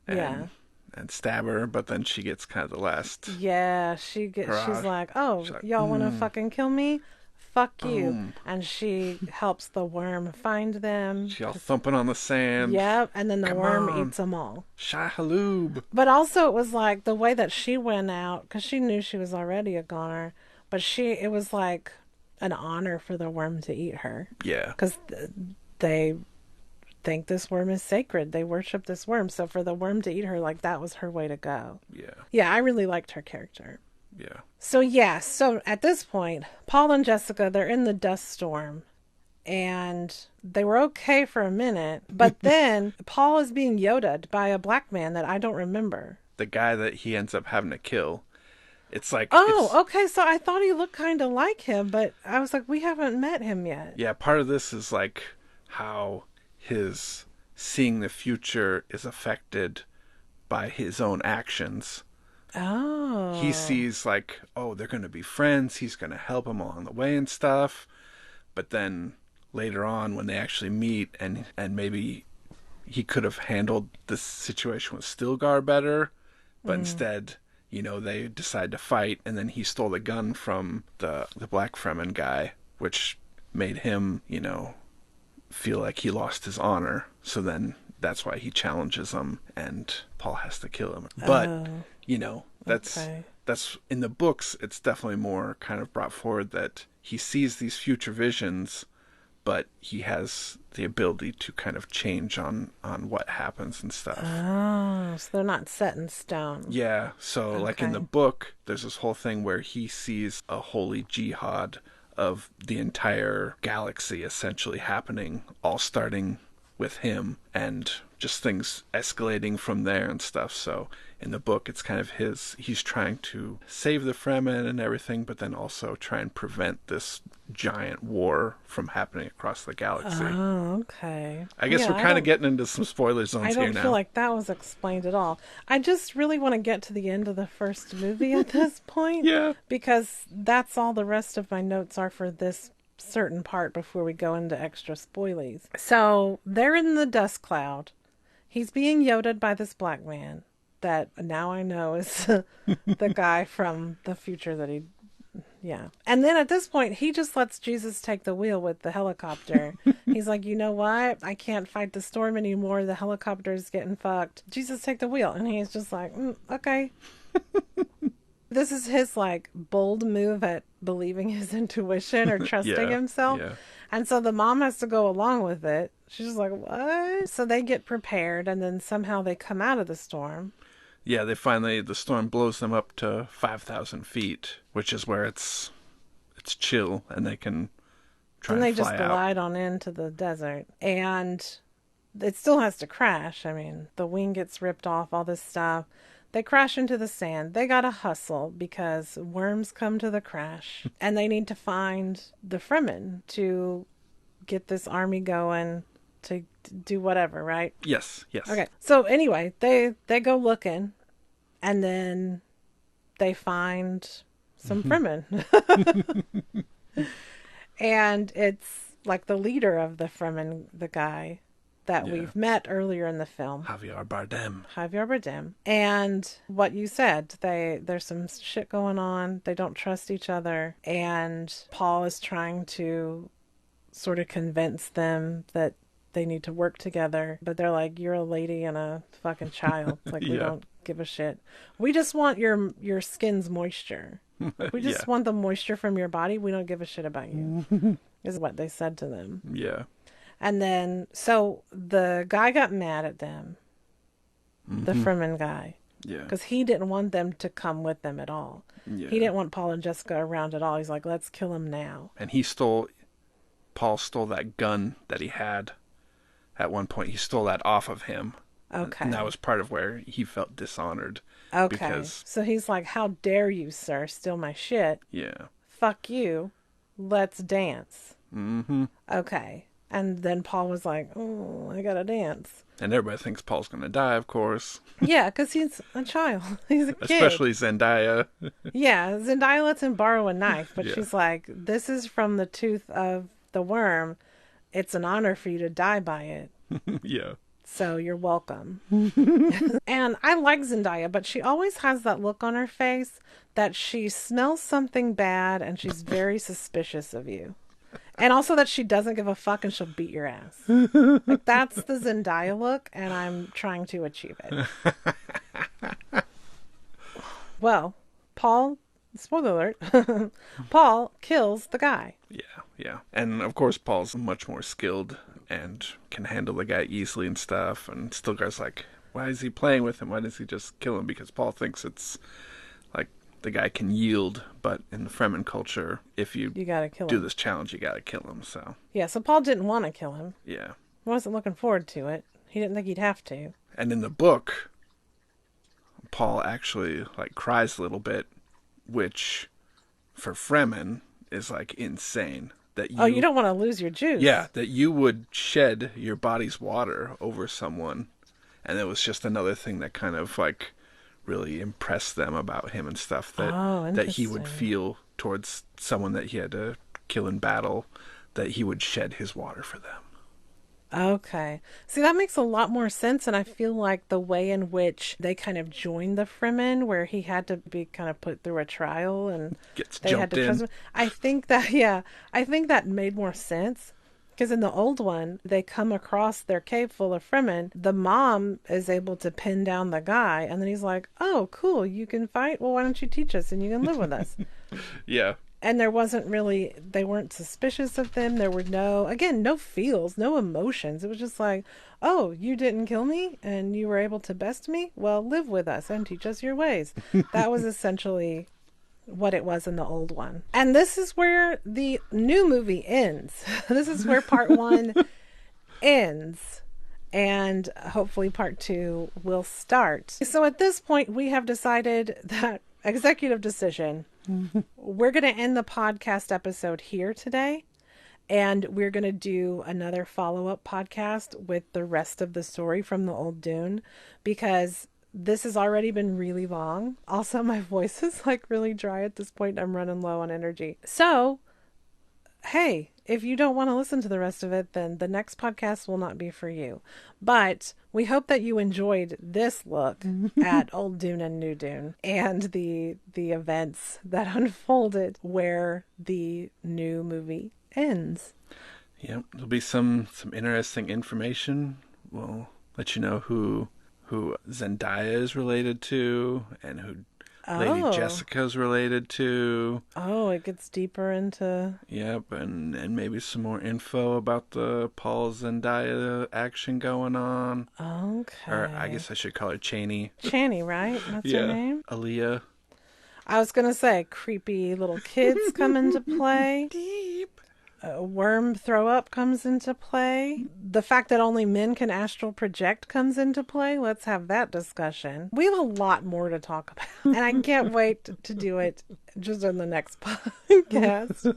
and, Yeah. and stab her, but then she gets kind of the last. Yeah, she's Hurrah. like, oh, She's like, y'all want to fucking kill me? fuck you. Boom. And she helps the worm find them. She all thumping on the sand. Yep, and then the Come worm on. eats them all. Shah-haloob. But also it was like the way that she went out, because she knew she was already a goner, but it was like an honor for the worm to eat her. Yeah. Because they think this worm is sacred. They worship this worm. So for the worm to eat her, like, that was her way to go. Yeah. Yeah, I really liked her character. Yeah. So at this point, Paul and Jessica, they're in the dust storm. And they were okay for a minute. But then Paul is being Yoda'd by a black man that I don't remember. The guy that he ends up having to kill. It's like... Okay. So I thought he looked kind of like him. But I was like, we haven't met him yet. Yeah, part of this is like how his seeing the future is affected by his own actions. Oh. He sees like, oh, they're going to be friends. He's going to help him along the way and stuff. But then later on when they actually meet and maybe he could have handled this situation with Stilgar better, but instead, you know, they decide to fight, and then he stole the gun from the Black Fremen guy, which made him, you know, feel like he lost his honor. So then that's why he challenges him, and Paul has to kill him. But, you know, that's in the books, it's definitely more kind of brought forward that he sees these future visions, but he has the ability to kind of change on what happens and stuff. Oh, so they're not set in stone. Yeah, so like in the book, there's this whole thing where he sees a holy jihad of the entire galaxy essentially happening, all starting with him, and just things escalating from there and stuff. So in the book, it's kind of he's trying to save the Fremen and everything, but then also try and prevent this giant war from happening across the galaxy. Oh, okay. I guess we're kind of getting into some spoiler zones here now. I don't feel like that was explained at all. I just really want to get to the end of the first movie at this point. Yeah. Because that's all the rest of my notes are for this certain part before we go into extra spoilies. So they're in the dust cloud. He's being Yoda'd by this black man that now I know is the guy from the future that he... Yeah. And then at this point, he just lets Jesus take the wheel with the helicopter. He's like, you know what? I can't fight the storm anymore. The helicopter's getting fucked. Jesus, take the wheel. And he's just like, okay. This is his, like, bold move at believing his intuition or trusting himself. Yeah. And so the mom has to go along with it. She's just like, what? So they get prepared, and then somehow they come out of the storm. Yeah, the storm blows them up to 5,000 feet, which is where it's chill, and they can try and fly out. And they just glide on into the desert. And it still has to crash. I mean, the wing gets ripped off, all this stuff. They crash into the sand. They gotta hustle because worms come to the crash. And they need to find the Fremen to get this army going to do whatever, right? Yes. Okay. So anyway, they go looking, and then they find some Fremen. And it's like the leader of the Fremen, the guy that we've met earlier in the film. Javier Bardem. And what you said, there's some shit going on. They don't trust each other. And Paul is trying to sort of convince them that they need to work together. But they're like, you're a lady and a fucking child. Like, we don't give a shit. We just want your skin's moisture. We just want the moisture from your body. We don't give a shit about you, is what they said to them. Yeah. And then, so the guy got mad at them, the Fremen guy. Yeah. Because he didn't want them to come with them at all. Yeah. He didn't want Paul and Jessica around at all. He's like, let's kill him now. And Paul stole that gun that he had at one point. He stole that off of him. Okay. And that was part of where he felt dishonored. Okay. So he's like, how dare you, sir, steal my shit? Yeah. Fuck you. Let's dance. Mm-hmm. Okay. And then Paul was like, oh, I gotta dance. And everybody thinks Paul's gonna die, of course. Yeah, because he's a child. He's a kid. Especially Zendaya. Yeah, Zendaya lets him borrow a knife, but she's like, this is from the tooth of the worm. It's an honor for you to die by it. Yeah. So you're welcome. And I like Zendaya, but she always has that look on her face that she smells something bad and she's very suspicious of you. And also that she doesn't give a fuck and she'll beat your ass. Like, that's the Zendaya look, and I'm trying to achieve it. Well, Paul, spoiler alert, Paul kills the guy. Yeah. And of course, Paul's much more skilled and can handle the guy easily and stuff. And Stilgar's like, why is he playing with him? Why does he just kill him? Because Paul thinks it's like the guy can yield, but in the Fremen culture, if you gotta kill do him. this challenge, you gotta kill him. So Yeah, so Paul didn't want to kill him. yeah. He wasn't looking forward to it. He didn't think he'd have to. And in the book, Paul actually like cries a little bit, which for Fremen is like insane. That You don't want to lose your juice. Yeah, that you would shed your body's water over someone, and it was just another thing that kind of like really impressed them about him and stuff, that he would feel towards someone that he had to kill in battle, that he would shed his water for them. Okay. See, that makes a lot more sense, and I feel like the way in which they kind of joined the Fremen, where he had to be kind of put through a trial and Gets they had jumped to trust in. him. I think that made more sense. Because in the old one, they come across their cave full of Fremen. The mom is able to pin down the guy, and then he's like, oh, cool, you can fight? Well, why don't you teach us and you can live with us? Yeah. And there wasn't really, they weren't suspicious of them. There were no feels, no emotions. It was just like, oh, you didn't kill me and you were able to best me? Well, live with us and teach us your ways. That was essentially what it was in the old one. And this is where the new movie ends. This is where part one ends. And hopefully part two will start. So at this point, we have decided that executive decision. We're going to end the podcast episode here today, and we're going to do another follow-up podcast with the rest of the story from the old Dune, because this has already been really long. Also, my voice is like really dry at this point. I'm running low on energy. So, hey, if you don't want to listen to the rest of it, then the next podcast will not be for you. But we hope that you enjoyed this look at Old Dune and New Dune and the events that unfolded where the new movie ends. Yep, there'll be some interesting information. We'll let you know who Zendaya is related to and who Lady Jessica's related to. Oh, it gets deeper into... Yep, and maybe some more info about the Paul Zendaya action going on. Okay. Or I guess I should call her Chaney. Chaney, right? That's her name? Aaliyah. I was going to say creepy little kids come into play. Deep. Worm throw up comes into play. The fact that only men can astral project comes into play. Let's have that discussion. We have a lot more to talk about, and I can't wait to do it just in the next podcast.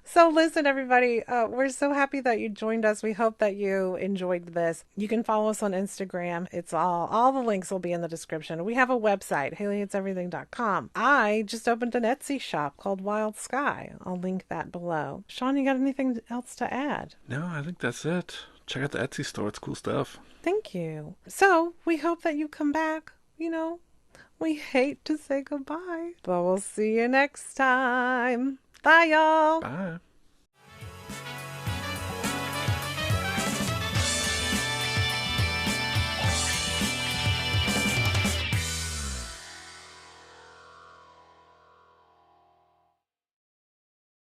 So listen, everybody, we're so happy that you joined us. We hope that you enjoyed this. You can follow us on Instagram. It's all the links will be in the description. We have a website, HaileyHatesEverything.com. I just opened an Etsy shop called Wild Sky. I'll link that below. Sean, you got anything else to add? No, I think that's it. Check out the Etsy store. It's cool stuff. Thank you. So we hope that you come back. We hate to say goodbye, but we'll see you next time. Bye, y'all. Bye.